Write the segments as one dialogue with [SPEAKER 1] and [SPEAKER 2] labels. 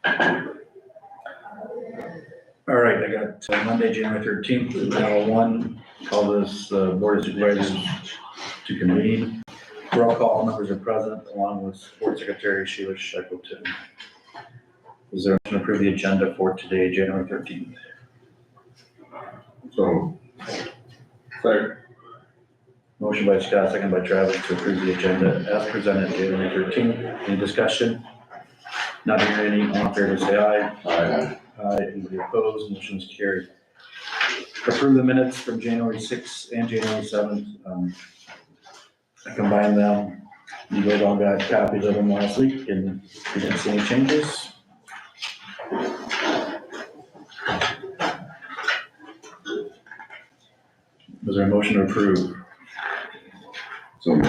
[SPEAKER 1] All right, I got Monday, January 13th, hour 1, call this Board of Supervisors to convene. Roll call, all members are present, along with Board Secretary Sheila Shackleton. Is there a motion to approve the agenda for today, January 13th?
[SPEAKER 2] So. Third.
[SPEAKER 1] Motion by Scott, second by Travis to approve the agenda as presented, January 13th. Any discussion? Not hearing any, all in favor say aye.
[SPEAKER 2] Aye.
[SPEAKER 1] Aye, anybody opposed, motion is carried. Approve the minutes from January 6th and January 7th. I combined them. You guys all got copies of them last week, and you didn't see any changes. Was there a motion to approve?
[SPEAKER 2] So.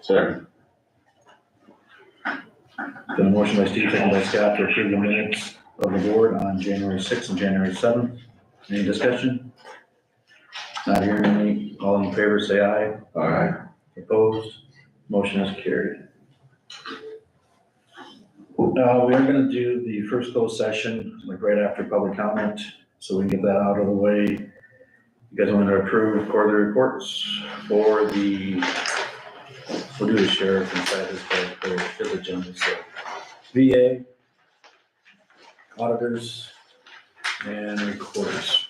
[SPEAKER 2] Second.
[SPEAKER 1] Got a motion by Steve, second by Scott to approve the minutes of the board on January 6th and January 7th. Any discussion? Not hearing any, all in favor say aye.
[SPEAKER 2] Aye.
[SPEAKER 1] Opposed? Motion is carried. We are gonna do the first closed session, like right after public comment, so we can get that out of the way. You guys want to approve quarterly reports for the, we'll do the sheriff inside his agenda, so. VA, auditors, and recorders.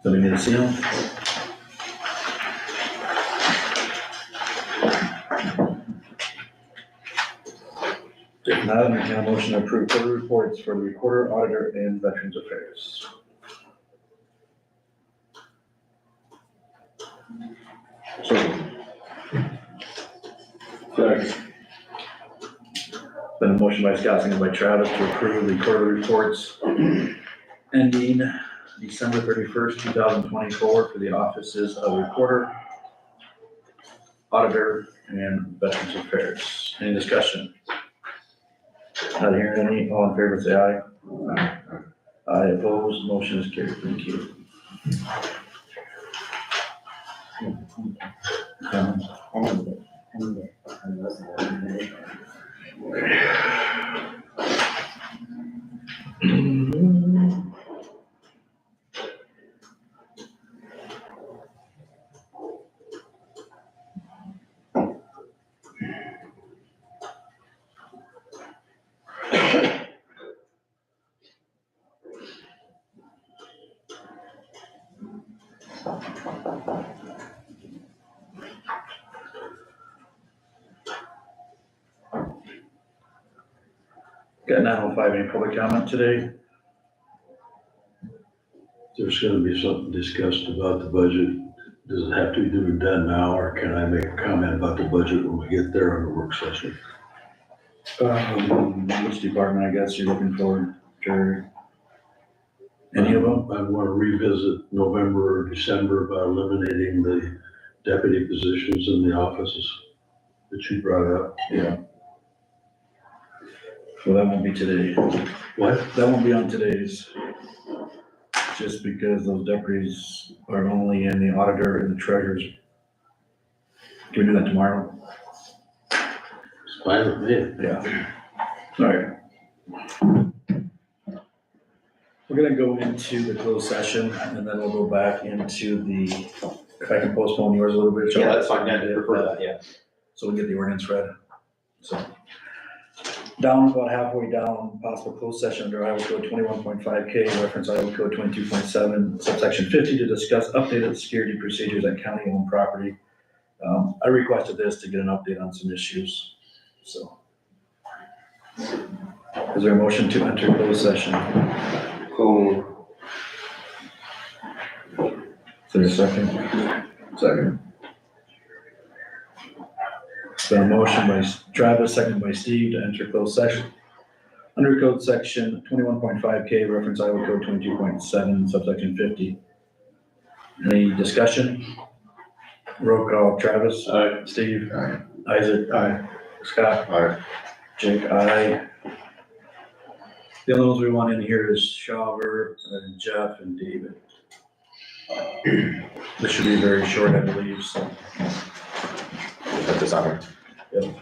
[SPEAKER 1] So we need to see them. If not, I can a motion to approve quarterly reports for the recorder, auditor, and Veterans Affairs.
[SPEAKER 2] So. Second.
[SPEAKER 1] Then a motion by Scott, seconded by Travis to approve the quarterly reports ending December 31st, 2024 for the offices of recorder, auditor, and Veterans Affairs. Any discussion? Not hearing any, all in favor say aye.
[SPEAKER 2] Aye.
[SPEAKER 1] Aye, opposed, motion is carried, thank you. Got 9:05, any public comment today?
[SPEAKER 3] There's gonna be something discussed about the budget. Does it have to be done now, or can I make a comment about the budget when we get there on the work session?
[SPEAKER 1] Which department, I guess, you're looking for, Jerry? Any of them?
[SPEAKER 3] I want to revisit November or December about eliminating the deputy positions in the offices that you brought up.
[SPEAKER 1] Yeah. Well, that won't be today.
[SPEAKER 3] What?
[SPEAKER 1] That won't be on today's, just because those deputies are only in the auditor and the treasurer's. Can we do that tomorrow?
[SPEAKER 3] It's fine with me.
[SPEAKER 1] Yeah. All right. We're gonna go into the closed session, and then we'll go back into the, if I can postpone yours a little bit.
[SPEAKER 4] Yeah, that's fine, yeah, I prefer that, yeah.
[SPEAKER 1] So we get the ordinance read. So, down, about halfway down, possible closed session under Iowa Code 21.5K, reference Iowa Code 22.7, subsection 50, to discuss updated security procedures at county-owned property. I requested this to get an update on some issues, so. Is there a motion to enter closed session?
[SPEAKER 2] Cool.
[SPEAKER 1] Is there a second?
[SPEAKER 2] Second.
[SPEAKER 1] Been a motion by Travis, second by Steve, to enter closed session. Under code section 21.5K, reference Iowa Code 22.7, subsection 50. Any discussion? Roll call, Travis.
[SPEAKER 2] Aye.
[SPEAKER 1] Steve.
[SPEAKER 2] Aye.
[SPEAKER 1] Isaac. Aye. Scott.
[SPEAKER 2] Aye.
[SPEAKER 1] Jake. Aye. The only ones we want in here is Shaver, and Jeff, and David. This should be very short, I believe, so.
[SPEAKER 4] Put this on here.
[SPEAKER 1] Yep.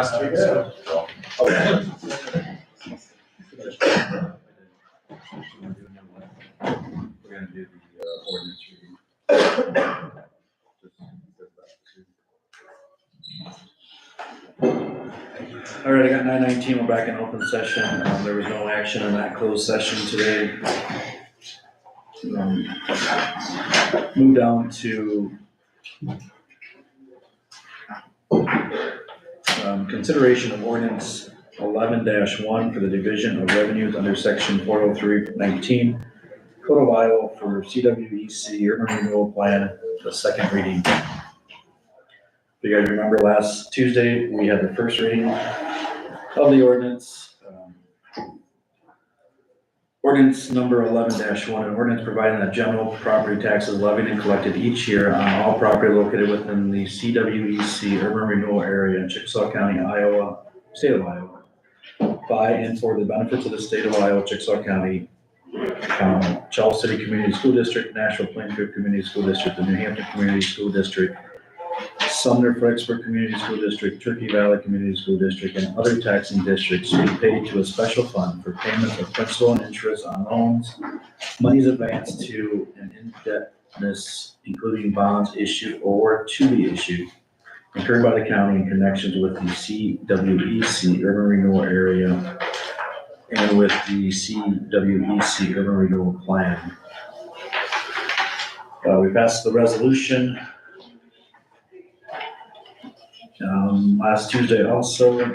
[SPEAKER 5] last week, so.
[SPEAKER 1] We're gonna do the ordinance reading. All right, I got 9:19, we're back in open session. There was no action in that closed session today. Move down to consideration of ordinance 11-1 for the division of revenues under section 403-19 Code of Iowa for CWEC urban renewal plan, the second reading. If you guys remember last Tuesday, we had the first reading of the ordinance. Ordinance number 11-1, an ordinance providing that general property taxes levied and collected each year on all property located within the CWEC urban renewal area in Chickasaw County, Iowa, state of Iowa, by and for the benefits of the state of Iowa, Chickasaw County, Charles City Community School District, Nashville Plainfield Community School District, the New Hampton Community School District, Sumner Fredericksburg Community School District, Turkey Valley Community School District, and other taxing districts to be paid to a special fund for payment of principal and interest on loans, monies advanced to an indebtedness, including bonds issued or to be issued, incurred by the county in connections with the CWEC urban renewal area and with the CWEC urban renewal plan. We passed the resolution last Tuesday also.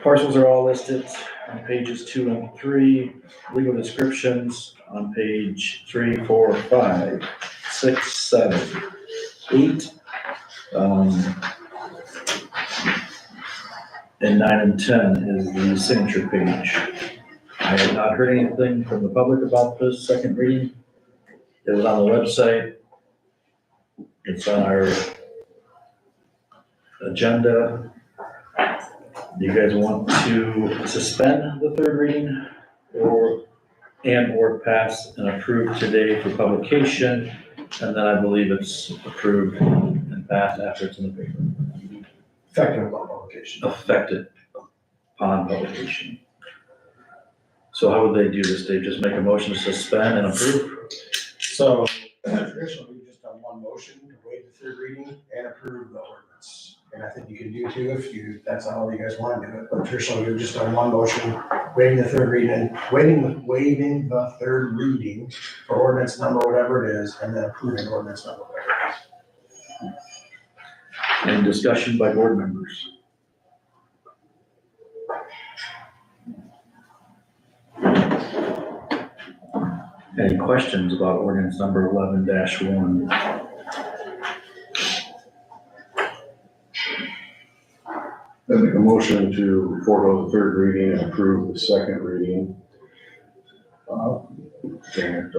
[SPEAKER 1] Parcels are all listed on pages 2 and 3. Legal descriptions on page 3, 4, 5, 6, 7, 8. And 9 and 10 is the signature page. I have not heard anything from the public about this second reading. It was on the website. It's on our agenda. Do you guys want to suspend the third reading or pass and approve today for publication? And then I believe it's approved and passed after it's in the paper.
[SPEAKER 5] Effective upon publication.
[SPEAKER 1] Affected upon publication. So how would they do this? They just make a motion to suspend and approve?
[SPEAKER 5] So traditionally, we've just done one motion to waive the third reading and approve the ordinance. And I think you can do two if that's how you guys want to do it. But traditionally, we've just done one motion, waiving the third reading, waiving the third reading for ordinance number, whatever it is, and then approving ordinance number, whatever it is.
[SPEAKER 1] Any discussion by board members? Any questions about ordinance number 11-1?
[SPEAKER 2] I make a motion to forego the third reading and approve the second reading. And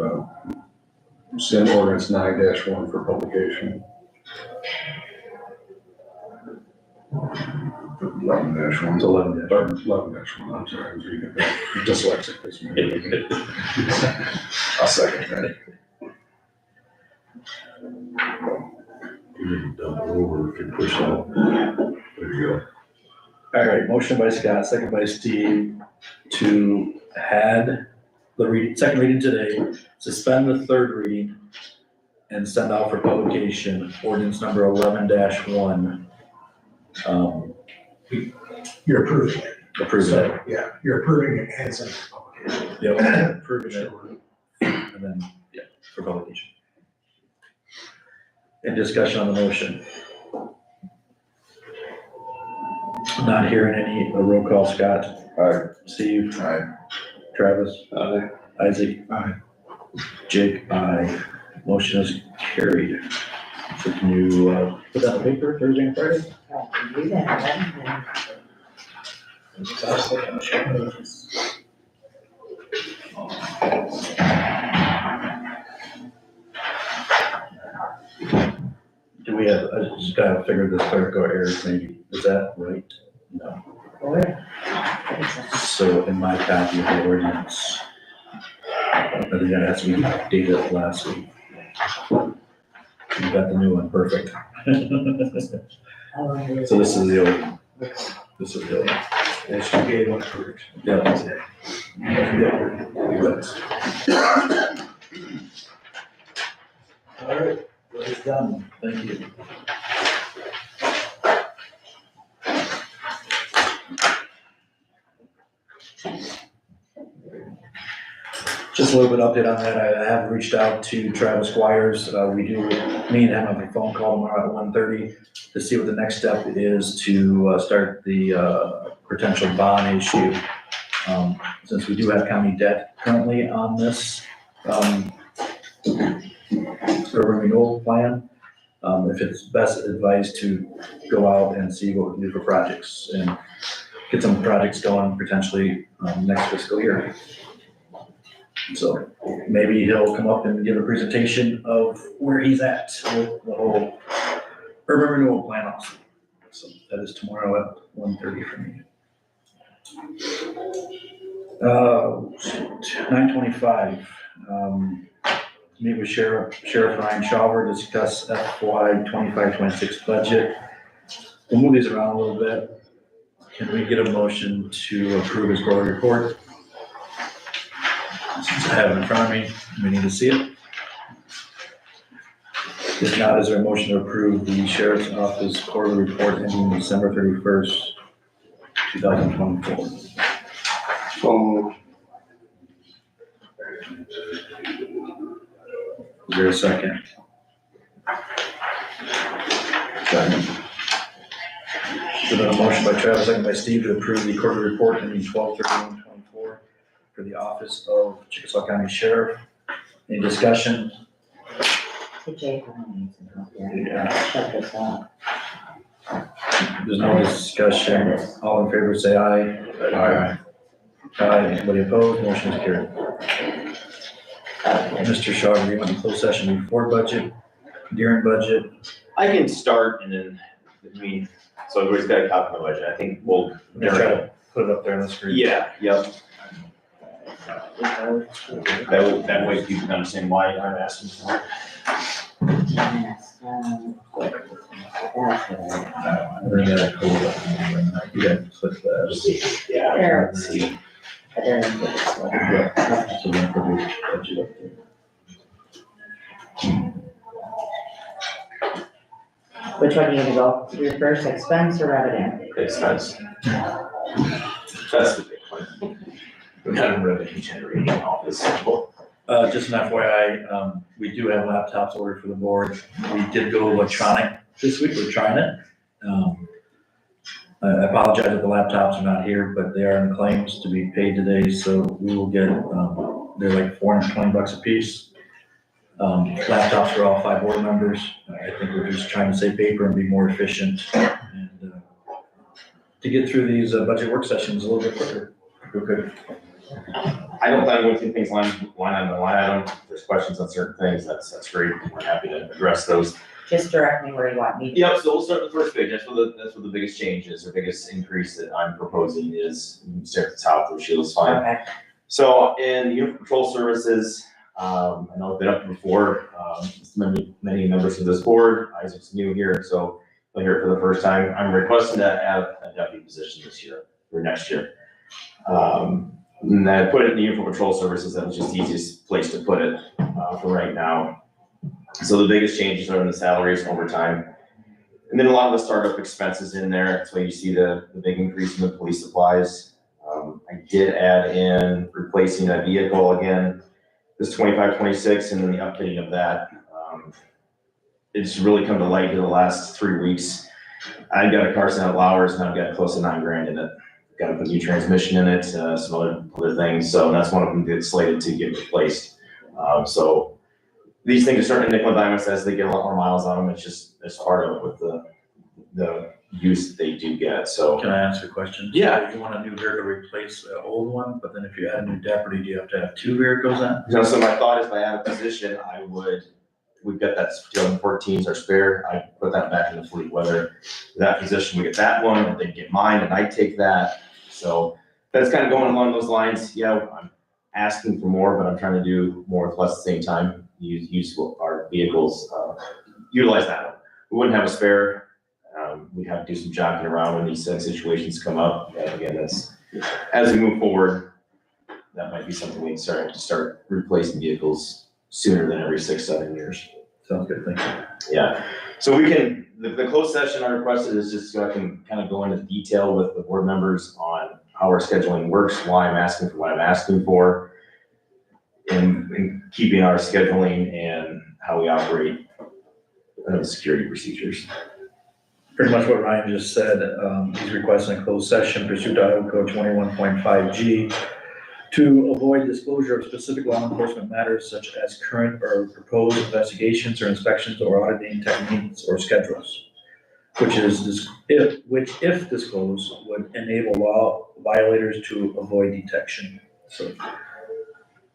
[SPEAKER 2] send ordinance 9-1 for publication. 11-1.
[SPEAKER 1] It's 11-1.
[SPEAKER 2] 11-1, I'm sorry, I was reading it back. Dyslexic this morning. I'll second that.
[SPEAKER 3] You need to dump it over if you push that. There you go.
[SPEAKER 1] All right, motion by Scott, second by Steve to add the second reading today, suspend the third reading, and send out for publication ordinance number 11-1.
[SPEAKER 5] You're approving it.
[SPEAKER 1] Approve it.
[SPEAKER 5] So, yeah, you're approving it and sending it to publication.
[SPEAKER 1] Yep, approving it, and then, yeah, for publication. Any discussion on the motion? Not hearing any, a roll call, Scott.
[SPEAKER 2] Aye.
[SPEAKER 1] Steve.
[SPEAKER 2] Aye.
[SPEAKER 1] Travis.
[SPEAKER 2] Aye.
[SPEAKER 1] Isaac.
[SPEAKER 2] Aye.
[SPEAKER 1] Jake. Aye. Motion is carried. So can you, put that on paper Thursday and Friday?
[SPEAKER 6] I can do that,
[SPEAKER 1] Do we have, I just gotta figure this clerical errors maybe, is that right? No. So in my copy of the ordinance, I think that has to be dated last week. You got the new one, perfect. So this is the old, this is the old.
[SPEAKER 5] As you gave one correct.
[SPEAKER 1] Yeah. All right, it's done. Thank you. Just a little bit update on that. I have reached out to Travis Squires. Me and him have a phone call tomorrow at 1:30 to see what the next step is to start the potential bond issue. Since we do have county debt currently on this urban renewal plan, if it's best advised to go out and see what we can do for projects and get some projects going potentially next fiscal year. So maybe he'll come up and give a presentation of where he's at with the whole urban renewal plan also. So that is tomorrow at 1:30 for me. 9:25, meet with Sheriff Ryan Shawver, discuss FY 25-26 budget. We'll move these around a little bit. Can we get a motion to approve his quarterly report? Since I have it in front of me, we need to see it. If not, is there a motion to approve the Sheriff's Office quarterly report ending December 31st, 2024? Is there a second? Second. So then a motion by Travis, second by Steve to approve the quarterly report ending 12/31/24 for the Office of Chickasaw County Sheriff. Any discussion?
[SPEAKER 6] The Jacob needs to help you.
[SPEAKER 1] Yeah.
[SPEAKER 6] Check this out.
[SPEAKER 1] There's no discussion. All in favor, say aye. Aye. Aye. Anybody opposed? Motion is carried. Mr. Shaw, you want to close session before budget, during budget?
[SPEAKER 4] I can start and then, so everybody's got a copy of my budget. I think we'll.
[SPEAKER 1] I'm gonna try to put it up there on the screen.
[SPEAKER 4] Yeah, yep. That way people can understand why I'm asking for it.
[SPEAKER 6] Yes, that's right.
[SPEAKER 1] We're gonna close it. You gotta click that.
[SPEAKER 4] Yeah.
[SPEAKER 6] There.
[SPEAKER 4] See.
[SPEAKER 6] I didn't get this one.
[SPEAKER 1] Yeah. So then put the budget up there.
[SPEAKER 6] Which one do you go? Your first, expense or revenue?
[SPEAKER 4] Expense. That's the big one. We're kind of revenue generating office.
[SPEAKER 1] Just an FYI, we do have laptops ordered for the board. We did go electronic this week. We're trying it. I apologize if the laptops are not here, but they are in claims to be paid today, so we will get, they're like $420 a piece. Laptops for all 5 board members. I think we're just trying to save paper and be more efficient and to get through these budget work sessions a little bit quicker. Okay.
[SPEAKER 4] I don't plan on going through things line item by line item. If there's questions on certain things, that's great. We're happy to address those.
[SPEAKER 6] Just direct me where you want me to.
[SPEAKER 4] Yep, so we'll start with the first page. That's what the biggest change is, or biggest increase that I'm proposing is, you can start at the top, which is fine.
[SPEAKER 6] Okay.
[SPEAKER 4] So in Uniform Patrol Services, I know I've been up before, many members of this board, Isaac's new here, so I'll hear it for the first time. I'm requesting to add a deputy position this year, or next year. And I put it in the Uniform Patrol Services, that was just the easiest place to put it, for right now. So the biggest changes are in the salaries and overtime. And then a lot of the startup expenses in there, that's why you see the big increase in the police supplies. I did add in replacing a vehicle again, this 25-26, and then the updating of that. It's really come to light in the last 3 weeks. I got a car sent out Lowers, and I've got close to $9,000 in it. Got to put a new transmission in it, some other things. So that's one of them that's slated to get replaced. So these things are starting to nickel and dime us as they get a lot more miles on them. It's part of it with the use that they do get, so.
[SPEAKER 1] Can I ask a question?
[SPEAKER 4] Yeah.
[SPEAKER 1] So you want a new vehicle to replace the old one, but then if you add a new deputy, do you have to have 2 vehicles then?
[SPEAKER 4] You know, so my thought is if I add a position, we've got that 2014's our spare, I put that back in the fleet, whether that position, we get that one, or they get mine and I take that. So that's kind of going along those lines. Yeah, I'm asking for more, but I'm trying to do more with less at the same time. Use our vehicles, utilize that one. We wouldn't have a spare. we have to do some jockeying around when these situations come up. And again, that's, as we move forward, that might be something we can start replacing vehicles sooner than every 6-7 years.
[SPEAKER 1] Sounds good, thank you.
[SPEAKER 4] Yeah, so we can, the closed session I requested is just so I can kind of go into detail with the board members on how our scheduling works, why I'm asking for what I'm asking for, and keeping our scheduling and how we operate security procedures.
[SPEAKER 1] Pretty much what Ryan just said, he's requesting a closed session pursuant to Iowa Code 21.5G to avoid disclosure of specific law enforcement matters such as current or proposed investigations or inspections or auditing techniques or schedules, which if disclosed, would enable law violators to avoid detection. So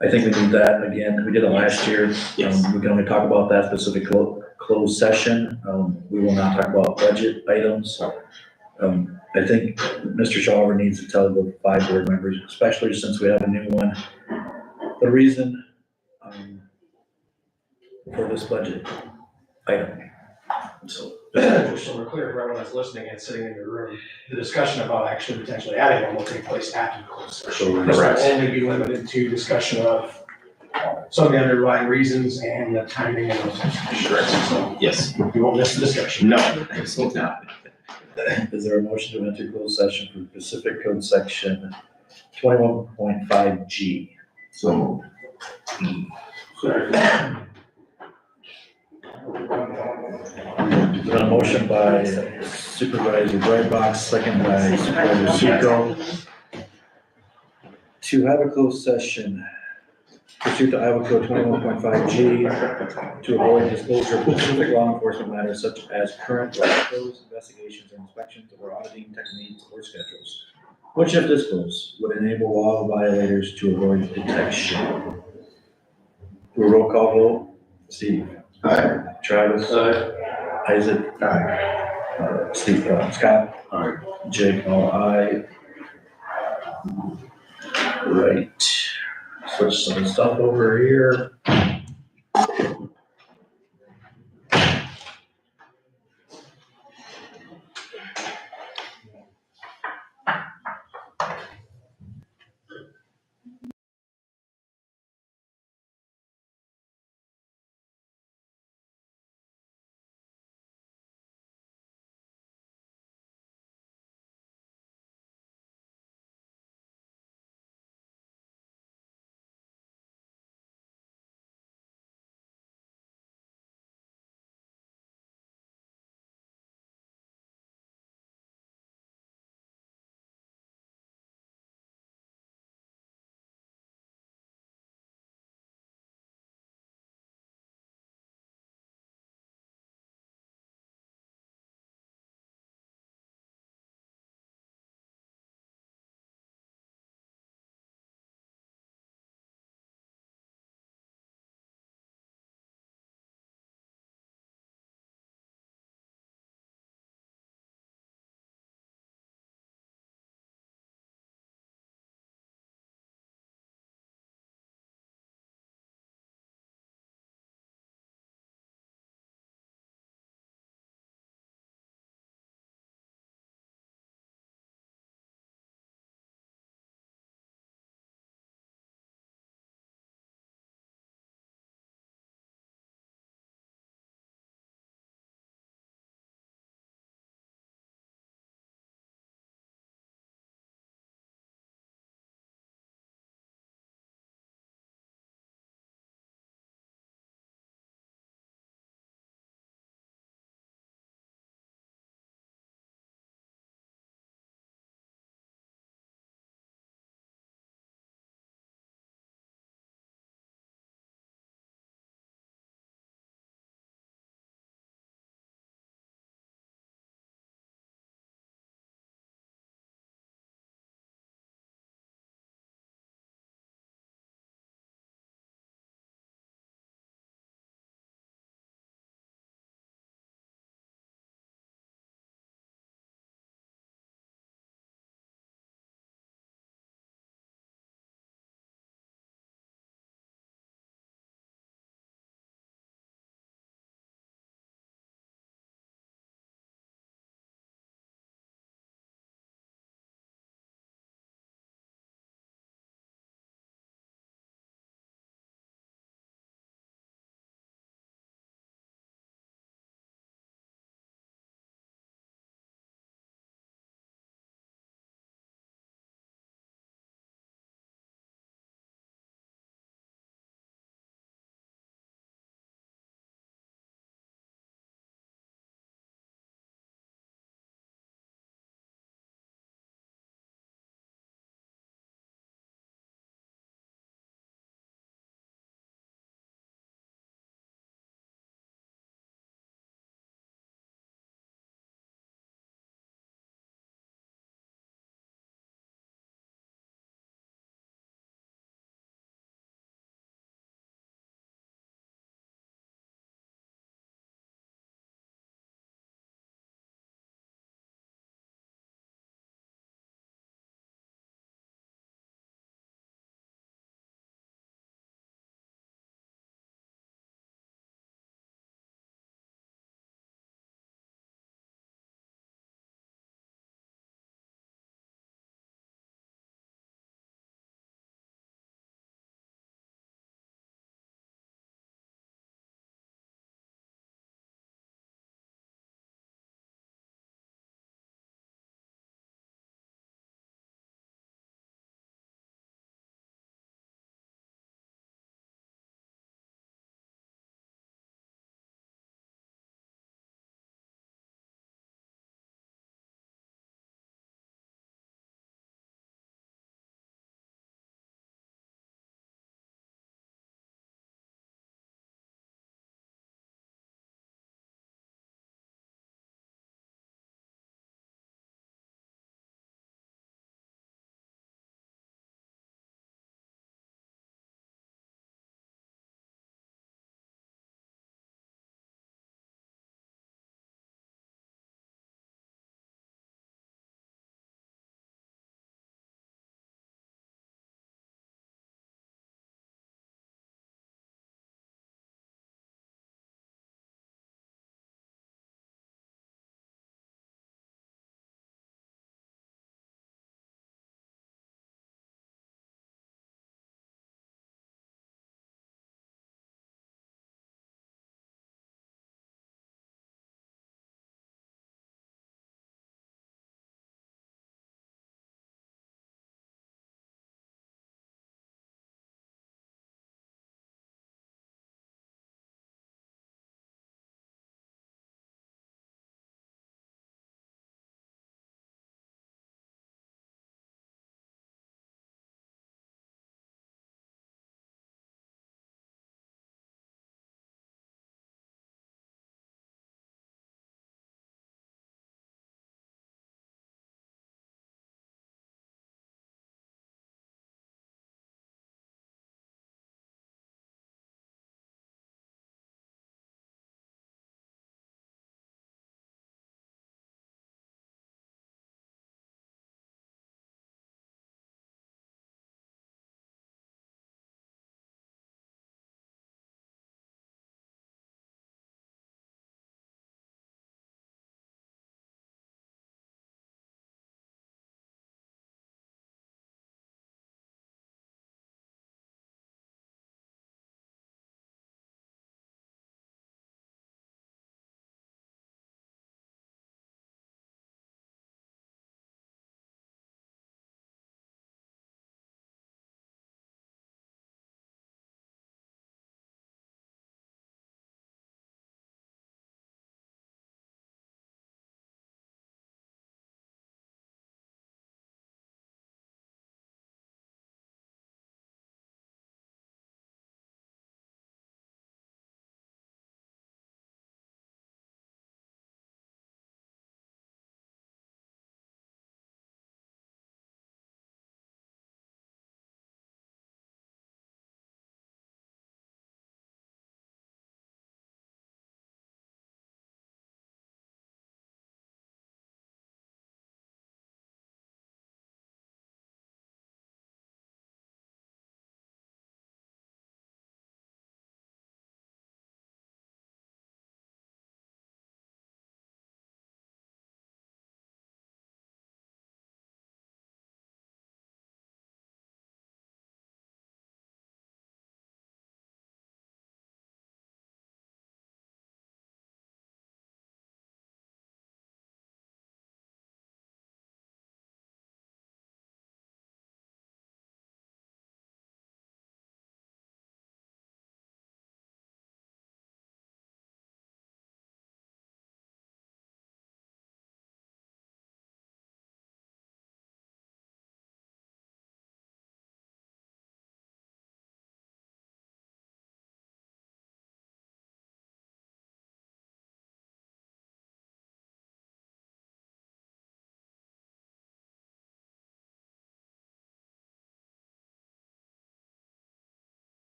[SPEAKER 1] I think we need that again. We did it last year.
[SPEAKER 4] Yes.
[SPEAKER 1] We can only talk about that specific closed session. We will not talk about budget items. I think Mr. Shawer needs to tell the 5 board members, especially since we have a new one, the reason for this budget item. So,
[SPEAKER 5] Just so we're clear for everyone that's listening and sitting in your room, the discussion about actually potentially adding one will take place after the closed session. This will
[SPEAKER 4] Correct.
[SPEAKER 5] only be limited to discussion of some of the underlying reasons and the timing and those types of issues. So
[SPEAKER 4] Yes.
[SPEAKER 5] you won't miss the discussion.
[SPEAKER 4] No, absolutely not.
[SPEAKER 1] is there a motion to enter closed session for Pacific Code Section 21.5G?
[SPEAKER 4] So,
[SPEAKER 1] A motion by Supervisor Brightbox, second by Supervisor Seco, to have a closed session pursuant to Iowa Code 21.5G to avoid disclosure of specific law enforcement matters such as current or proposed investigations or inspections or auditing techniques or schedules, which if disclosed, would enable law violators to avoid detection. Do a roll call vote. Steve?
[SPEAKER 2] Aye.
[SPEAKER 1] Travis? Isaac? Steve, Scott?
[SPEAKER 3] Aye.
[SPEAKER 1] Jake, all aye. Right. Switch some stuff over here.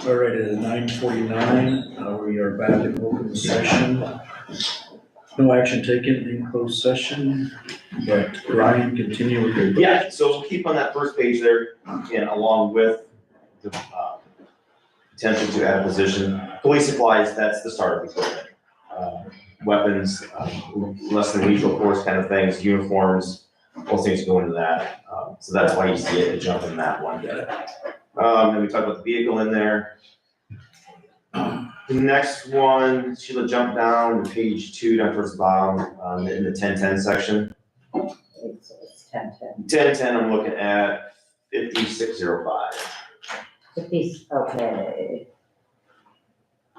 [SPEAKER 1] All right, it is 9:49. We are back in open session. No action taken in closed session, but Ryan, continue with your.
[SPEAKER 4] Yeah, so we'll keep on that first page there, and along with the potential to add a position. Police supplies, that's the start of equipment. Weapons, less than lethal force kind of things, uniforms, those things go into that. So that's why you see it, a jump in that one. Then we talked about the vehicle in there. The next one, Sheila jumped down to page 2, down towards the bottom, in the 1010 section.
[SPEAKER 6] It's 10:10.
[SPEAKER 4] 1010, I'm looking at 5605.
[SPEAKER 6] 50, okay.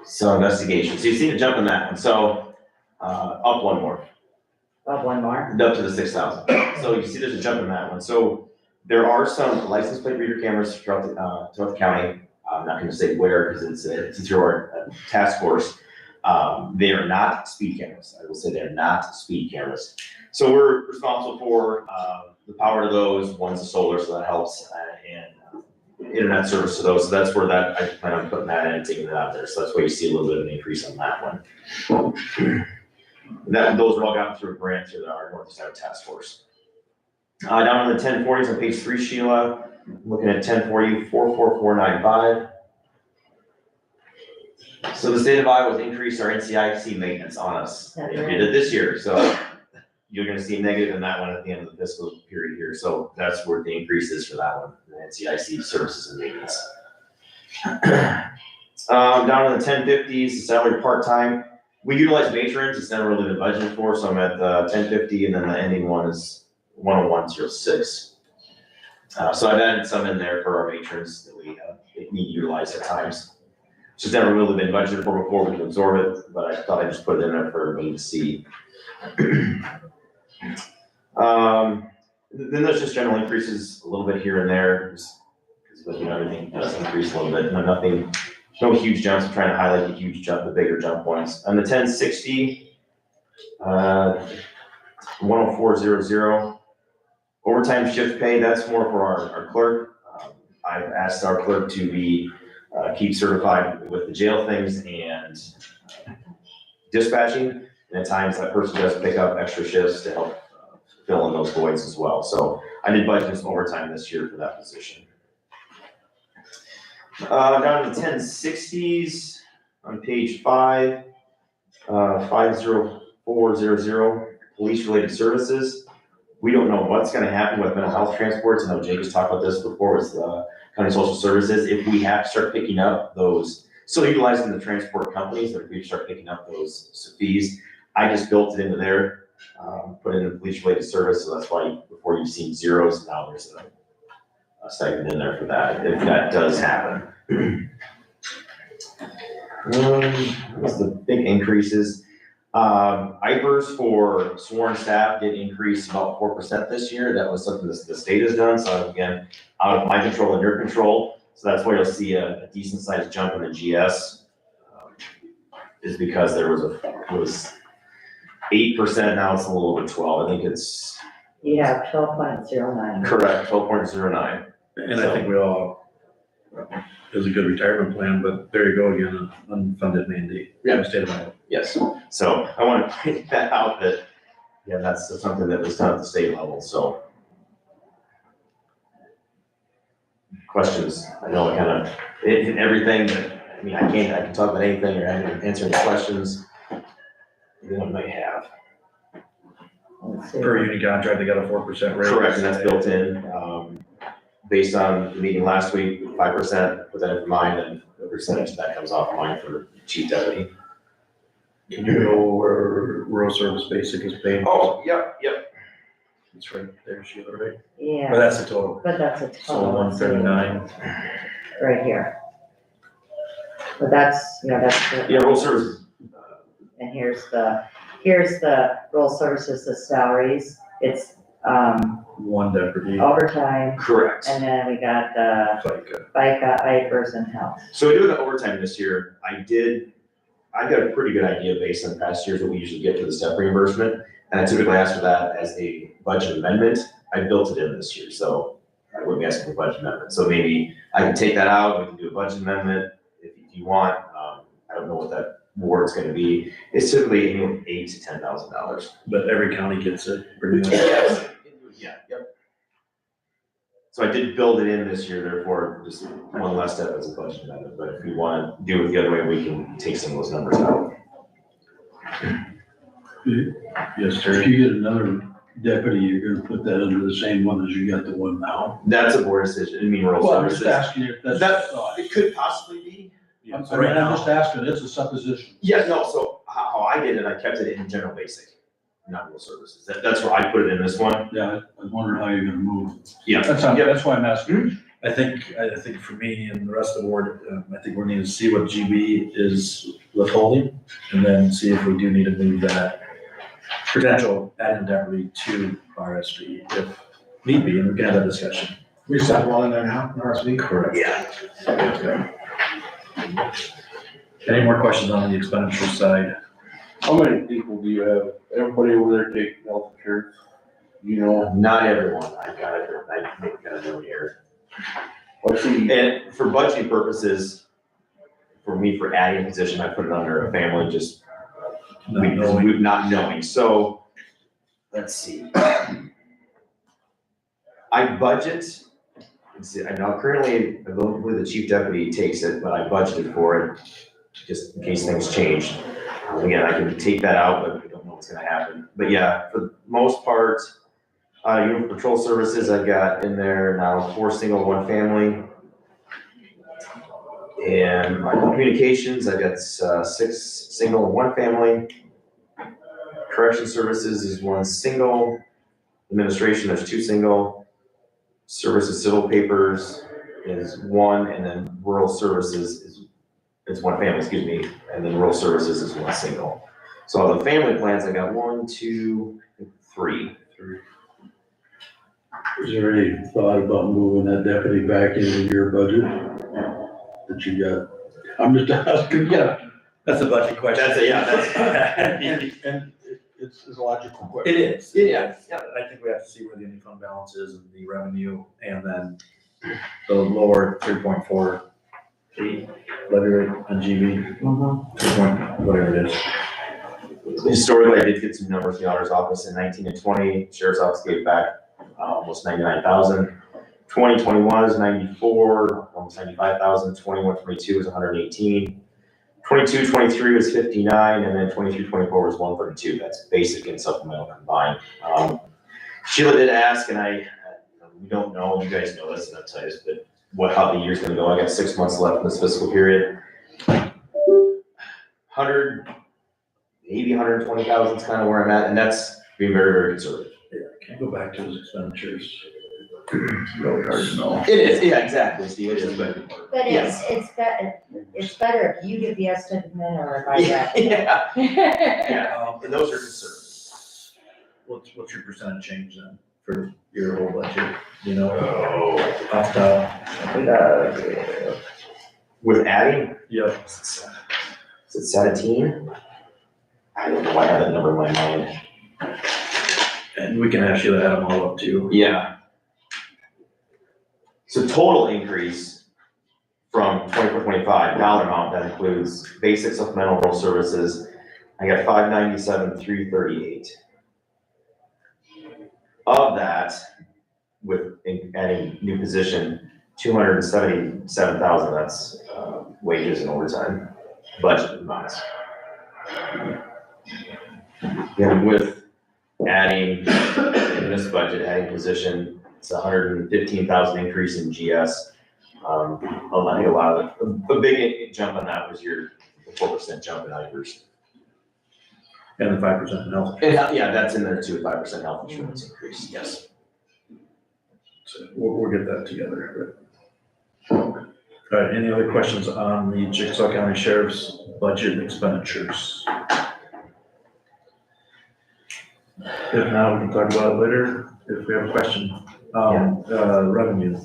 [SPEAKER 4] So investigation, so you see the jump in that one, so, up one more,
[SPEAKER 6] Oh, one more?
[SPEAKER 4] up to the 6,000. So you see there's a jump in that one, so there are some license plate reader cameras throughout the county. I'm not gonna say where, because it's through our task force. They are not speed cameras, I will say they're not speed cameras. So we're responsible for, the power to those, one's the solar, so that helps, and internet service to those, so that's where that, I plan on putting that in and taking it out there, so that's why you see a little bit of an increase on that one. Those are all gotten through a grant through our Northeast Iowa Task Force. Down on the 1040s on page 3, Sheila, looking at 1040, 44495. So the state of Iowa has increased our NCIC maintenance on us. They did it this year, so you're gonna see negative in that one at the end of the fiscal period here, so that's where the increase is for that one, the NCIC services and maintenance. Down in the 1050s, the salary part-time, we utilize matrons, it's never really been budgeted for, so I'm at 1050, and then the ending one is 10106. So I've added some in there for our matrons that we need to utilize at times. It's just never really been budgeted for before, we can absorb it, but I thought I'd just put it in there for everybody to see. Then there's just general increases a little bit here and there, just because everything does increase a little bit, no huge jumps. I'm trying to highlight the huge jump, the bigger jump ones. On the 1060, 10400, overtime shift pay, that's more for our clerk. I've asked our clerk to be, keep certified with the jail things and dispatching, and at times that person does pick up extra shifts to help fill in those voids as well. So I did budget some overtime this year for that position. Down to the 1060s on page 5, 50400, police-related services. We don't know what's gonna happen with mental health transports. I know Jake has talked about this before with county social services. If we have to start picking up those, still utilizing the transport companies, but if we start picking up those fees, I just built it into there, put it in police-related service, so that's why before you've seen zeros, now there's a segment in there for that, if that does happen. What's the big increases? IPERS for sworn staff did increase about 4% this year. That was something that the state has done, so again, out of my control and your control. So that's why you'll see a decent sized jump in the GS, is because it was 8%, now it's a little over 12. I think it's.
[SPEAKER 6] You have 12.09.
[SPEAKER 4] Correct, 12.09.
[SPEAKER 1] And I think we all, it was a good retirement plan, but there you go again, an unfunded mandate.
[SPEAKER 4] Yeah.
[SPEAKER 1] State of Iowa.
[SPEAKER 4] Yes, so I want to point that out that, yeah, that's something that was done at the state level, so. Questions, I know I kind of, everything, but, I mean, I can talk about anything or answer any questions anyone might have.
[SPEAKER 1] Per union contract, they got a 4% raise.
[SPEAKER 4] Correct, and that's built in, based on the meeting last week, 5%, put that in mind, and the percentage that comes off mine for chief deputy.
[SPEAKER 1] Can you know where rural service basic is paid?
[SPEAKER 4] Oh, yep.
[SPEAKER 1] It's right there, Sheila, right? But
[SPEAKER 6] Yeah,
[SPEAKER 1] that's the total.
[SPEAKER 6] but that's a
[SPEAKER 1] So
[SPEAKER 6] total.
[SPEAKER 1] 139.
[SPEAKER 6] Right here. But that's, that's. the-
[SPEAKER 4] Yeah, rural services,
[SPEAKER 6] And here's the rural services, the salaries, it's,
[SPEAKER 1] One deputy.
[SPEAKER 6] overtime,
[SPEAKER 4] correct.
[SPEAKER 6] and then we got the FICA, IPERS, and health.
[SPEAKER 4] So we do the overtime this year. I got a pretty good idea based on past years what we usually get for the step reimbursement. And I typically ask for that as a budget amendment. I built it in this year, so I wouldn't be asking for a budget amendment. So maybe I can take that out, we can do a budget amendment. if you want, I don't know what that award's gonna be. It's typically anywhere from $8,000 to $10,000.
[SPEAKER 1] But every county gets it, pretty much.
[SPEAKER 4] Yeah, yep. So I did build it in this year, therefore, just one less step as a budget amendment, but if you wanna do it the other way, we can take some of those numbers out.
[SPEAKER 1] Yes,
[SPEAKER 3] If
[SPEAKER 1] sir.
[SPEAKER 3] you get another deputy, you're gonna put that under the same one as you got the one now?
[SPEAKER 4] That's a board decision, I mean, rural
[SPEAKER 3] Well, I'm just
[SPEAKER 4] services.
[SPEAKER 3] asking you if that's.
[SPEAKER 4] That, it could possibly be.
[SPEAKER 3] I'm
[SPEAKER 1] So right
[SPEAKER 3] just
[SPEAKER 1] now,
[SPEAKER 3] asking, it's a supposition.
[SPEAKER 4] Yeah, no, so how I did it, I kept it in general basic, not rural services. That's where I put it in this one.
[SPEAKER 3] Yeah, I was wondering how you're gonna move.
[SPEAKER 4] Yeah.
[SPEAKER 3] That's why I'm asking.
[SPEAKER 1] I think for me and the rest of the board, I think we need to see what GB is withholding, and then see if we do need to move that potential adding deputy to RSV if need be, and we can have that discussion.
[SPEAKER 5] We just have one in there now, RSV.
[SPEAKER 1] Correct.
[SPEAKER 4] Yeah.
[SPEAKER 1] Any more questions on the expenditure side?
[SPEAKER 7] How many people do you have? Everybody over there take health insurance? You know,
[SPEAKER 4] Not everyone, I got it, I got a note here.
[SPEAKER 7] what's the,
[SPEAKER 4] And for budgeting purposes, for me, for adding a position, I put it under a family, just, we've not knowing, so, let's see. I budget, let's see, I know currently, I believe the chief deputy takes it, but I budgeted for it, just in case things change. Again, I can take that out, but we don't know what's gonna happen. But yeah, for the most part, uniform patrol services, I've got in there now 4 single, 1 family. And my communications, I've got 6 single, 1 family. Correction services is 1 single. Administration, there's 2 single. Services, civil papers is 1, and then rural services is 1 family, excuse me, and then rural services is 1 single. So the family plans, I got 1, 2, 3.
[SPEAKER 3] Is there any thought about moving that deputy back into your budget that you got? I'm just asking.
[SPEAKER 1] Yeah, that's a budget question.
[SPEAKER 4] That's it, yeah,
[SPEAKER 3] And it's a logical question.
[SPEAKER 1] It is.
[SPEAKER 4] Yeah.
[SPEAKER 1] I think we have to see where the ending fund balance is and the revenue, and then the lower 3.48 levy rate on GB, 3 point, whatever it is.
[SPEAKER 4] Historically, I did get some numbers in the auditor's office in 19 and 20, sheriff's office gave back almost 99,000. 2021 is 94, almost 95,000. 21, 22 is 118. 22, 23 was 59, and then 23, 24 was 132. That's basic and supplemental combined. Sheila did ask, and we don't know, you guys know this, and I'll tell you this, but how the year's gonna go. I got 6 months left in this fiscal period. 100, maybe 120,000 is kind of where I'm at, and that's being very, very conservative.
[SPEAKER 1] Yeah, can't go back to his expenditures. Really hard to know.
[SPEAKER 4] It is, yeah, exactly, Steve, it is, but.
[SPEAKER 6] But
[SPEAKER 4] Yes.
[SPEAKER 6] it's better if you give the estimate or if I
[SPEAKER 4] Yeah,
[SPEAKER 6] get.
[SPEAKER 4] yeah,
[SPEAKER 6] Yeah.
[SPEAKER 4] yeah, and those are conservative.
[SPEAKER 1] What's your percentage change then for your whole budget, you know?
[SPEAKER 4] Oh.
[SPEAKER 1] Off the,
[SPEAKER 4] With adding,
[SPEAKER 1] yep,
[SPEAKER 4] is it 17? I don't know, I have that number in my mind.
[SPEAKER 1] and we can actually add them all up too.
[SPEAKER 4] Yeah. So total increase from 24-25 dollar amount, that includes basic supplemental rural services. I got 597,338. Of that, with adding new position, 277,000, that's wages and overtime, budget amounts. And with adding, in this budget, adding position, it's 115,000 increase in GS. I think a lot of the big jump on that was your 4% jump in IVers.
[SPEAKER 1] And the 5% in health.
[SPEAKER 4] Yeah, that's in there too, 5% health insurance increase, yes.
[SPEAKER 1] So we'll get that together. All right, any other questions on the Chickasaw County Sheriff's budget expenditures? If not, we can talk about it later if we have a question. Revenue.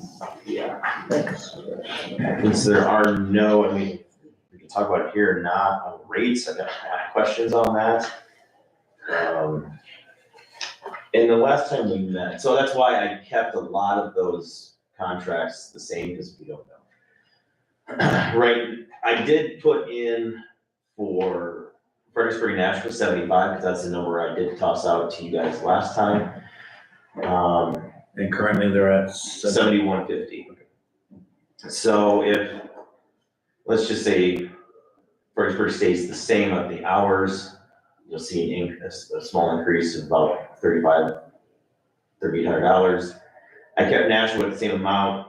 [SPEAKER 4] Yeah. Since there are no, I mean, we can talk about it here, not on rates, I've got questions on that. And the last time we met, so that's why I kept a lot of those contracts the same, because we don't Right, I did put in for Fredericksburg National 75, because that's the number I did toss out to you guys last time.
[SPEAKER 1] And currently they're at
[SPEAKER 4] 7150. So if, let's just say Fredericksburg stays the same at the hours, you'll see a small increase of about $3,800. I kept Nashua at the same amount,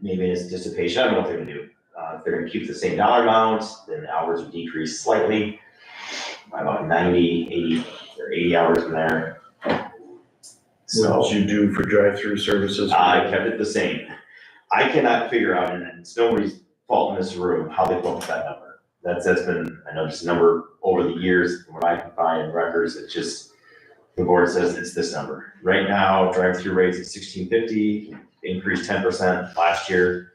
[SPEAKER 4] maybe it's dissipation, I don't know what they're gonna do. If they're gonna keep the same dollar amount, then the hours would decrease slightly, by about 90, 80, or 80 hours in there.
[SPEAKER 1] What
[SPEAKER 4] So
[SPEAKER 1] did you do for drive-through services?
[SPEAKER 4] I kept it the same. I cannot figure out, and it's nobody's fault in this room, how they come up with that number. That's been, I know this number over the years, from what I can find in records, it's just, the board says it's this number. Right now, drive-through rates at $16.50, increased 10% last year.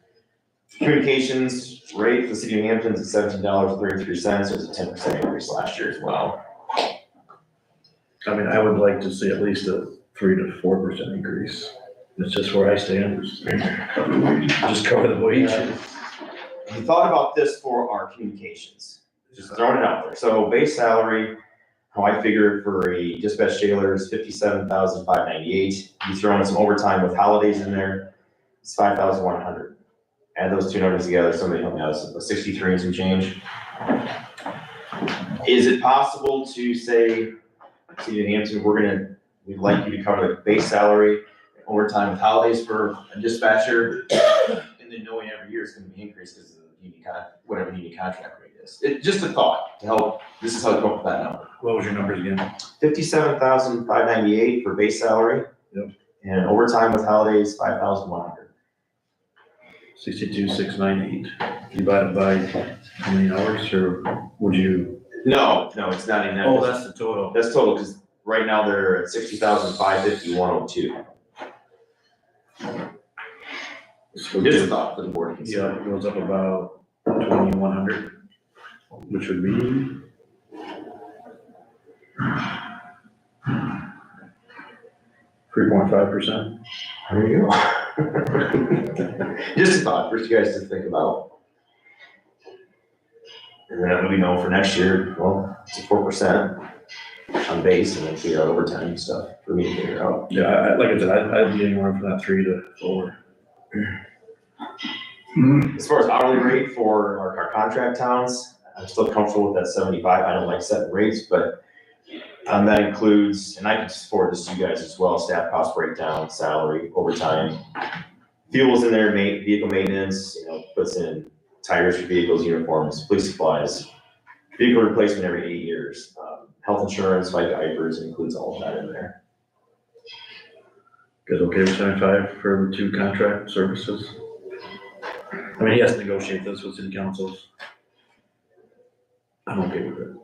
[SPEAKER 4] Communications rate for the city of Hampton is at $17.33, there's a 10% increase last year as well.
[SPEAKER 1] I mean, I would like to see at least a 3 to 4% increase. That's just where I stand. Just cover the wage.
[SPEAKER 4] We thought about this for our communications, just throwing it out there. So base salary, how I figure for a dispatch jailer is $57,598. You throw in some overtime with holidays in there, it's $5,100. Add those two numbers together, somebody help me out, it's 63 and some change. Is it possible to say, City of Hampton, we'd like you to cover the base salary, overtime with holidays for a dispatcher, and then knowing every year it's gonna be increased because of the union whatever the union contract rate is. Just a thought to help, this is how to come up with that number.
[SPEAKER 1] What was your numbers again?
[SPEAKER 4] $57,598 for base salary.
[SPEAKER 1] Yep.
[SPEAKER 4] And overtime with holidays, $5,100.
[SPEAKER 1] 62,698. Divided by how many hours, or would you?
[SPEAKER 4] No, it's not in that.
[SPEAKER 1] Oh, that's the total.
[SPEAKER 4] That's total, because right now they're at 60,550, 102.
[SPEAKER 1] So
[SPEAKER 4] Just a thought for the board to
[SPEAKER 1] yeah,
[SPEAKER 4] consider.
[SPEAKER 1] it goes up about 2,100, which would be 3.5%.
[SPEAKER 4] There you go. Just a thought for you guys to think about. And then we know for next year, well, it's 4% on base, and then figure out overtime and stuff for me to figure out.
[SPEAKER 1] Yeah, like I said, I'd be anywhere from that 3 to 4.
[SPEAKER 4] As far as hourly rate for our contract towns, I'm still comfortable with that 75. I don't like setting rates, but that includes, and I can just forward this to you guys as well, staff cost breakdown, salary, overtime. Fuel's in there, vehicle maintenance, puts in tires for vehicles, uniforms, police supplies, vehicle replacement every 8 years, health insurance, like diapers, includes all of that in there.
[SPEAKER 1] Guys okay with 75 for the 2 contract services? I mean, he has to negotiate this with city councils. I'm okay with it.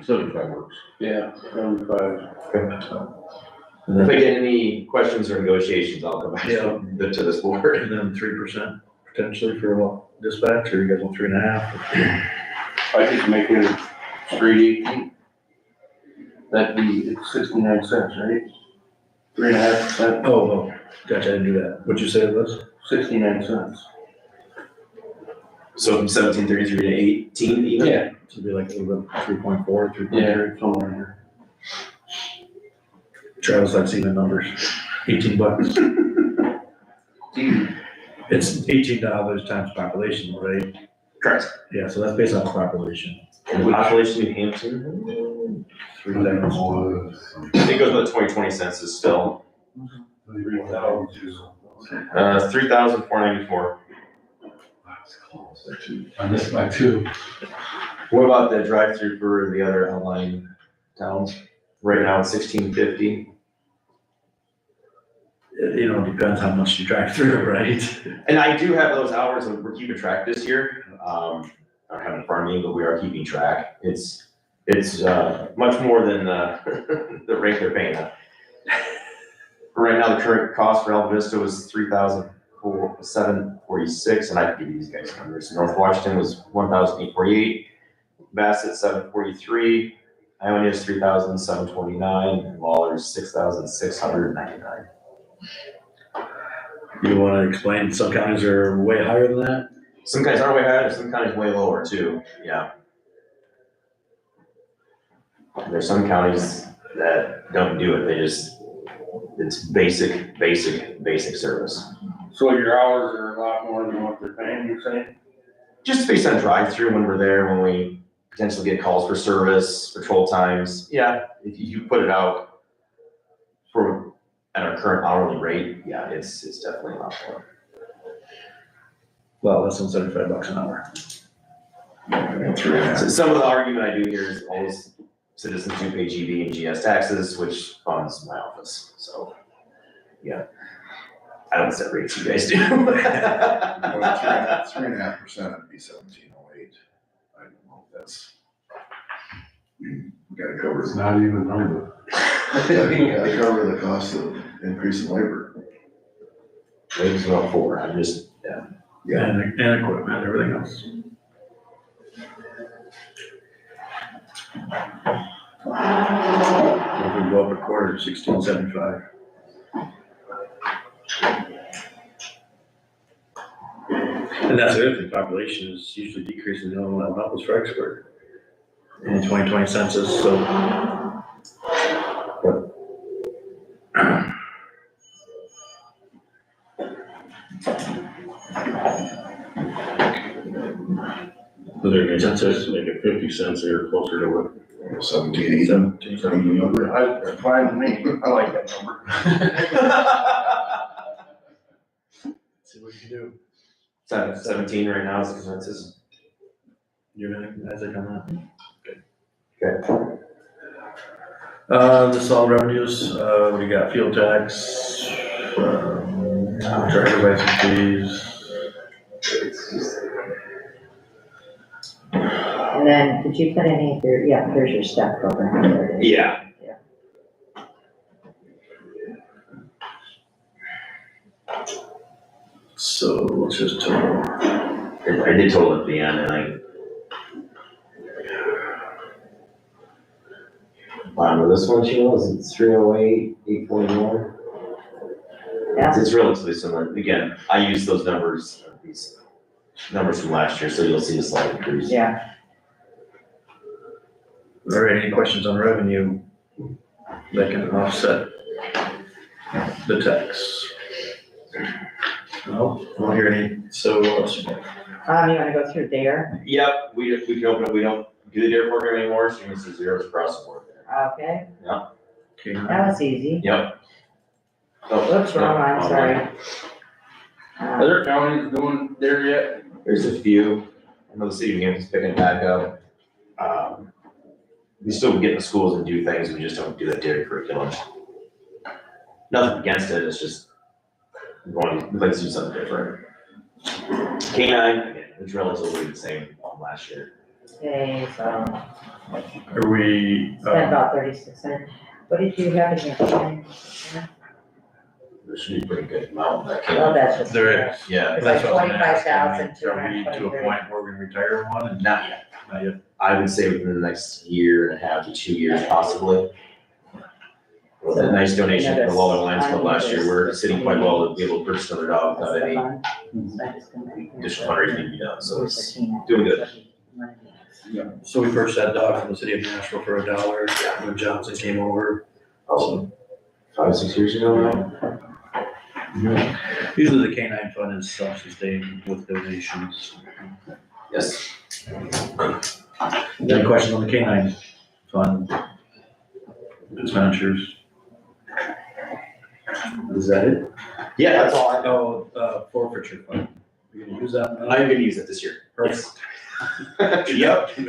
[SPEAKER 2] 75 works.
[SPEAKER 7] Yeah, 75.
[SPEAKER 1] And
[SPEAKER 4] If I
[SPEAKER 1] then,
[SPEAKER 4] get any questions or negotiations, I'll come back to this board.
[SPEAKER 1] and then 3% potentially for dispatch, or you guys want 3.5?
[SPEAKER 7] I just make it 3.18. That'd be, it's 69 cents, right? 3.5%,
[SPEAKER 1] Oh, gotcha, I didn't do that. What'd you say it was?
[SPEAKER 7] 69 cents.
[SPEAKER 4] So from 1733 to 18 even?
[SPEAKER 7] Yeah.
[SPEAKER 1] So it'd be like a little bit, 3.4, 3.3.
[SPEAKER 7] Yeah, somewhere in there.
[SPEAKER 1] Travis likes even numbers. $18. It's $18 times population, right?
[SPEAKER 4] Correct.
[SPEAKER 1] Yeah, so that's based on population.
[SPEAKER 4] And the population in Hampton,
[SPEAKER 1] 3,000.
[SPEAKER 4] it goes by the 2020 census still. 3,494.
[SPEAKER 3] I missed my 2.
[SPEAKER 4] What about the drive-through for the other outlying towns? Right now it's 1650.
[SPEAKER 1] It depends how much you drive through, right?
[SPEAKER 4] And I do have those hours, and we're keeping track this year. I don't have it in front of me, but we are keeping track. It's much more than the rate they're paying now. Right now, the current cost for Alta Vista was $3,746, and I can give you these guys numbers. North Washington was $1,848, Bassett $743, Ionia is $3,729, and Lawler's $6,699.
[SPEAKER 1] You wanna explain, some counties are way higher than that?
[SPEAKER 4] Some counties are way higher, some counties way lower too, yeah. There's some counties that don't do it, it's basic service.
[SPEAKER 7] So your hours are a lot more than what they're paying, you say?
[SPEAKER 4] Just based on drive-through when we're there, when we potentially get calls for service, patrol times, yeah, if you put it out at our current hourly rate, yeah, it's definitely a lot more.
[SPEAKER 1] Well, less than $75 an hour.
[SPEAKER 4] So some of the argument I do here is always citizens do pay GB and GS taxes, which funds my office, so, yeah. I don't set rates, you guys do.
[SPEAKER 2] Well, 3.5% would be 1708. I don't know if that's, we gotta cover,
[SPEAKER 3] It's not even a number.
[SPEAKER 2] we gotta cover the cost of increase in labor.
[SPEAKER 4] Wages are up 4, I'm just, yeah.
[SPEAKER 1] And equipment, everything else. If we go up a quarter, 1675. And that's the other thing, population is usually decreasing, the only one that was for expert in the 2020 census, so. Was there a census,
[SPEAKER 3] Make it 50 cents here, closer to what?
[SPEAKER 2] 1780.
[SPEAKER 1] 1770?
[SPEAKER 7] That's fine with me, I like that number.
[SPEAKER 1] See what you can do.
[SPEAKER 4] 17 right now is the consensus.
[SPEAKER 1] You're gonna, as I come out.
[SPEAKER 4] Okay.
[SPEAKER 1] The solid revenues, we got fuel tax, driver's license fees.
[SPEAKER 6] And then, did you put any of your, yeah, there's your step program. There it is.
[SPEAKER 4] Yeah.
[SPEAKER 1] So let's just total.
[SPEAKER 4] I did total at the end, and bottom of this one, Sheila, is it 308, 841?
[SPEAKER 6] Yeah.
[SPEAKER 4] It's relatively similar. Again, I use those numbers, these numbers from last year, so you'll see a slight increase.
[SPEAKER 6] Yeah,
[SPEAKER 1] All right, any questions on revenue that can offset the tax? No, I don't hear any, so let's.
[SPEAKER 6] you wanna go through there?
[SPEAKER 4] Yep, we can open up, we don't do the dairy program anymore, so you can see zeros across the board there.
[SPEAKER 6] Okay,
[SPEAKER 1] Okay,
[SPEAKER 6] that was easy.
[SPEAKER 4] Yep. Oh,
[SPEAKER 6] Whoops, wrong one, sorry.
[SPEAKER 7] Other counties doing there yet?
[SPEAKER 4] There's a few. I know the city of Hampton's picking it back up. We still get in the schools and do things, we just don't do that dairy curriculum. Nothing against it, it's just, we'd like to do something different. K-9, again, it's relatively the same from last year.
[SPEAKER 6] Okay, so,
[SPEAKER 1] Are we,
[SPEAKER 6] spent about 3600. What did you have in your?
[SPEAKER 4] There should be a pretty good amount that
[SPEAKER 6] Oh,
[SPEAKER 4] came.
[SPEAKER 6] that's just.
[SPEAKER 1] there is.
[SPEAKER 4] Yeah,
[SPEAKER 6] It's
[SPEAKER 1] That's
[SPEAKER 6] like
[SPEAKER 1] what I was gonna ask.
[SPEAKER 6] 25,223.
[SPEAKER 1] Are we to a point where we're gonna retire one and
[SPEAKER 4] not yet.
[SPEAKER 1] not yet?
[SPEAKER 4] I would say within the next year and a half to 2 years possibly. With a nice donation from the Waller Lions Club last year, we're sitting quite well to be able to purchase another dog without any additional fundraising to be done, so it's doing good.
[SPEAKER 1] So we purchased that dog from the city of Nashville for $1 when Johnson came over.
[SPEAKER 4] Oh, 5-6 years ago now?
[SPEAKER 1] Usually the canine fund is self-sustained with donations.
[SPEAKER 4] Yes.
[SPEAKER 1] Any questions on the canine fund expenditures? Is that it?
[SPEAKER 4] Yeah, that's all I.
[SPEAKER 1] Oh, forfeiture fund. You're gonna use that?
[SPEAKER 4] I'm gonna use it this year.
[SPEAKER 1] Perfect.
[SPEAKER 4] Yep.
[SPEAKER 6] Did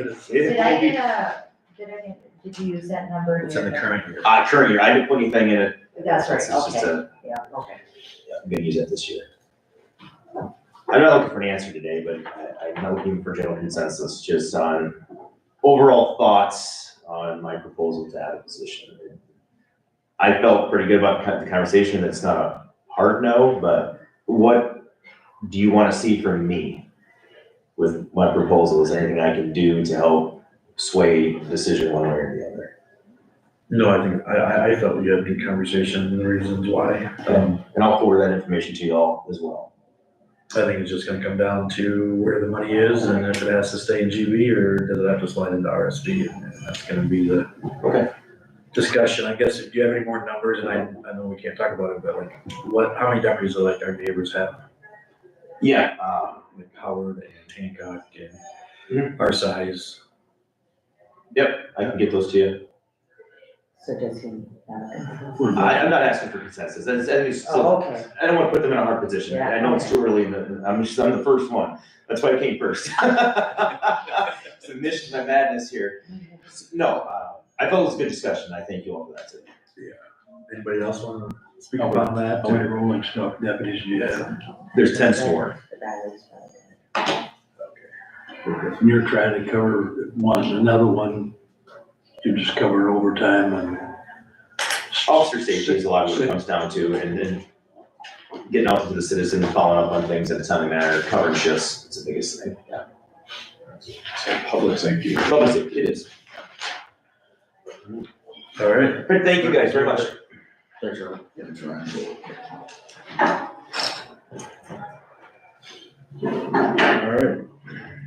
[SPEAKER 6] you use that number?
[SPEAKER 1] It's in the current year.
[SPEAKER 4] Current year, I didn't put anything in it.
[SPEAKER 6] That's right,
[SPEAKER 4] It's just
[SPEAKER 6] okay,
[SPEAKER 4] a,
[SPEAKER 6] yeah, okay.
[SPEAKER 4] yeah, I'm gonna use that this year. I'm not looking for an answer today, but I'm looking for general consensus just on overall thoughts on my proposal to add a position. I felt pretty good about the conversation. It's not a hard no, but what do you want to see from me with my proposal? Is there anything I can do to help sway the decision one way or the other?
[SPEAKER 1] No, I think, I felt we had a good conversation and the reasons why.
[SPEAKER 4] And I'll forward forward that information to y'all as well.
[SPEAKER 1] I think it's just gonna come down to where the money is and if it has to stay in GB or does it have to slide into RSD? And that's gonna be the
[SPEAKER 4] Okay.
[SPEAKER 1] discussion. I guess if you have any more numbers, and I know we can't talk about it, but like how many deputies are like our neighbors have?
[SPEAKER 4] Yeah,
[SPEAKER 1] Like Howard and Hancock
[SPEAKER 4] Mhm.
[SPEAKER 1] and our size.
[SPEAKER 4] yep, I can get those to you.
[SPEAKER 6] So does he?
[SPEAKER 4] I'm not asking for consensus, it's
[SPEAKER 6] Oh,
[SPEAKER 4] still,
[SPEAKER 6] okay.
[SPEAKER 4] I don't wanna put them in a hard position,
[SPEAKER 6] Yeah,
[SPEAKER 4] I know it's too early, I'm the first one, that's why I came first. It's the mission of madness here. No, I thought it was a good discussion, I thank you all for that too.
[SPEAKER 1] Anybody else want to speak
[SPEAKER 3] How
[SPEAKER 1] about that?
[SPEAKER 3] How many rolling stock deputies do you have?
[SPEAKER 4] There's 10 sworn.
[SPEAKER 3] And you're trying to cover another one, you just cover overtime and.
[SPEAKER 4] Officer safety is a lot of what it comes down to, and then getting out to the citizen, following up on things at a timely manner, covering shifts, it's the biggest thing, yeah.
[SPEAKER 2] Public safety.
[SPEAKER 4] Public safety, it is.
[SPEAKER 1] All right.
[SPEAKER 4] But thank you guys very much.
[SPEAKER 1] Thanks, Ron.
[SPEAKER 2] That's right.
[SPEAKER 1] All right.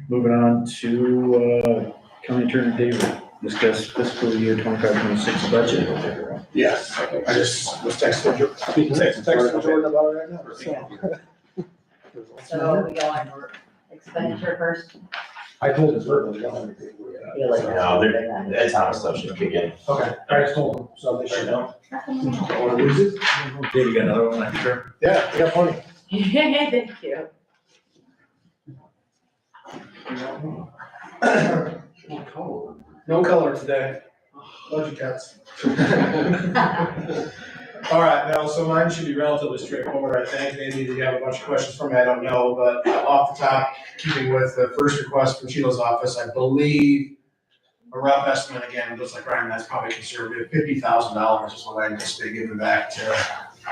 [SPEAKER 1] Moving on to County Attorney David, discuss fiscal year 25-26 budget.
[SPEAKER 5] Yes, I just was texting Jordan about it right now, so.
[SPEAKER 6] So we go on expenditure first.
[SPEAKER 5] I told his verbally, I don't have anything.
[SPEAKER 6] Feel like-
[SPEAKER 4] No, that kind of stuff should kick in.
[SPEAKER 5] Okay, I just told him, so they should know. Don't wanna lose it?
[SPEAKER 1] Dave, you got another one, I'm sure?
[SPEAKER 5] Yeah, I got plenty.
[SPEAKER 6] Thank you.
[SPEAKER 5] No color today. Budget cuts. All right, now, so mine should be relatively straightforward, I think. Maybe you have a bunch of questions for me, I don't know, but off the top, keeping with the first request from Sheila's office, I believe a rough estimate, again, looks like Ryan, that's probably conservative, $50,000 is what I anticipate giving back to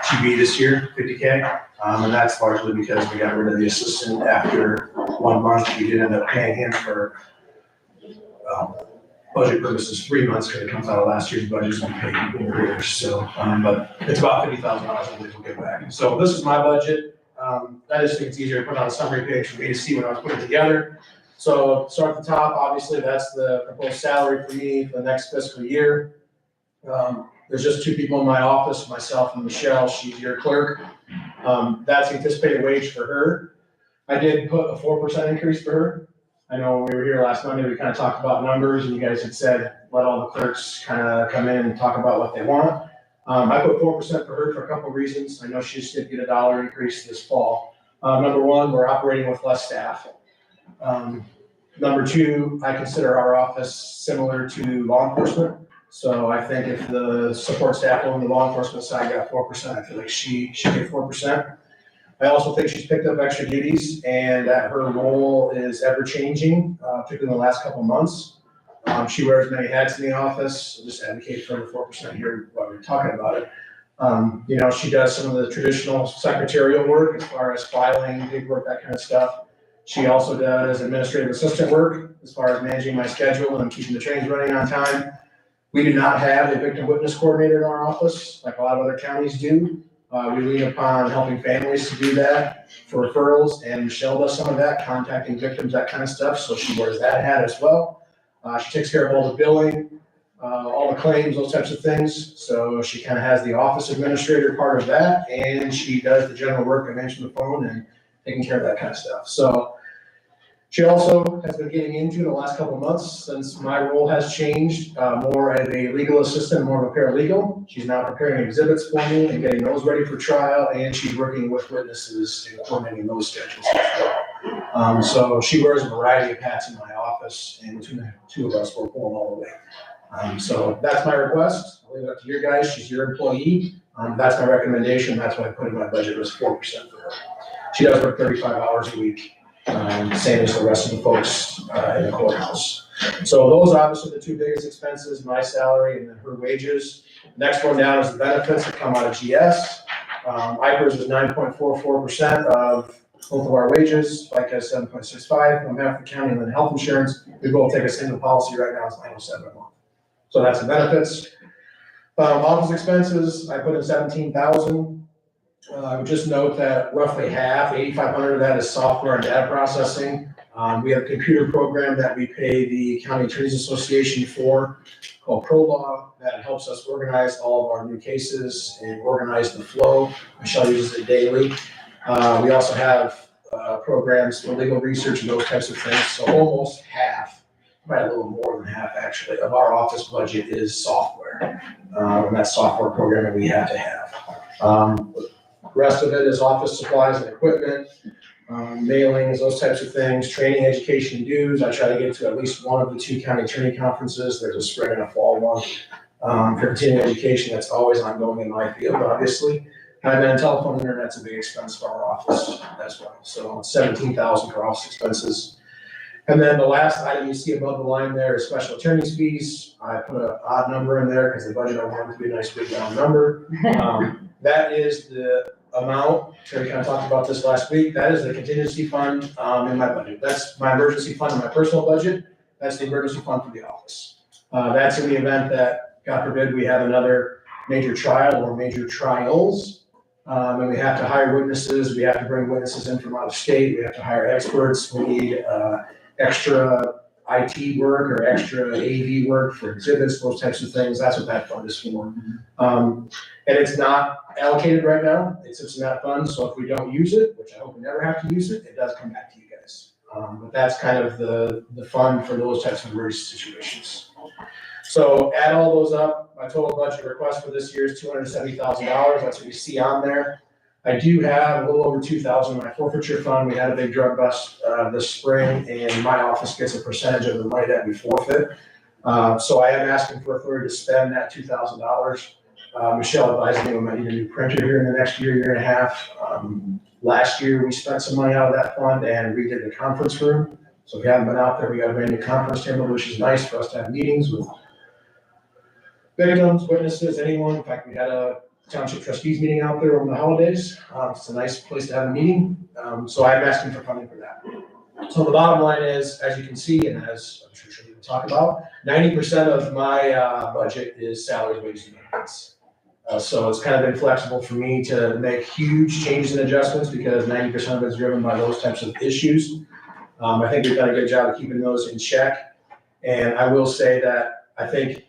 [SPEAKER 5] GB this year, 50K. And that's largely because we got rid of the assistant after 1 month. We did end up paying him for budget purposes, 3 months, because it comes out of last year's budget, so we paid in arrears. So, but it's about $50,000, I believe we'll get back. So this is my budget. I just think it's easier to put on a summary page for me to see when I was putting it together. So start at the top, obviously, that's the proposed salary for me for the next fiscal year. There's just 2 people in my office, myself and Michelle, she's your clerk. That's the anticipated wage for her. I did put a 4% increase for her. I know when we were here last Monday, we kind of talked about numbers and you guys had said, let all the clerks kind of come in and talk about what they want. I put 4% for her for a couple of reasons. I know she just did get a $1 increase this fall. Number one, we're operating with less staff. Number two, I consider our office similar to law enforcement. So I think if the support staff on the law enforcement side got 4%, I feel like she should get 4%. I also think she's picked up extra duties and that her role is ever changing, particularly in the last couple of months. She wears many hats in the office. I'll just advocate for the 4% here while we're talking about it. You know, she does some of the traditional secretarial work as far as filing, paperwork, that kind of stuff. She also does administrative assistant work as far as managing my schedule and keeping the trains running on time. We do not have a victim witness coordinator in our office, like a lot of other counties do. We lean upon helping families to do that for referrals, and Michelle does some of that, contacting victims, that kind of stuff, so she wears that hat as well. She takes care of all the billing, all the claims, those types of things, so she kind of has the office administrator part of that, and she does the general work of answering the phone and taking care of that kind of stuff. So she also has been getting into the last couple of months, since my role has changed, more as a legal assistant, more of a paralegal. She's now preparing exhibits for me and getting those ready for trial, and she's working with witnesses and coordinating those schedules as well. So she wears a variety of hats in my office, and two of us will pull all the way. So that's my request. I'll leave it up to you guys. She's your employee. That's my recommendation. That's why I put in my budget was 4% for her. She does work 35 hours a week. Same as the rest of the folks in the courthouse. So those are obviously the 2 biggest expenses, my salary and then her wages. Next one down is the benefits that come out of GS. IPERS is 9.44% of both of our wages, FICA is 7.65 on behalf of the county, and then health insurance, we both take a single policy right now, it's $907 a month. So that's the benefits. Office expenses, I put in $17,000. I would just note that roughly half, 8,500 of that is software and data processing. We have a computer program that we pay the County Attorneys Association for called ProLaw that helps us organize all of our new cases and organize the flow. Michelle uses it daily. We also have programs for legal research and those types of things. So almost half, probably a little more than half actually, of our office budget is software. And that's software programming we have to have. Rest of it is office supplies and equipment, mailings, those types of things, training, education, and dues. I try to get to at least one of the 2 county attorney conferences. There's a spring and a fall one. For continuing education, that's always ongoing in my field, obviously. And then telephone and internet's a big expense for our office as well. So 17,000 for office expenses. And then the last item you see above the line there is special attorney's fees. I put an odd number in there because the budget I wanted to be a nice big round number. That is the amount, Terry kind of talked about this last week, that is the contingency fund in my budget. That's my emergency fund in my personal budget. That's the emergency fund for the office. That's in the event that, God forbid, we have another major trial or major trials. And we have to hire witnesses, we have to bring witnesses in from out of state, we have to hire experts, we need extra IT work or extra AV work for exhibits, those types of things. That's what that fund is for. And it's not allocated right now. It sits in that fund. So if we don't use it, which I hope we never have to use it, it does come back to you guys. But that's kind of the fund for those types of emergency situations. So add all those up. My total budget request for this year is $270,000. That's what you see on there. I do have a little over 2,000 in my forfeiture fund. We had a big drug bust this spring, and my office gets a percentage of the money that we forfeit. So I am asking for authority to spend that $2,000. Michelle advised me we might need a new printer here in the next year and a half. Last year, we spent some money out of that fund and redid the conference room. So if you haven't been out there, we got a brand new conference table, which is nice for us to have meetings with victims, witnesses, anyone. In fact, we had a township trustees meeting out there over the holidays. It's a nice place to have a meeting. So I'm asking for funding for that. So the bottom line is, as you can see, and as I'm sure Shirley will talk about, 90% of my budget is salaries, wages, and benefits. So it's kind of been flexible for me to make huge changes and adjustments because 90% of it is driven by those types of issues. I think we've done a good job of keeping those in check. And I will say that I think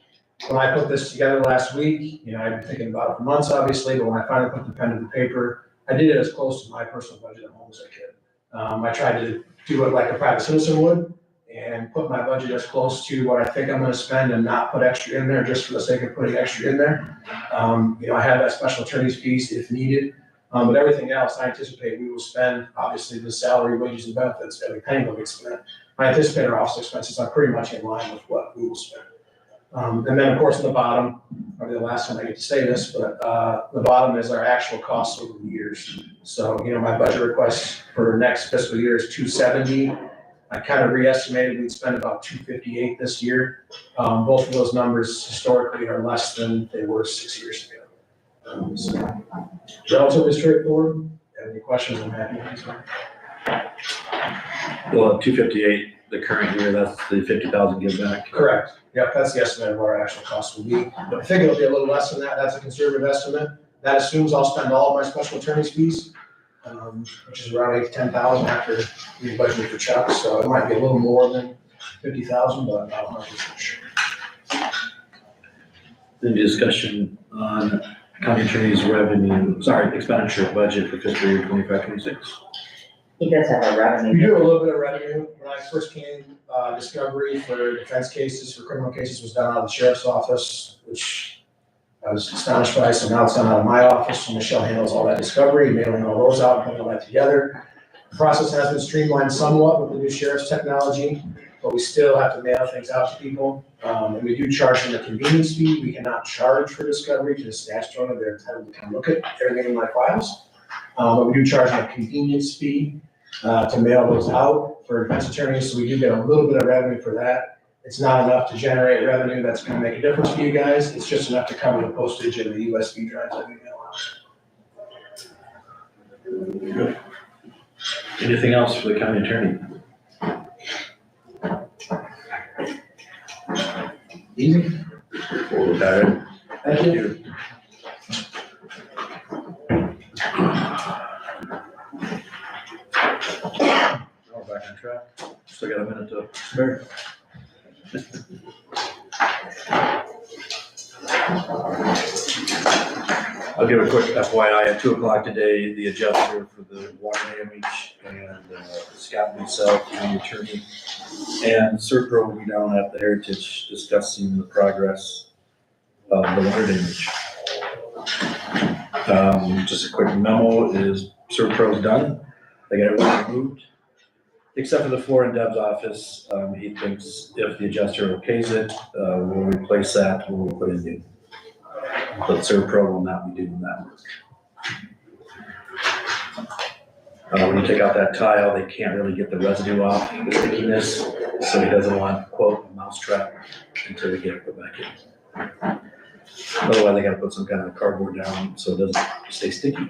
[SPEAKER 5] when I put this together last week, I've been thinking about it for months, obviously, but when I finally put the pen to the paper, I did it as close to my personal budget at home as I could. I tried to do it like a private citizen would and put my budget as close to what I think I'm gonna spend and not put extra in there just for the sake of putting extra in there. I have that special attorney's fees if needed, but everything else I anticipate we will spend, obviously the salary, wages, and benefits, every penny will get spent. I anticipate our office expenses are pretty much in line with what we will spend. And then of course on the bottom, probably the last time I get to say this, but the bottom is our actual costs over the years. So, my budget request for next fiscal year is 270. I kind of re-estimated we'd spend about 258 this year. Both of those numbers historically are less than they were 6 years ago. So relatively straightforward. If you have any questions, I'm happy to answer.
[SPEAKER 1] Well, 258, the current year, that's the 50,000 give back.
[SPEAKER 5] Correct. Yep, that's the estimate of what our actual cost will be. I think it'll be a little less than that. That's a conservative estimate. That assumes I'll spend all of my special attorney's fees, which is around 8 to 10,000 after we budgeted for Chuck. So it might be a little more than 50,000, but not 100% sure.
[SPEAKER 1] Then discussion on county attorney's expenditure budget for fiscal year 25-26.
[SPEAKER 6] He does have a
[SPEAKER 5] We
[SPEAKER 6] revenue.
[SPEAKER 5] do a little bit of revenue. When I first came, discovery for defense cases, for criminal cases was done out of the sheriff's office, which I was astonished by. So now it's done out of my office. So Michelle handles all that discovery, mailing all those out, putting all that together. The process has been streamlined somewhat with the new sheriff's technology, but we still have to mail things out to people. And we do charge them a convenience fee. We cannot charge for discovery to the statutory. They're entitled to come look at everything in my files. But we do charge them a convenience fee to mail those out for defense attorneys. So we do get a little bit of revenue for that. It's not enough to generate revenue that's going to make a difference for you guys. It's just enough to cover the postage and the USB drives that we mail out.
[SPEAKER 1] Good. Anything else for the county attorney?
[SPEAKER 5] Easy.
[SPEAKER 1] We'll look at it.
[SPEAKER 5] Thank you.
[SPEAKER 1] still got a minute to spare. I'll give a quick FYI, at 2:00 today, the adjuster for the water damage and Scott myself, county attorney, and Serpro will be down at the Heritage discussing the progress of the water damage. Just a quick memo is Serpro's done. They got everything removed, except for the floor in Deb's office. He thinks if the adjuster okays it, we'll replace that, we'll put it in. But Serpro will not be doing that work. When you take out that tile, they can't really get the residue off, the stickiness, so he doesn't want, quote, a mousetrap until we get it put back in. Otherwise, they gotta put some kind of cardboard down so it doesn't stay sticky.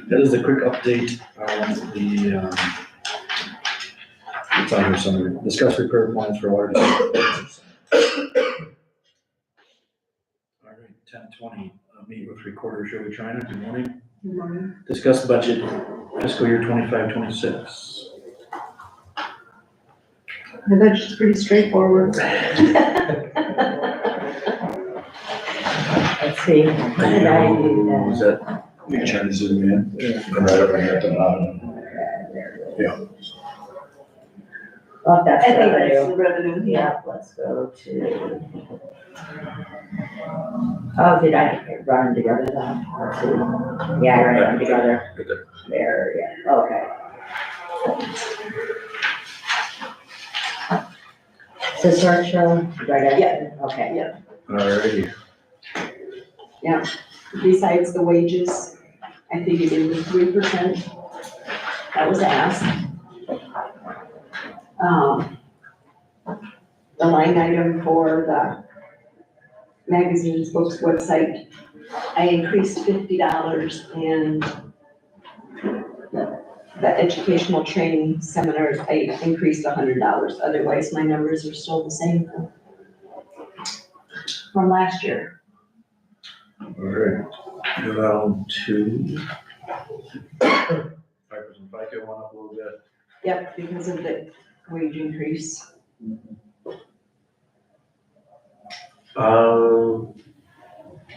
[SPEAKER 1] That is a quick update on the, it's on here somewhere. Discuss repair plans for water. All right, 10:20, meet with recorder Shirley Trina, good morning.
[SPEAKER 8] Good morning.
[SPEAKER 1] Discuss budget fiscal year 25-26.
[SPEAKER 8] The budget's pretty straightforward.
[SPEAKER 6] Let's see, how did I do that?
[SPEAKER 1] Was that,
[SPEAKER 2] You trying to zoom in? I'm right over here at the bottom. Yeah.
[SPEAKER 6] Well, that's
[SPEAKER 8] I think that's
[SPEAKER 6] revenue.
[SPEAKER 8] the revenue, yeah.
[SPEAKER 6] Yeah, let's go to. Oh, did I run them together then? Let's see. Yeah, I ran them together.
[SPEAKER 1] right there.
[SPEAKER 6] There, yeah, okay. So start show, right?
[SPEAKER 8] Yeah.
[SPEAKER 6] Okay.
[SPEAKER 8] Yeah.
[SPEAKER 1] Alrighty,
[SPEAKER 8] Besides the wages, I figured in the 3% that was asked. The line item for the magazines, books, website, I increased $50, and the educational training seminars, I increased $100. Otherwise, my numbers are still the same from last year.
[SPEAKER 1] alright, go down to 5% FICA went up a little bit.
[SPEAKER 8] Yep, because of the wage increase.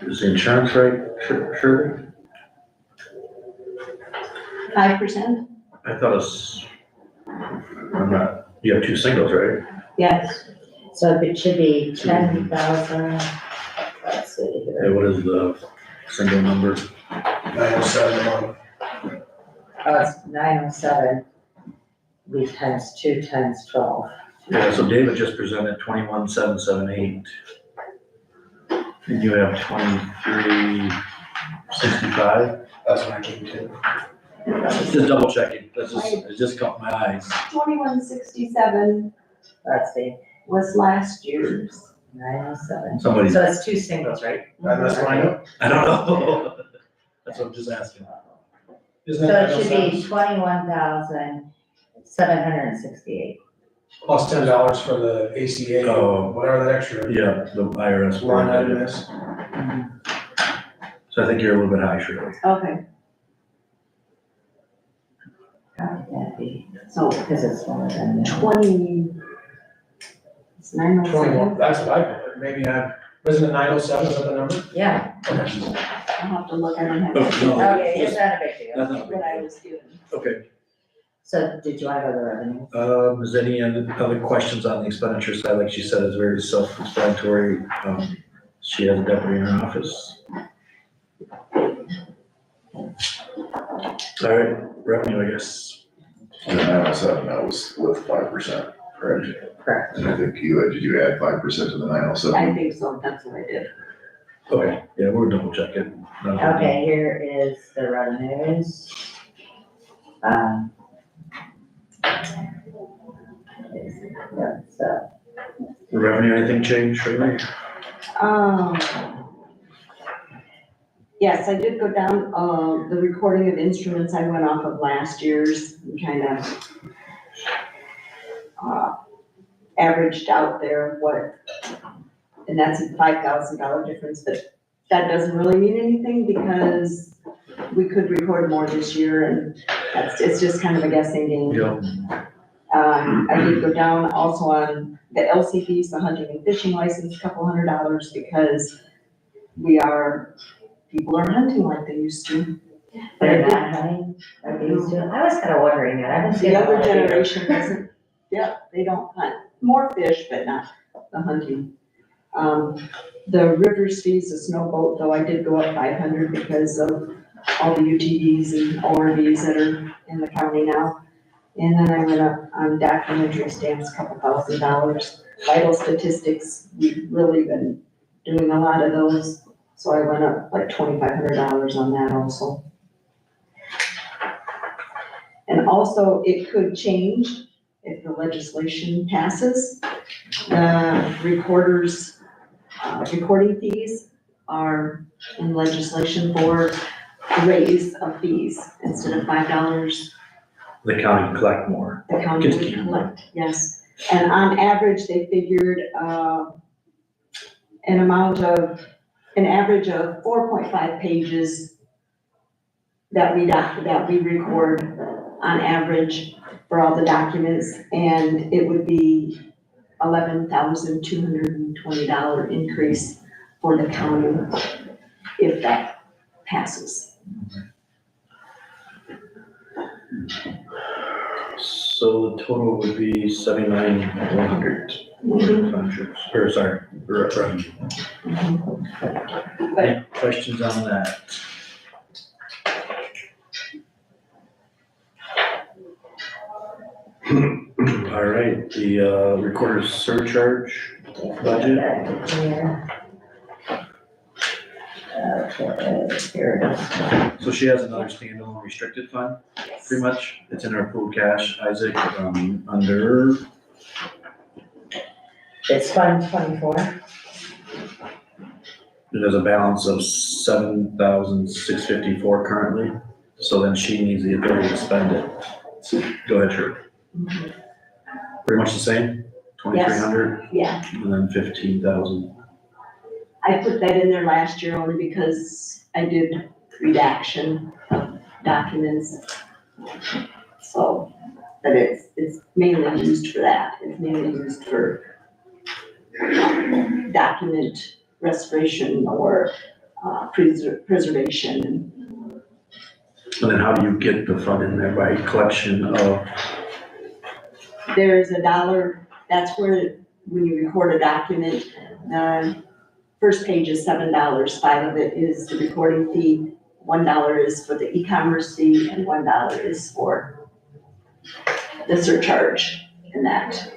[SPEAKER 1] Is the insurance rate, Shirley?
[SPEAKER 8] 5%?
[SPEAKER 1] I thought it's, I'm not, you have two singles, right?
[SPEAKER 8] Yes.
[SPEAKER 6] So it should be 10,000, let's see
[SPEAKER 1] Hey,
[SPEAKER 6] here.
[SPEAKER 1] what is the single number?
[SPEAKER 5] 907 a month.
[SPEAKER 6] Oh, it's 907. We times 2 times 12.
[SPEAKER 1] Yeah, so David just presented 21,778. And you have 23,65.
[SPEAKER 5] That's what I came to.
[SPEAKER 1] Just double checking, it just caught my eyes.
[SPEAKER 8] 2167
[SPEAKER 6] Let's see,
[SPEAKER 8] was last year's.
[SPEAKER 6] 907.
[SPEAKER 1] Somebody,
[SPEAKER 6] So it's two singles, right?
[SPEAKER 5] And that's what I know.
[SPEAKER 1] I don't know. That's what I'm just asking.
[SPEAKER 5] Isn't
[SPEAKER 6] So
[SPEAKER 5] that
[SPEAKER 6] it should be 21,768.
[SPEAKER 5] plus $10 for the ACA,
[SPEAKER 1] Oh.
[SPEAKER 5] whatever that extra
[SPEAKER 1] Yeah, the IRS.
[SPEAKER 5] line item is?
[SPEAKER 1] So I think you're a little bit high, Shirley.
[SPEAKER 8] Okay,
[SPEAKER 6] How would that be?
[SPEAKER 8] so
[SPEAKER 6] Because it's smaller than.
[SPEAKER 8] 20, it's 907.
[SPEAKER 5] That's what I put, maybe wasn't it 907, is that the number?
[SPEAKER 6] Yeah,
[SPEAKER 8] I'll have to look, I don't have
[SPEAKER 1] Oh, no.
[SPEAKER 6] okay, it's not a big deal.
[SPEAKER 1] That's not a big
[SPEAKER 8] what I
[SPEAKER 1] deal.
[SPEAKER 8] was given.
[SPEAKER 1] Okay,
[SPEAKER 6] So did you want to go to the revenue?
[SPEAKER 1] is any other questions on the expenditure side? Like she said, it's very self-explanatory. She has a deputy in her office. All right, revenue, I guess.
[SPEAKER 2] And 907, that was with 5%, correct?
[SPEAKER 6] Correct.
[SPEAKER 2] And I think did you add 5% to the 907?
[SPEAKER 8] I think so, that's what I did.
[SPEAKER 1] Okay, yeah, we'll double check it.
[SPEAKER 6] Okay, here is the revenues. So,
[SPEAKER 1] The revenue, anything changed, Shirley?
[SPEAKER 8] Yes, I did go down, the recording of instruments, I went off of last year's, and kind of averaged out there what, and that's a $5,000 difference, but that doesn't really mean anything because we could record more this year, and it's just kind of a guessing game.
[SPEAKER 1] Yep.
[SPEAKER 8] I did go down also on the LC fees, the hunting and fishing license, $200, because people are hunting like they used to. But I
[SPEAKER 6] They're
[SPEAKER 8] did,
[SPEAKER 6] not hunting like they used to. I was kind of wondering that. I haven't seen
[SPEAKER 8] the
[SPEAKER 6] a
[SPEAKER 8] younger
[SPEAKER 6] lot of deer.
[SPEAKER 8] generation doesn't, yeah, they don't hunt, more fish, but not the hunting. The rivers fees, the snow boat, though, I did go up 500 because of all the UTVs and ORVs that are in the county now. And then I went up on documentary stamps, $2,000. Vital statistics, we've really been doing a lot of those, so I went up like $2,500 on that also. And also, it could change if the legislation passes. Recorders, recording fees are in legislation for a raise of fees. Instead of $5,
[SPEAKER 1] The county can collect more.
[SPEAKER 8] the county
[SPEAKER 1] Gets
[SPEAKER 8] would
[SPEAKER 1] to keep
[SPEAKER 8] collect, yes. And on average, they figured, an average of 4.5 pages that we record on average for all the documents, and it would be $11,220 increase for the county if that passes.
[SPEAKER 1] So the total would be 79,100. Or sorry, revenue. Any questions on that? All right, the recorder's surcharge budget.
[SPEAKER 6] Yeah. Okay, here it is.
[SPEAKER 1] So she has another standalone restricted fund, pretty much. It's in her pooled cash, Isaac, under,
[SPEAKER 6] It's Fund 24.
[SPEAKER 1] there's a balance of 7,654 currently. So then she needs the ability to spend it. Go ahead, Shirley. Pretty much the same, 2,300
[SPEAKER 8] Yeah,
[SPEAKER 1] and then 15,000.
[SPEAKER 8] I put that in there last year only because I did redaction of documents. So, but it's mainly used for that. It's mainly used for document restoration or preservation.
[SPEAKER 1] And then how do you get the fund in there? By collection of,
[SPEAKER 8] There's $1, that's where, when you record a document, first page is $7, $5 of it is the recording fee, $1 is for the e-commerce fee, and $1 is for the surcharge. And that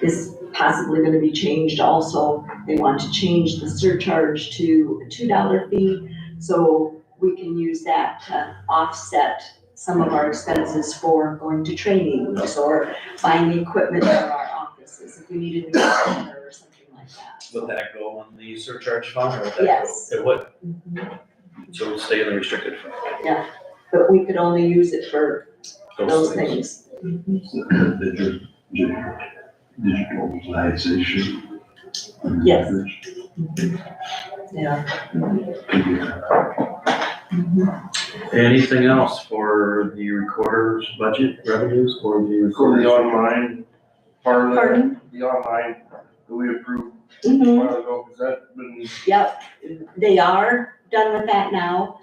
[SPEAKER 8] is possibly gonna be changed also. They want to change the surcharge to a $2 fee, so we can use that to offset some of our expenses for going to trainings or buying equipment for our offices, if we needed a new printer or something like that.
[SPEAKER 1] would that go on the surcharge fund or would that go?
[SPEAKER 8] Yes.
[SPEAKER 1] It would,
[SPEAKER 8] Mhm.
[SPEAKER 1] so it would stay in the restricted fund.
[SPEAKER 8] But we could only use it for those things. Mhm.
[SPEAKER 3] Digitalization.
[SPEAKER 8] Yes. Yeah.
[SPEAKER 1] Anything else for the recorder's budget revenues or the?
[SPEAKER 7] For the online part of that,
[SPEAKER 8] Pardon?
[SPEAKER 7] the online that we approved a
[SPEAKER 8] Mhm.
[SPEAKER 7] while ago, has that been,
[SPEAKER 8] Yep, they are done with that now.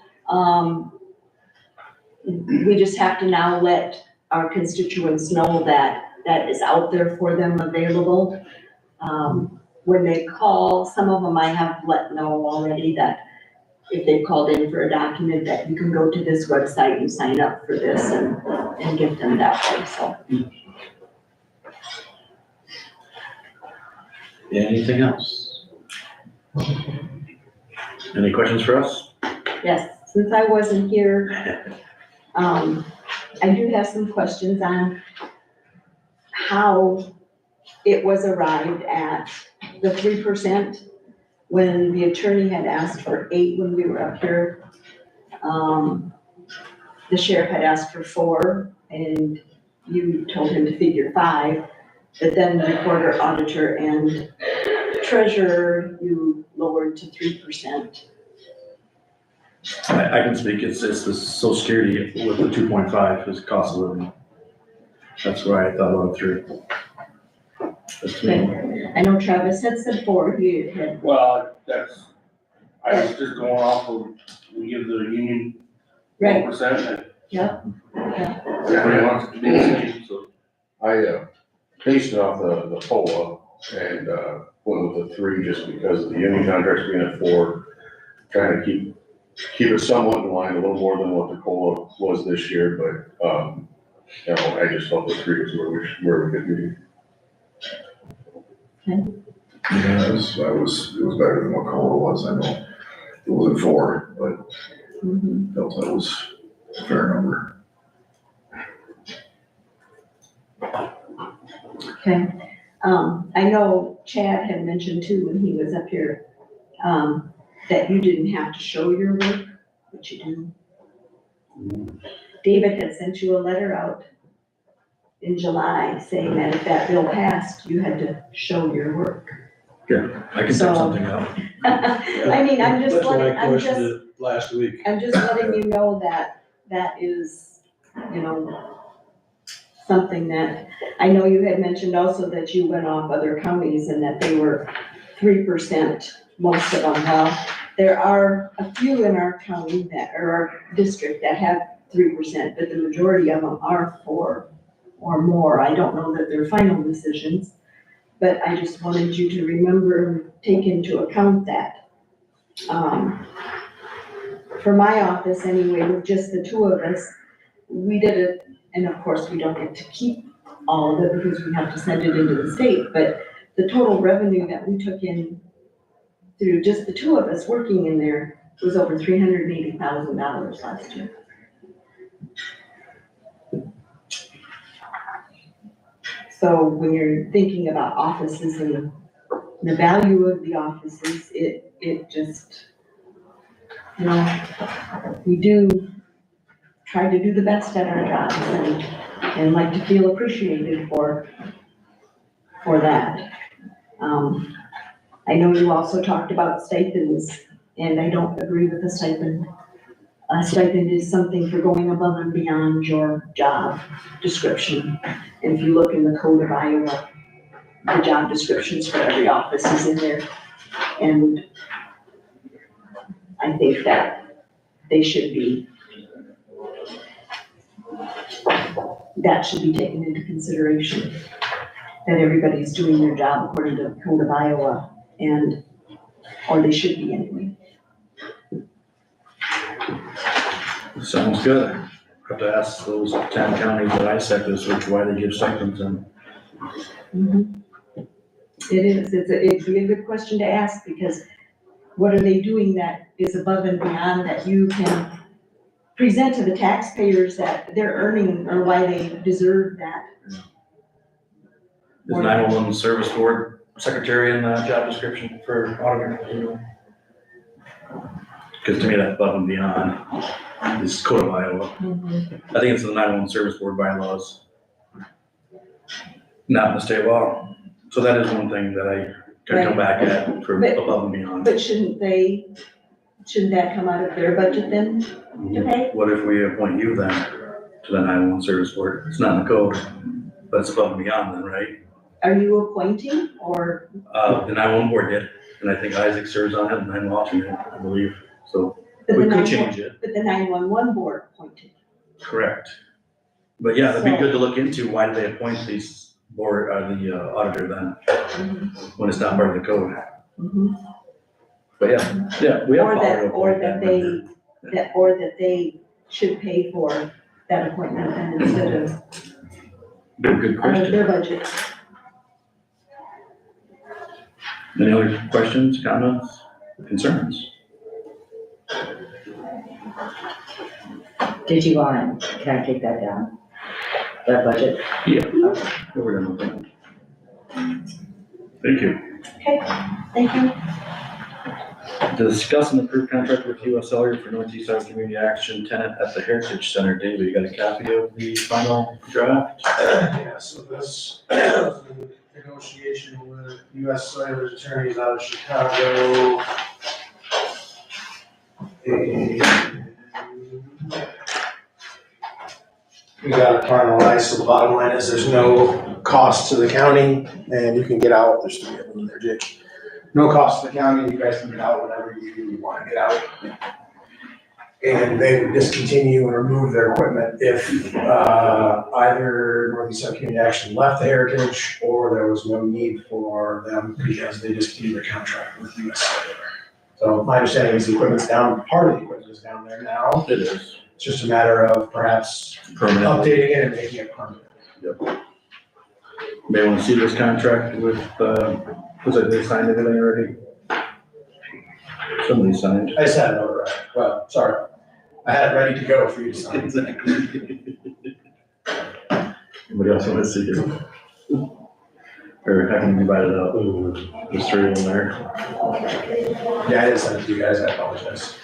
[SPEAKER 8] We just have to now let our constituents know that that is out there for them available. When they call, some of them I have let know already that if they've called in for a document, that you can go to this website and sign up for this and get them that way, so.
[SPEAKER 1] Anything else? Any questions for us?
[SPEAKER 8] Yes, since I wasn't here, I do have some questions on how it was arrived at the 3% when the attorney had asked for 8 when we were up here. The sheriff had asked for 4 and you told him to figure 5, but then the recorder, auditor, and treasurer, you lowered to 3%.
[SPEAKER 1] I can speak, it's the social security with the 2.5 is cost of living. That's why I thought about it through. That's me.
[SPEAKER 8] I know Travis had said 4, he had,
[SPEAKER 7] Well, I was just going off of, we give the union
[SPEAKER 8] right,
[SPEAKER 7] 1%,
[SPEAKER 8] yeah.
[SPEAKER 7] everybody wants it to be the same, so.
[SPEAKER 2] I based it off the COLA and went with the 3 just because of the union contracts being at 4, trying to keep it somewhat in line, a little more than what the COLA was this year, but, you know, I just felt the 3 was where we could be.
[SPEAKER 9] Yeah, it was better than what COLA was, I know. It wasn't 4, but
[SPEAKER 8] Mhm.
[SPEAKER 9] felt that was a fair number.
[SPEAKER 8] Okay, I know Chad had mentioned too when he was up here, that you didn't have to show your work, but you do. David had sent you a letter out in July saying that if that bill passed, you had to show your work.
[SPEAKER 1] I can
[SPEAKER 8] So-
[SPEAKER 1] type something out.
[SPEAKER 8] I mean, I'm just
[SPEAKER 3] That's why
[SPEAKER 8] letting,
[SPEAKER 3] I
[SPEAKER 8] I'm
[SPEAKER 3] questioned
[SPEAKER 8] just,
[SPEAKER 3] it last week.
[SPEAKER 8] I'm just letting you know that that is, you know, something that, I know you had mentioned also that you went off other counties and that they were 3%, most of them. Well, there are a few in our county that, or our district that have 3%, but the majority of them are 4 or more. I don't know that they're final decisions, but I just wanted you to remember, take into account that. For my office anyway, with just the 2 of us, we did it, and of course, we don't get to keep all of it because we have to send it into the state, but the total revenue that we took in through just the 2 of us working in there was over $380,000 last year. So when you're thinking about offices and the value of the offices, it just, you know, we do try to do the best at our jobs and like to feel appreciated for that. I know you also talked about stipends, and I don't agree with the stipend. A stipend is something for going above and beyond your job description. And if you look in the code of Iowa, the job descriptions for every office is in there. And I think that they should be, that should be taken into consideration. That everybody's doing their job according to the code of Iowa, and, or they should be anyway.
[SPEAKER 1] Sounds good. Have to ask those 10 counties that I said this, which why they give stipends and
[SPEAKER 8] It is, it'd be a good question to ask, because what are they doing that is above and beyond that you can present to the taxpayers that they're earning or why they deserve that?
[SPEAKER 1] is 911 service board secretary in the job description for auditor, you know? Because to me, that's above and beyond this code of Iowa. I think it's the 911 service board bylaws, not in the state law. So that is one thing that I can come back at for
[SPEAKER 8] But-
[SPEAKER 1] above and beyond.
[SPEAKER 8] But shouldn't that come out of their budget then to pay?
[SPEAKER 1] What if we appoint you then to the 911 service board? It's not in the code, but it's above and beyond then, right?
[SPEAKER 8] Are you appointing or,
[SPEAKER 1] The 911 board did, and I think Isaac serves on it, and I'm alternate, I believe. So
[SPEAKER 8] but
[SPEAKER 1] we
[SPEAKER 8] the
[SPEAKER 1] could
[SPEAKER 8] 911
[SPEAKER 1] change it,
[SPEAKER 8] but the 911 board appointed?
[SPEAKER 1] correct. But yeah, it'd be good to look into why do they appoint these board, the auditor then, when it's not part of the code.
[SPEAKER 8] Mhm.
[SPEAKER 1] But yeah, we have
[SPEAKER 8] Or
[SPEAKER 1] power
[SPEAKER 8] that,
[SPEAKER 1] to
[SPEAKER 8] or
[SPEAKER 1] appoint
[SPEAKER 8] that
[SPEAKER 1] that
[SPEAKER 8] they,
[SPEAKER 1] member.
[SPEAKER 8] or that they should pay for that appointment then instead of
[SPEAKER 1] Good
[SPEAKER 8] out of their
[SPEAKER 1] question.
[SPEAKER 8] budget.
[SPEAKER 1] Any other questions, comments, concerns?
[SPEAKER 6] Did you want, can I take that down? That budget?
[SPEAKER 1] Yeah.
[SPEAKER 6] Okay.
[SPEAKER 1] We're done with that. Thank you.
[SPEAKER 8] Thank you.
[SPEAKER 1] To discuss and approve contract with US Cellular for Northeast Iowa Community Action Tenant at the Heritage Center. David, you got a copy of the final draft?
[SPEAKER 5] Yeah, so this was in negotiation with US Cellular's attorneys out of Chicago. And We got it finalized, so the bottom line is there's no cost to the county, and you can get out, there's three of them in there, Jake. No cost to the county, you guys can get out whenever you wanna get out. And they would discontinue and remove their equipment if, either Northeast Sub Community Action left the Heritage, or there was no need for them because they discontinued their contract with US Cellular. So my understanding is the equipment's down, part of the equipment is down there now.
[SPEAKER 1] It is.
[SPEAKER 5] It's just a matter of perhaps
[SPEAKER 1] Permanent.
[SPEAKER 5] updating it and making it permanent.
[SPEAKER 1] May want to see this contract with, was it, they signed everything already? Somebody signed.
[SPEAKER 5] I just had it over, well, sorry. I had it ready to go for you to sign.
[SPEAKER 1] Exactly. Anybody else want to see it? Or I can divide it up, just three of them there.
[SPEAKER 5] Yeah, I didn't send it to you guys, I apologize.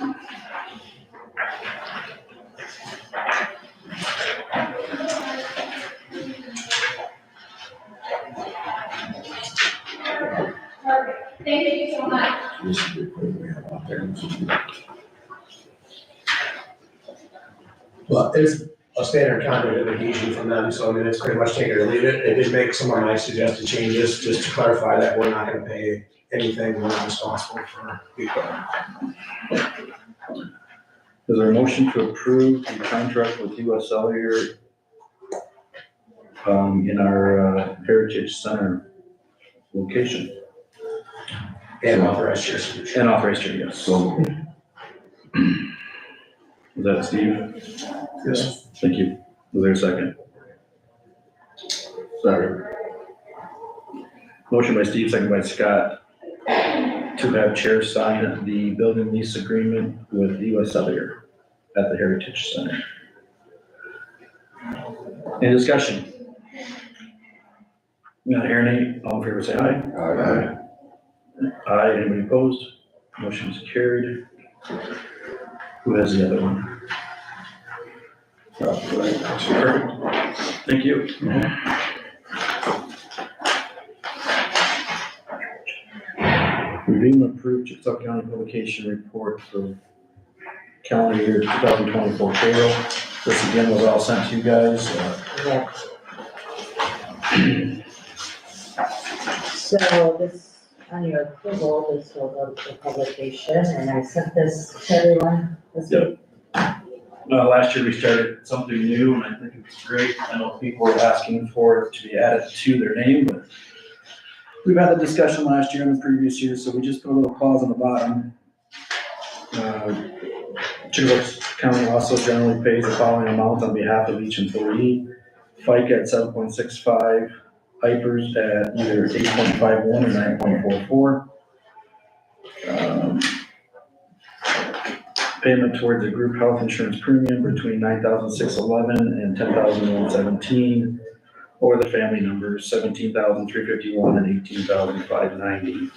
[SPEAKER 10] Thank you so much.
[SPEAKER 5] Well, it's a standard contract that they issue from them, so I mean, it's pretty much take it or leave it. They did make some of my suggested changes, just to clarify that we're not gonna pay anything, we're not responsible for the equipment.
[SPEAKER 1] Is there a motion to approve the contract with US Cellular in our Heritage Center location?
[SPEAKER 5] And authorized chair signature.
[SPEAKER 1] And authorized chair, yes. So. Is that Steve?
[SPEAKER 5] Yes.
[SPEAKER 1] Thank you. Was there a second?
[SPEAKER 2] Sorry.
[SPEAKER 1] Motion by Steve, second by Scott, to have chair sign the building lease agreement with US Cellular at the Heritage Center. Any discussion? Not hearing any, all in favor say aye.
[SPEAKER 2] Aye.
[SPEAKER 1] Aye, anybody opposed? Motion is carried. Who has the other one? Perfect. Thank you. Review and approve Chickasaw County publication report for calendar year 2024 payroll. This again was all sent to you guys.
[SPEAKER 6] Yeah. So this, on your approval, this will go to publication, and I sent this to everyone this
[SPEAKER 1] Yep.
[SPEAKER 6] week.
[SPEAKER 1] Last year we started something new and I think it's great. I know people were asking for it to be added to their name, but we've had the discussion last year and the previous year, so we just put a little clause on the bottom. Chickasaw County also generally pays the following amount on behalf of each employee. FICA at 7.65, IPERS at either 8.51 or 9.44. Payment towards a group health insurance premium between $9,611 and $10,117, or the family numbers $17,351 and $18,590.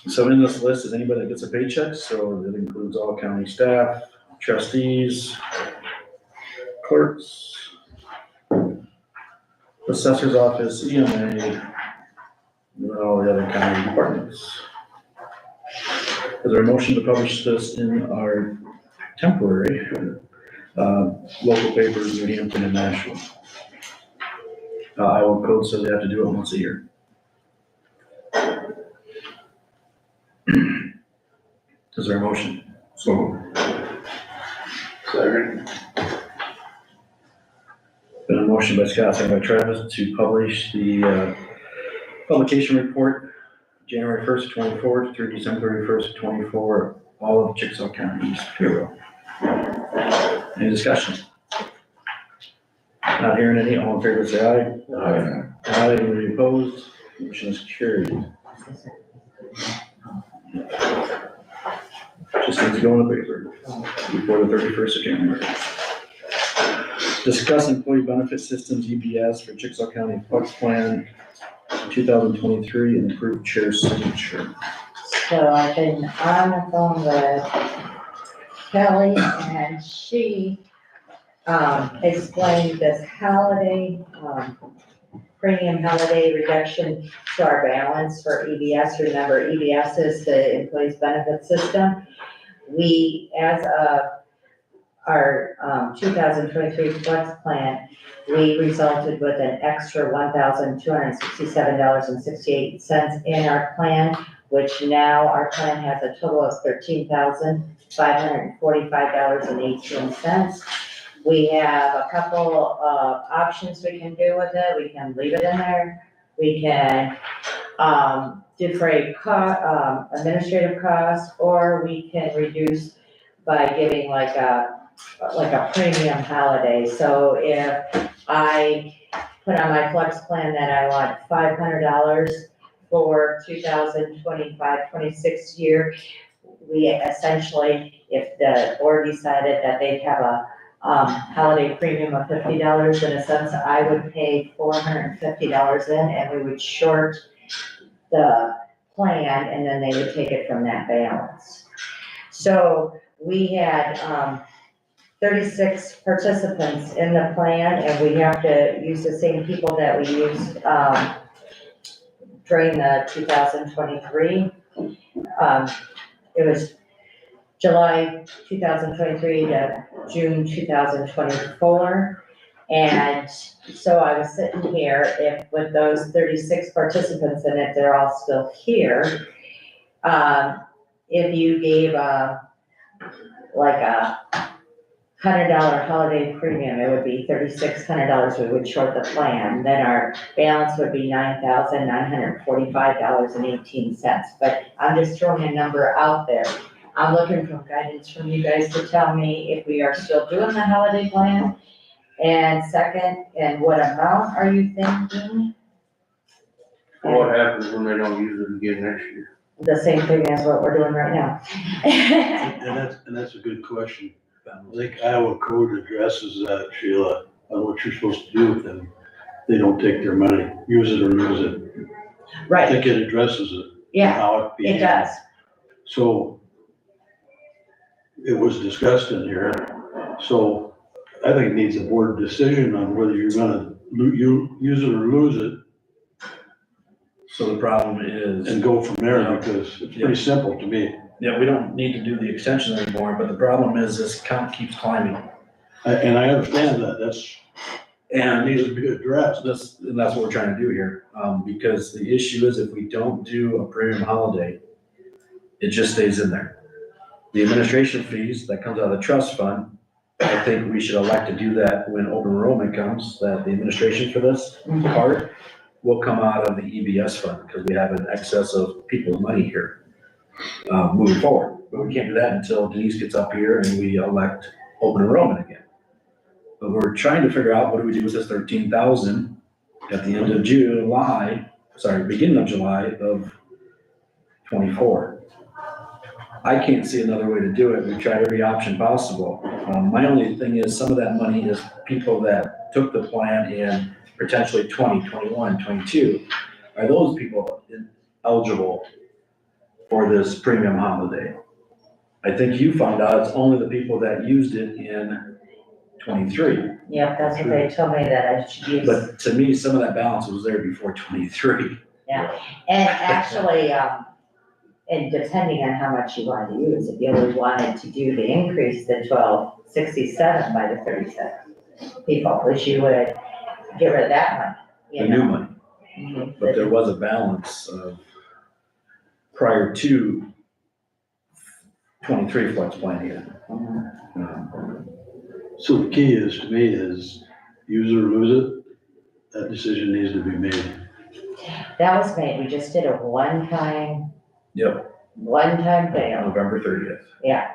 [SPEAKER 1] So in this list is anybody that gets a paycheck, so that includes all county staff, trustees, clerks, assessor's office, EMA, and all the other county departments. Is there a motion to publish this in our temporary local papers, New Hampton and Nashville? Iowa code says they have to do it once a year. Is there a motion?
[SPEAKER 2] So. Second.
[SPEAKER 1] Been a motion by Scott, second by Travis, to publish the publication report January 1st, 24 through December 31st, 24, all of Chickasaw County's payroll. Any discussion? Not hearing any, all in favor say aye.
[SPEAKER 2] Aye.
[SPEAKER 1] Aye, anybody opposed? Motion is carried. Just needs to go in the paper before the 31st of January. Discuss employee benefit systems, EBS, for Chickasaw County Flex Plan 2023 and approved chair signature.
[SPEAKER 6] So I've been on the phone with Kelly, and she explained this holiday premium holiday reduction to our balance for EBS. Remember, EBS is the Employees Benefit System. We, as of our 2023 flex plan, we resulted with an extra $1,267.68 in our plan, which now our plan has a total of $13,545.18. We have a couple of options we can do with it. We can leave it in there. We can defray administrative costs, or we can reduce by giving like a premium holiday. So if I put on my flex plan that I want $500 for 2025-26 year, we essentially, if the board decided that they'd have a holiday premium of $50, in a sense, I would pay $450 in, and we would short the plan, and then they would take it from that balance. So we had 36 participants in the plan, and we have to use the same people that we used during the 2023. It was July 2023 to June 2024. And so I was sitting here, if with those 36 participants in it, they're all still here. If you gave like a $100 holiday premium, it would be $3,600. We would short the plan. Then our balance would be $9,945.18. But I'm just throwing a number out there. I'm looking for guidance from you guys to tell me if we are still doing the holiday plan. And second, and what amount are you thinking?
[SPEAKER 7] What happens when they don't use it again next year?
[SPEAKER 6] The same thing as what we're doing right now.
[SPEAKER 3] And that's a good question. I think Iowa code addresses that, Sheila, on what you're supposed to do with them. They don't take their money, use it or lose it. I
[SPEAKER 6] Right,
[SPEAKER 3] think it addresses it.
[SPEAKER 6] yeah,
[SPEAKER 3] How
[SPEAKER 6] it does.
[SPEAKER 3] So it was discussed in here, so I think it needs a board decision on whether you're gonna use it or lose it
[SPEAKER 1] So the problem is,
[SPEAKER 3] and go from there, because it's pretty simple to me.
[SPEAKER 1] yeah, we don't need to do the extension anymore, but the problem is this count keeps climbing.
[SPEAKER 3] And I understand that, it
[SPEAKER 1] And
[SPEAKER 3] needs to be addressed.
[SPEAKER 1] and that's what we're trying to do here, because the issue is if we don't do a premium holiday, it just stays in there. The administration fees, that comes out of the trust fund, I think we should elect to do that when open enrollment comes, that the administration for this part will come out of the EBS fund, because we have an excess of people's money here, moving forward. But we can't do that until Denise gets up here and we elect open enrollment again. But we're trying to figure out what do we do with this 13,000 at the end of beginning of July of 24. I can't see another way to do it. We've tried every option possible. My only thing is some of that money is people that took the plan in potentially 20, 21, 22. Are those people eligible for this premium holiday? I think you found out it's only the people that used it in 23.
[SPEAKER 6] Yep, that's what they told me that I should use.
[SPEAKER 1] But to me, some of that balance was there before 23.
[SPEAKER 6] And actually, and depending on how much you wanted to use, if you really wanted to do the increase, the 1267 by the 37 people, which you would get rid of that money.
[SPEAKER 1] The new money.
[SPEAKER 6] Mhm.
[SPEAKER 1] But there was a balance of prior to 23 flex plan here.
[SPEAKER 3] So the key is, to me, is use it or lose it. That decision needs to be made.
[SPEAKER 6] That was made, we just did a one-time thing.
[SPEAKER 1] November 30th.
[SPEAKER 6] Yeah.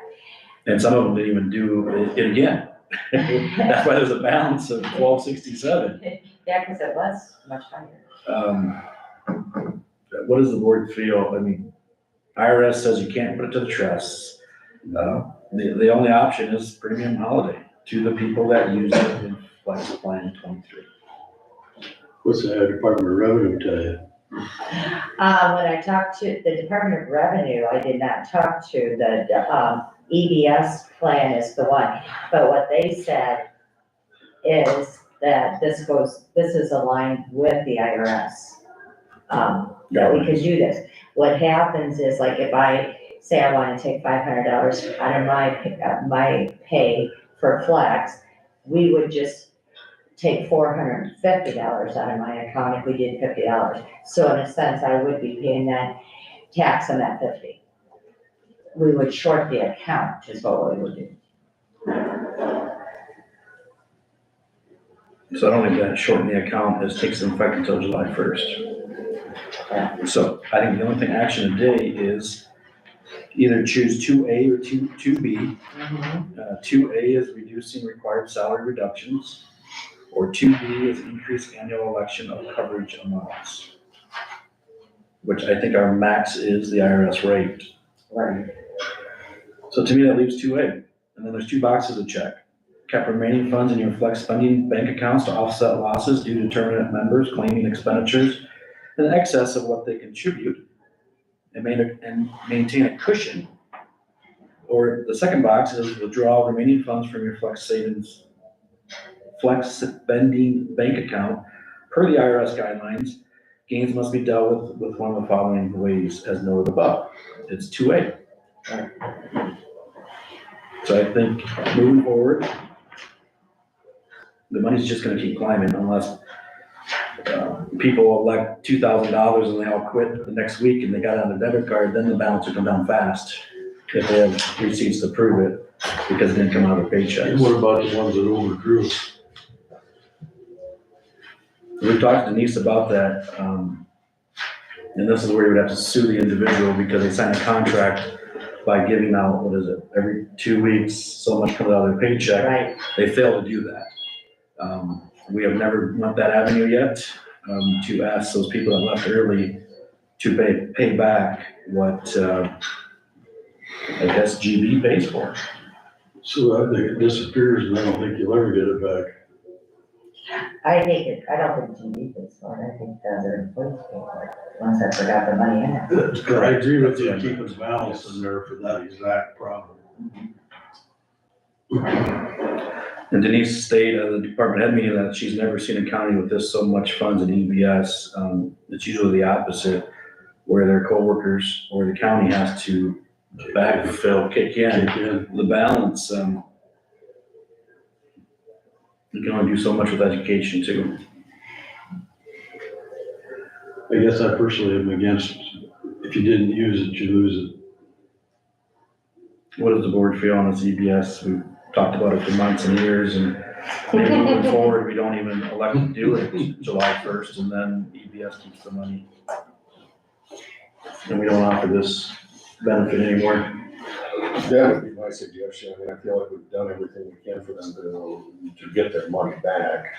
[SPEAKER 1] And some of them didn't even do it again. That's why there's a balance of 1267.
[SPEAKER 6] Yeah, because it was much higher.
[SPEAKER 1] What does the board feel? I mean, IRS says you can't put it to the trusts. The only option is premium holiday to the people that use it in flex plan 23.
[SPEAKER 3] What's the Department of Revenue tell you?
[SPEAKER 6] When I talked to the Department of Revenue, I did not talk to the EBS plan is the one, but what they said is that this is aligned with the IRS. That we could do this. What happens is, like, if I say I wanna take $500 out of my pay for flex, we would just take $450 out of my account if we did $50. So in a sense, I would be paying that tax on that 50. We would short the account is what we would do.
[SPEAKER 1] So I don't think that shorten the account takes effect until July 1st. So I think the only thing action today is either choose 2A or 2B. 2A is reducing required salary reductions, or 2B is increased annual election of coverage amounts, which I think our max is the IRS rate.
[SPEAKER 6] Right.
[SPEAKER 1] So to me, that leaves 2A. And then there's 2 boxes to check. Kept remaining funds in your flex funding bank accounts to offset losses due to terminate members claiming expenditures in excess of what they contribute and maintain a cushion. Or the second box is withdraw remaining funds from your flex spending bank account per the IRS guidelines. Gains must be dealt with one of the following ways as noted above. It's 2A. So I think moving forward, the money's just gonna keep climbing unless people elect $2,000 and they all quit the next week and they got on a debit card, then the balance will come down fast if they have receipts to prove it because it didn't come out of their paychecks.
[SPEAKER 3] And what about the ones that overdrew?
[SPEAKER 1] We've talked to Denise about that, and this is where you would have to sue the individual because they signed a contract by giving out, what is it, every 2 weeks, so much comes out of their paycheck.
[SPEAKER 6] Right.
[SPEAKER 1] They fail to do that. We have never went that avenue yet, to ask those people that left early to pay back what, I guess GB pays for.
[SPEAKER 3] So I think it disappears and I don't think you'll ever get it back.
[SPEAKER 6] I don't think GD pays for it, I think the other employees pay for it, once I forgot the money in it.
[SPEAKER 3] I agree with you, keeping the balance in there for that exact problem.
[SPEAKER 1] And Denise stated at the department head meeting that she's never seen a county with this so much funds in EBS. It's usually the opposite, where their coworkers or the county has to kick in the balance. You can only do so much with education too.
[SPEAKER 3] I guess I personally am against, if you didn't use it, you lose it.
[SPEAKER 1] What does the board feel on this EBS? We've talked about it for months and years, and maybe moving forward, we don't even elect to do it July 1st, and then EBS keeps the money. And we don't offer this benefit anymore.
[SPEAKER 2] That would be my suggestion. I mean, I feel like we've done everything we can for them to get their money back.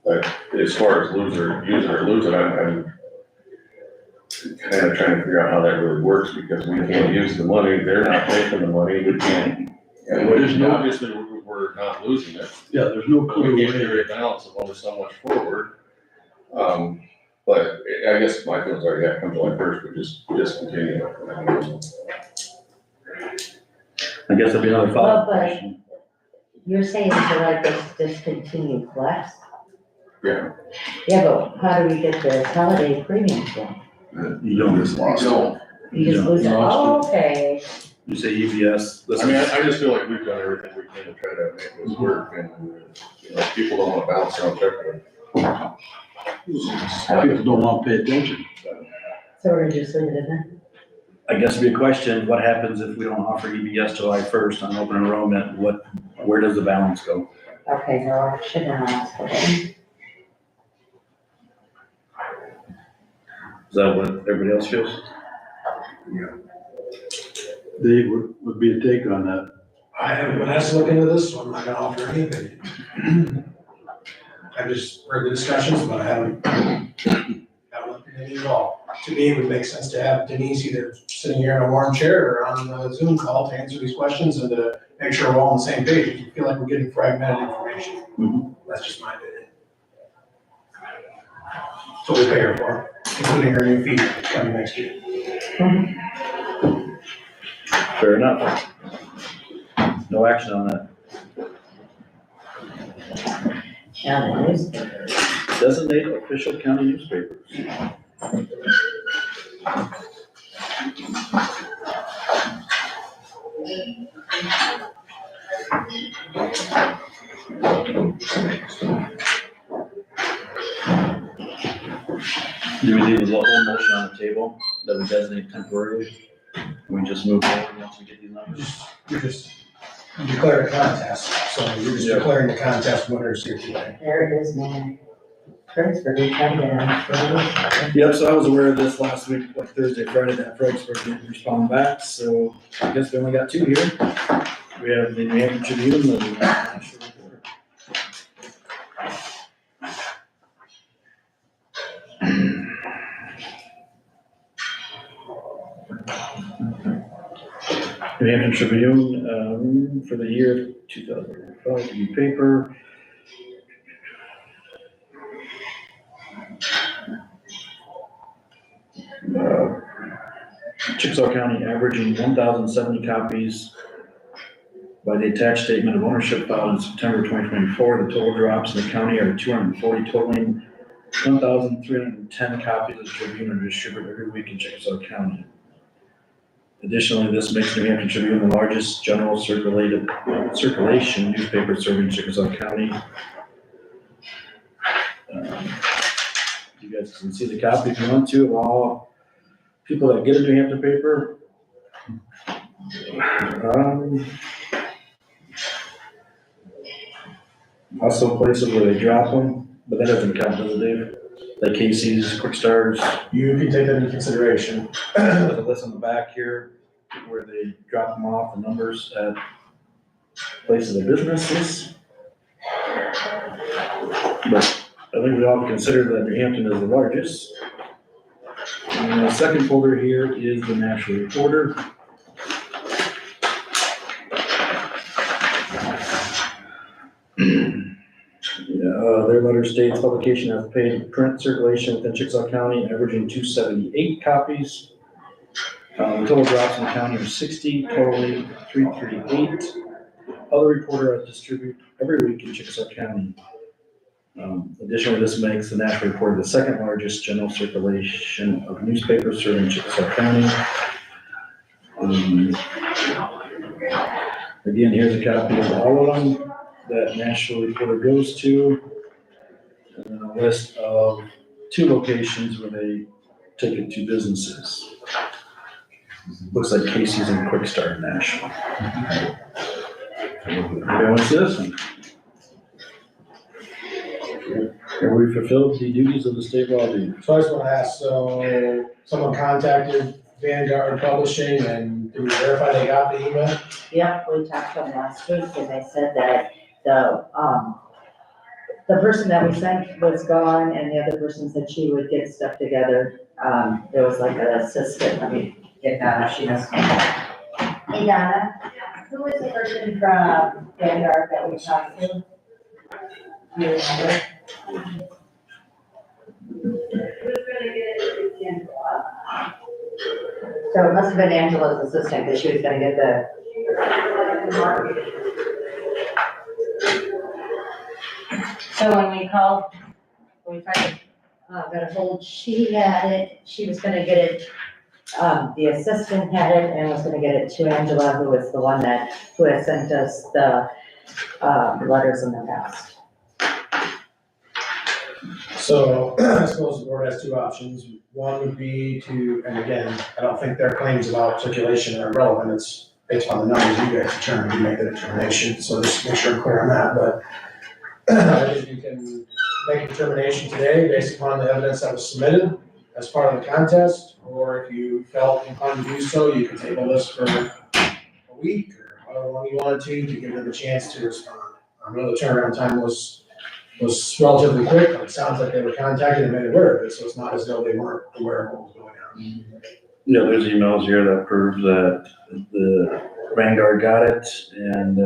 [SPEAKER 2] But as far as use it or lose it, I'm kind of trying to figure out how that really works because we can't use the money. They're not taking the money. We can't. And obviously we're not losing it.
[SPEAKER 3] Yeah, there's no clear
[SPEAKER 2] We can't
[SPEAKER 3] way.
[SPEAKER 2] carry a balance of only so much forward. But I guess my feelings are, yeah, come July 1st, we just continue.
[SPEAKER 1] I guess that'd be another follow-up
[SPEAKER 6] Well, but-
[SPEAKER 1] question.
[SPEAKER 6] You're saying to like this discontinued flex?
[SPEAKER 2] Yeah.
[SPEAKER 6] Yeah, but how do we get the holiday premium then?
[SPEAKER 1] You don't
[SPEAKER 9] just lost it.
[SPEAKER 6] You just lose it, oh, okay.
[SPEAKER 1] You say EBS,
[SPEAKER 2] I mean, I just feel like we've done everything we can to try to make this work and, you know, people don't wanna bounce around checkpoint.
[SPEAKER 3] People don't want to pay attention.
[SPEAKER 6] So we're just leaving it in
[SPEAKER 1] I guess it'd be a question, what happens if we don't offer EBS July 1st on open enrollment? Where does the balance go?
[SPEAKER 6] there? Okay, no, I shouldn't have asked for that.
[SPEAKER 1] Is that what everybody else feels?
[SPEAKER 3] Dave, would be a take on that.
[SPEAKER 5] I haven't been asked to look into this, so I'm not gonna offer any opinion. I just heard the discussions, but I haven't looked into it at all. To me, it would make sense to have Denise either sitting here in a warm chair or on the Zoom call to answer these questions and to make sure we're all on the same page. If you feel like we're getting fragmented information, that's just my opinion. That's what we pay her for, including her new fee coming next year.
[SPEAKER 1] Fair enough. No action on that.
[SPEAKER 6] County newspapers.
[SPEAKER 1] Designate official county newspapers. Do we leave a whole motion on the table that we designate temporarily? We just move forward once we get these numbers?
[SPEAKER 5] You declare a contest, so you're just
[SPEAKER 1] Yeah.
[SPEAKER 5] declaring the contest winners here today.
[SPEAKER 6] There it is, man. Fredericksburg, we tried to get on.
[SPEAKER 1] Yep, so I was aware of this last week, like Thursday, Friday, that Fredericksburg didn't respond back, so I guess we only got two here. We have the New Hampshire Tribune and the National Reporter. New Hampshire Tribune, for the year 2005, to be paper. Chickasaw County averaging 1,070 copies by the attached statement of ownership filed in September 2024. The total drops in the county are 240, totaling 1,310 copies of the Tribune are distributed every week in Chickasaw County. Additionally, this makes New Hampshire Tribune the largest general circulation newspaper serving Chickasaw County. You guys can see the copy if you want to of all people that get a New Hampshire paper. Also places where they drop them, but that doesn't count, does it, Dave? Like Casey's, Quick Starts.
[SPEAKER 5] You can take that into consideration.
[SPEAKER 1] There's a list on the back here where they drop them off, the numbers at places of businesses. But I think we all consider that New Hampton is the largest. And the second folder here is the National Reporter. Their letter states publication has paid print circulation within Chickasaw County averaging 278 copies. The total drops in the county are 60, totally 338. Other reporter I distribute every week in Chickasaw County. Additionally, this makes the National Reporter the second largest general circulation of newspapers serving Chickasaw County. Again, here's a copy of all of them that National Reporter goes to. And then a list of 2 locations where they take it to businesses. Looks like Casey's and Quick Start National. Okay, what's this one? Have we fulfilled the duties of the state law?
[SPEAKER 5] So I just want to ask, so someone contacted Vanguard Publishing and did we verify they got the email?
[SPEAKER 6] Yep, we talked to them last week and they said that the person that we sent was gone and the other person said she would get stuff together. There was like an assistant, let me get Donna, she knows. Hey Donna, who was the person from Vanguard that we talked to? Do you remember? So it must have been Angela's assistant because she was gonna get the. So when we called, we finally got a hold, she had it, she was gonna get it, the assistant had it and was gonna get it to Angela, who was the one who had sent us the letters in the past.
[SPEAKER 5] So I suppose the board has 2 options. One would be to, and again, I don't think their claims about circulation are relevant. It's based on the numbers you guys determine, you make the determination. So just make sure I'm clear on that, but if you can make a determination today based upon the evidence that was submitted as part of the contest, or if you felt inclined to do so, you can table this for a week or however long you wanted to give them a chance to respond. I know the turnaround time was relatively quick, but it sounds like they were contacted and made aware of it, so it's not as though they weren't aware of what was going on.
[SPEAKER 1] Yeah, there's emails here that prove that the Vanguard got it, and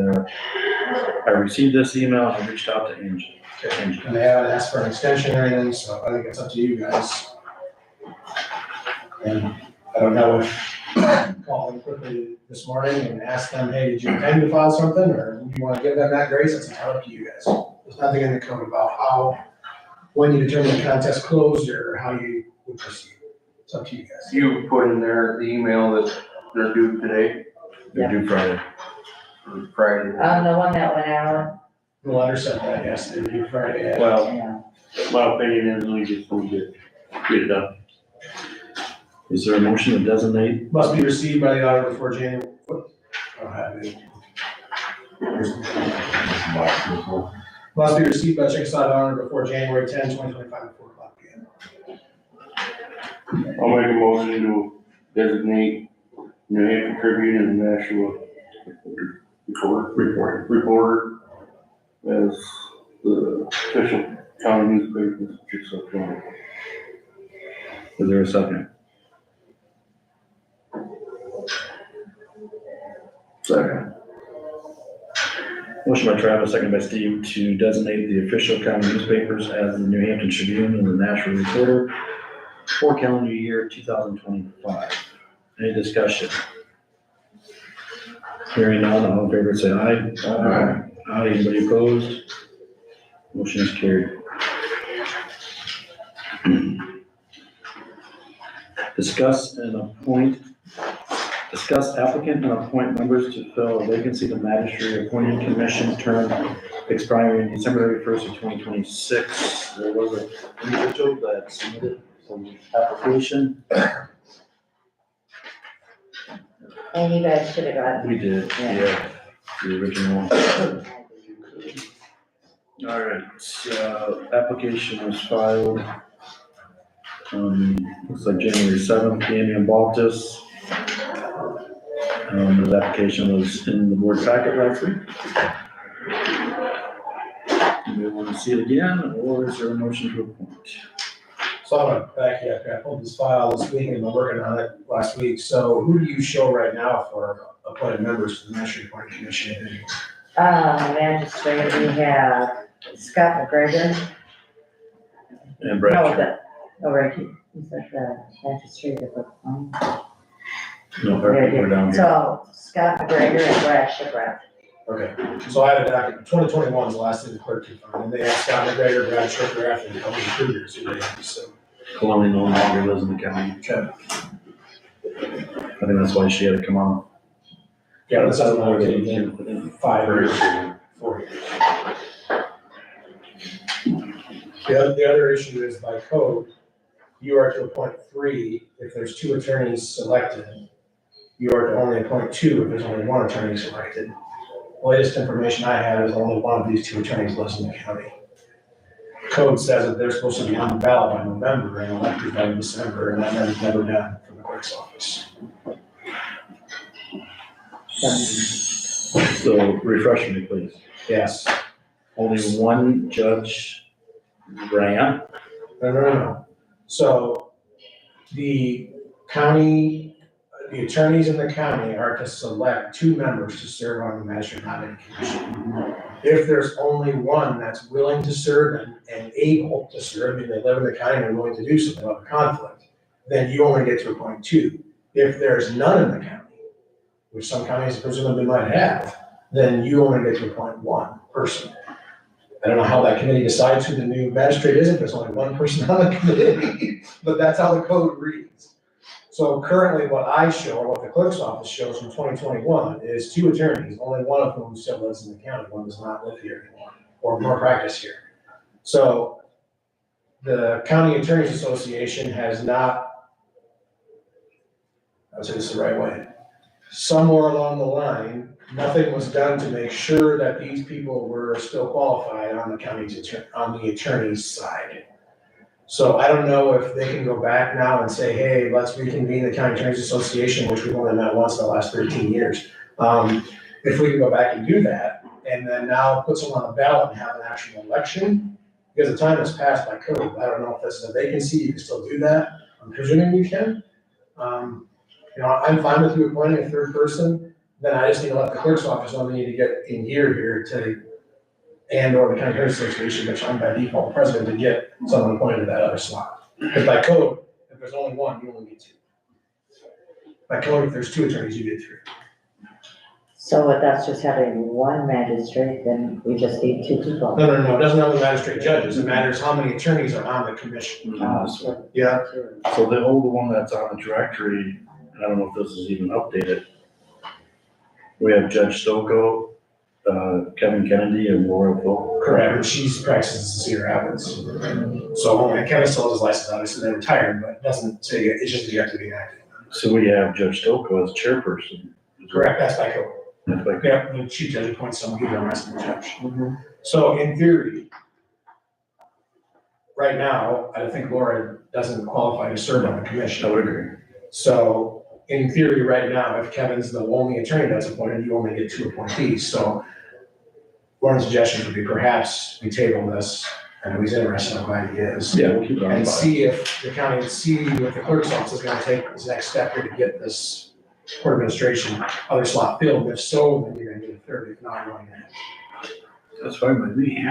[SPEAKER 1] I received this email, and I reached out to Angie.
[SPEAKER 5] And they haven't asked for an extension or anything, so I think it's up to you guys. And I don't know if call them quickly this morning and ask them, hey, did you intend to file something, or do you want to give them that grace? It's entirely up to you guys. There's nothing in the code about how, when you determine the contest closed or how you would proceed. It's up to you guys.
[SPEAKER 7] You put in there the email that they're due today,
[SPEAKER 1] They're due Friday.
[SPEAKER 7] or Friday.
[SPEAKER 6] The one that went out,
[SPEAKER 5] The letter said that, yes, they do Friday. Yeah.
[SPEAKER 7] Well,
[SPEAKER 6] yeah.
[SPEAKER 7] my opinion is we just need to get it done.
[SPEAKER 1] Is there a motion to designate?
[SPEAKER 5] Must be received by the auditor before January, what? I don't have it. Must be received by Chickasaw auditor before January 10, 2025, at 4 o'clock p.m.
[SPEAKER 7] I'll make a motion to designate New Hampshire Tribune and the Nashua Reporter as the official county newspaper in Chickasaw County.
[SPEAKER 1] Is there a second?
[SPEAKER 9] Second.
[SPEAKER 1] Motion by Travis, second by Steve, to designate the official county newspapers as the New Hampton Tribune and the Nashua Reporter for calendar year 2025. Any discussion? Hearing none, all in favor say aye.
[SPEAKER 9] Aye.
[SPEAKER 1] Aye, anybody opposed? Motion is carried. Discuss applicant and appoint members to fill a vacancy to magistrate appointing commission term expiring December 31st of 2026. There was an individual that submitted some application.
[SPEAKER 6] And you guys should have gotten.
[SPEAKER 1] We did, yeah, the original one. All right, application was filed, looks like January 7th, Damian Baltus. His application was in the board packet last week. Do you want to see it again, or is there a motion to appoint?
[SPEAKER 5] So I'm gonna back you up, I pulled this file this week and been working on it last week. So who do you show right now for appointed members to the National Appointing Commission?
[SPEAKER 6] Magistrate, we have Scott McGregor.
[SPEAKER 1] And Brad?
[SPEAKER 6] Right here, he's at the magistrate of the.
[SPEAKER 1] No, we're down here.
[SPEAKER 6] So Scott McGregor and Brad Shipwreck.
[SPEAKER 5] Okay, so I have a document, 2021 is the last thing the clerk could find, and they have Scott McGregor, Brad Shipwreck, and a couple of recruiters who they have, so.
[SPEAKER 1] Colony no longer lives in the county.
[SPEAKER 5] Okay.
[SPEAKER 1] I think that's why she had to come on.
[SPEAKER 5] Yeah, this hasn't been in 5 years, 4 years. The other issue is by code, you are to appoint 3 if there's 2 attorneys selected. You are to only appoint 2 if there's only 1 attorney selected. The latest information I have is only one of these 2 attorneys lives in the county. Code says that they're supposed to be on the ballot by November and elected by December, and that is never done from the clerk's office.
[SPEAKER 1] So refresh me, please.
[SPEAKER 5] Yes.
[SPEAKER 1] Only one judge ran.
[SPEAKER 5] No. So the county, the attorneys in the county are to select 2 members to serve on the Magistrate Nominating Commission. If there's only one that's willing to serve and able to serve, and they live in the county and are willing to do something about a conflict, then you only get to appoint 2. If there's none in the county, which some counties presumably might have, then you only get to appoint 1 person. I don't know how that committee decides who the new magistrate is if there's only 1 person on the committee, but that's how the code reads. So currently what I show, what the clerk's office shows from 2021 is 2 attorneys, only one of whom still lives in the county, one does not live here anymore, or more practice here. So the County Attorneys Association has not, I'll say this the right way, somewhere along the line, nothing was done to make sure that these people were still qualified on the attorney's side. So I don't know if they can go back now and say, hey, let's reconvene the County Attorneys Association, which we've only met once in the last 13 years. If we can go back and do that, and then now put someone on the ballot and have an actual election, because the time has passed by code. I don't know if this is a vacancy, you can still do that. I'm presuming you can. I'm fine with you appointing a 3rd person, then I just need to let the clerk's office know they need to get in gear here to, and/or the County Attorneys Association, which I'm by default president, to get someone appointed to that other slot. Because by code, if there's only 1, you only get 2. By code, if there's 2 attorneys, you get 3.
[SPEAKER 6] So with us just having one magistrate, then we just need two people.
[SPEAKER 5] No, it doesn't have the magistrate judges, it matters how many attorneys are on the commission. Yeah.
[SPEAKER 1] So the old one that's on the directory, I don't know if this is even updated. We have Judge Stokoe, Kevin Kennedy, and Laura Folk.
[SPEAKER 5] Correct, and she's practices in Cedar Rapids. So, and Kevin still has his license, obviously, they're retired, but it doesn't say, it's just you have to be active.
[SPEAKER 1] So we have Judge Stokoe as chairperson.
[SPEAKER 5] Correct, that's by code.
[SPEAKER 1] That's like,
[SPEAKER 5] Yeah, the chief judge appoints someone, he's our resident judge. So in theory, right now, I think Laura doesn't qualify to serve on the
[SPEAKER 1] I
[SPEAKER 5] commission.
[SPEAKER 1] would agree.
[SPEAKER 5] So in theory, right now, if Kevin's the only attorney that's appointed, you only get 2 appointees. So one of the suggestions would be perhaps we table this, and if he's interested, I'm glad he is.
[SPEAKER 1] Yeah, we'll keep it on.
[SPEAKER 5] And
[SPEAKER 1] file.
[SPEAKER 5] see if the county, see what the clerk's office is gonna take this next step here to get this court administration other slot filled. And if so, then you're gonna get a third, if not, you're only gonna have.
[SPEAKER 1] That's fine by me. I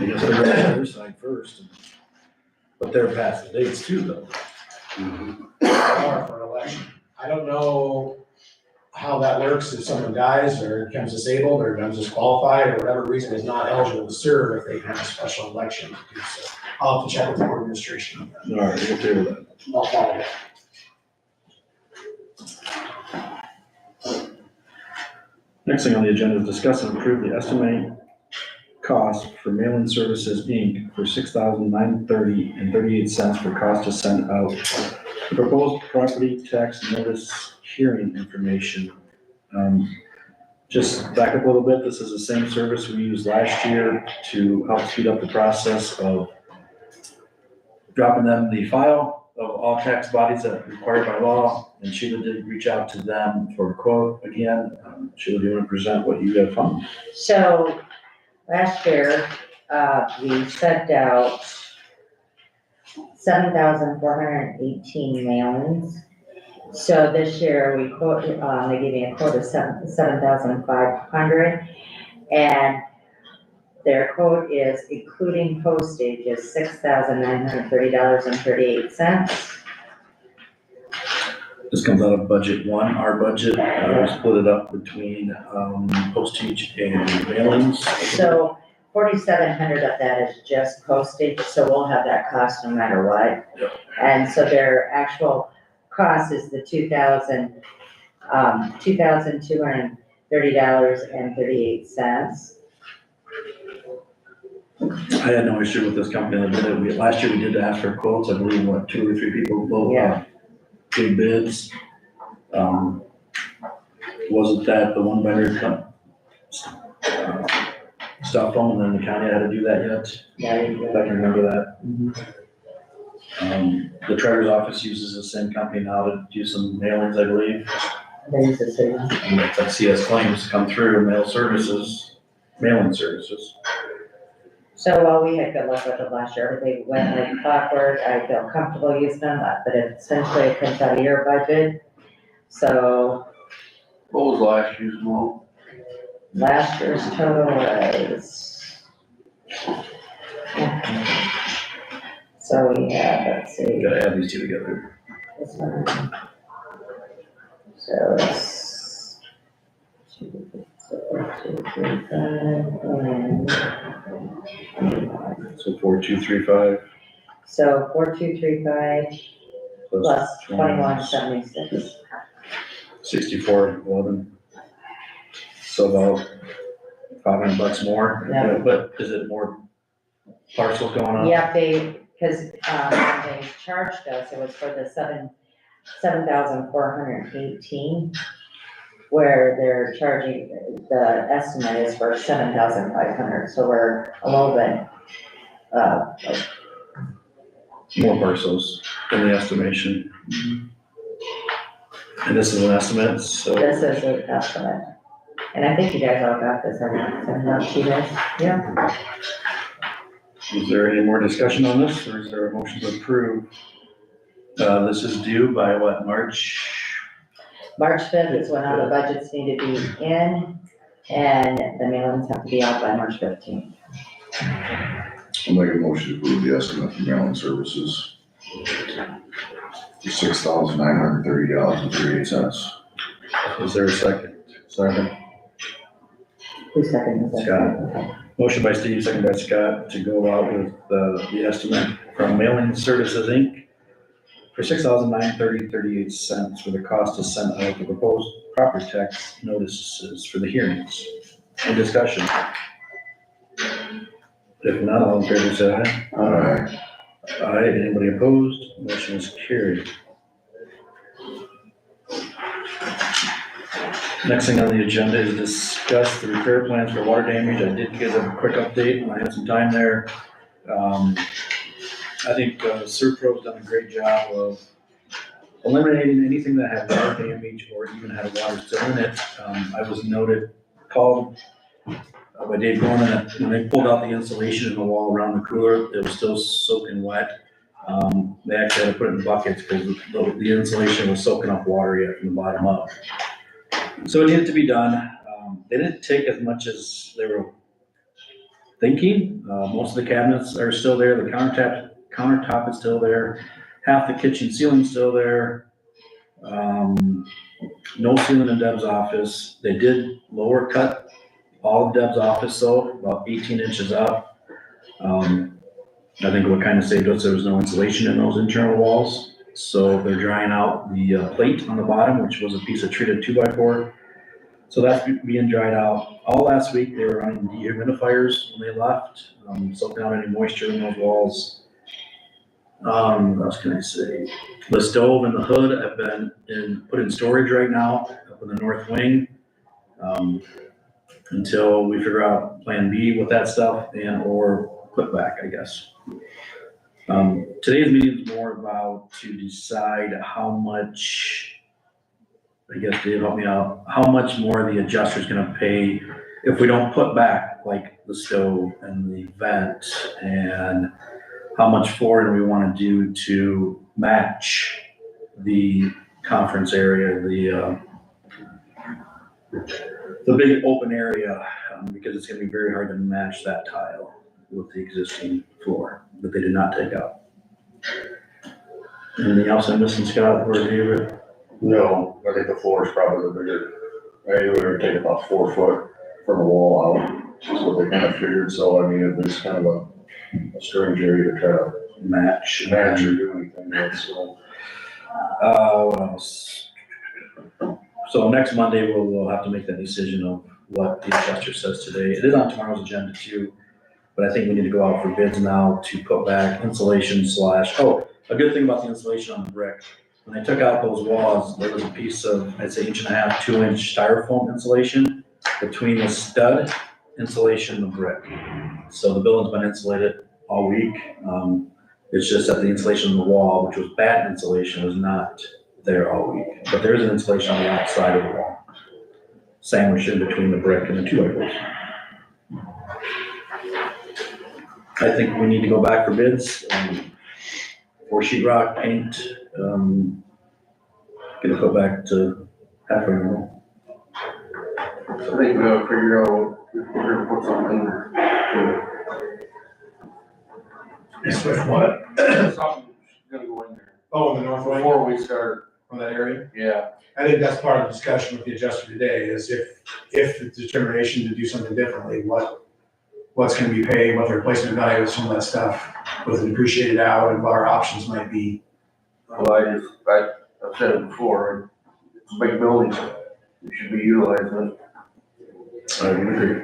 [SPEAKER 1] guess they're going on their side first. But they're past the dates too, though.
[SPEAKER 5] Or for an election. I don't know how that works if someone dies or becomes disabled or becomes disqualified or whatever reason is not eligible to serve, if they can have a special election to do so. I'll have to check with the court administration.
[SPEAKER 1] All right, we'll table that.
[SPEAKER 5] I'll follow that.
[SPEAKER 1] Next thing on the agenda is discuss and approve the estimated cost for mail-in services, Inc. for $6,930.38 for cost to send out the proposed property tax notice hearing information. Just back up a little bit, this is the same service we used last year to help speed up the process of dropping them the file of all tax bodies that are required by law, and Sheila did reach out to them for a quote again. Sheila, do you want to present what you have found?
[SPEAKER 6] So last year, we sent out 7,418 mailings. So this year we quoted, they gave me a quote of 7,500, and their quote is including postage is $6,930.38.
[SPEAKER 1] This comes out of budget one, our budget, we split it up between, postage and mailings.
[SPEAKER 6] So 4,700 of that is just postage, so we'll have that cost no matter what. And so their actual cost is the $2,230.38.
[SPEAKER 1] I had no issue with this company that did it. Last year we did ask for quotes, I believe, 2 or 3 people both, big bids. Wasn't that the one vendor stopped them and then the county had to do that yet?
[SPEAKER 6] Yeah,
[SPEAKER 1] If I can remember that. The treasurer's office uses the same company now to do some mailings, I believe.
[SPEAKER 6] there's the same.
[SPEAKER 1] And it's like CS claims come through, mailing services.
[SPEAKER 6] So while we had good luck with it last year, everything went like clockwork, I feel comfortable using them, but essentially it comes out of your budget. So
[SPEAKER 7] What was last year's amount?
[SPEAKER 6] last year's total was. So we had, let's see,
[SPEAKER 1] Gotta add these two together.
[SPEAKER 6] this one. So it's 2, 3, 5,
[SPEAKER 1] So 4,235
[SPEAKER 6] so 4,235 plus 2176.
[SPEAKER 1] 6411. So about $500 more.
[SPEAKER 6] Yeah.
[SPEAKER 1] But is it more parcels going on?
[SPEAKER 6] Yeah, because when they charged us, it was for the 7,418, where they're charging, the estimate is for 7,500, so we're a little bit,
[SPEAKER 1] More parcels in the estimation. And this is an estimate, so.
[SPEAKER 6] this is an estimate. And I think you guys all got this, I sent it out to you guys, yeah.
[SPEAKER 1] Is there any more discussion on this, or is there a motion to approve? This is due by what, March?
[SPEAKER 6] March 5th is when all the budgets need to be in, and the mailings have to be out by March 15th.
[SPEAKER 9] I'll make a motion to approve the estimate for mailing services for $6,930.38.
[SPEAKER 1] Is there a second? Second.
[SPEAKER 6] Who seconded that?
[SPEAKER 1] Scott. Motion by Steve, second by Scott, to go out with the estimate from Mailing Services, Inc. for $6,930.38 for the cost to send out the proposed property tax notices for the hearings. Any discussion? If not, all in favor say aye.
[SPEAKER 9] Aye.
[SPEAKER 1] Aye, anybody opposed? Motion is carried. Next thing on the agenda is discuss the repair plans for water damage. I did get a quick update when I had some time there. I think Serpro's done a great job of eliminating anything that had water damage or even had water still in it. I was called by Dave Gorman, that when they pulled out the insulation in the wall around the cooler, it was still soaking wet. They actually had to put it in buckets because the insulation was soaking up water yet from the bottom up. So it needed to be done. They didn't take as much as they were thinking. Most of the cabinets are still there. The countertop is still there. Half the kitchen ceiling's still there. No ceiling in Deb's office. They did lower cut all of Deb's office though, about 18 inches up. I think what kind of saved us, there was no insulation in those internal walls. So they're drying out the plate on the bottom, which was a piece of treated 2x4. So that's being dried out. All last week, they were running dehumidifiers when they left, soaked out any moisture in those walls. What else can I say? The stove and the hood have been put in storage right now up in the north wing, until we figure out plan B with that stuff and or put back, I guess. Today's meeting is more about to decide how much, I guess Dave help me out, how much more the adjuster's gonna pay if we don't put back like the stove and the vent, and how much flooring we wanna do to match the conference area, the big open area, because it's gonna be very hard to match that tile with the existing floor that they did not take out. Anything else I'm missing, Scott, or David?
[SPEAKER 2] No, I think the floor is probably the bigger, they were taking about 4 foot from the wall out, is what they kind of figured, so I mean, it's kind of a strange area to try to
[SPEAKER 1] Match.
[SPEAKER 2] match or do anything with, so.
[SPEAKER 1] What else? So next Monday, we'll have to make that decision of what the adjuster says today. It is on tomorrow's agenda too, but I think we need to go out for bids now to put back insulation a good thing about the insulation on the brick. When they took out those walls, there was a piece of, I'd say 1.5 inch, 2 inch styrofoam insulation between the stud insulation and the brick. So the building's been insulated all week. It's just that the insulation on the wall, which was bad insulation, was not there all week. But there is an insulation on the outside of the wall, sandwiched in between the brick and the 2x4s. I think we need to go back for bids, for sheetrock, paint, get it put back to halfway normal.
[SPEAKER 7] I think we gotta figure out if we're gonna put something.
[SPEAKER 5] With what?
[SPEAKER 7] Something's gonna go in there.
[SPEAKER 5] Oh, in the north wing,
[SPEAKER 7] Before we start,
[SPEAKER 5] from that area?
[SPEAKER 7] yeah.
[SPEAKER 5] I think that's part of the discussion with the adjuster today, is if the determination to do something differently, what's gonna be paid, what the replacement value is, some of that stuff, with it depreciated out, and what our options might be.
[SPEAKER 7] Well, I've said it before, it's a big building, it should be utilized.
[SPEAKER 1] I would agree.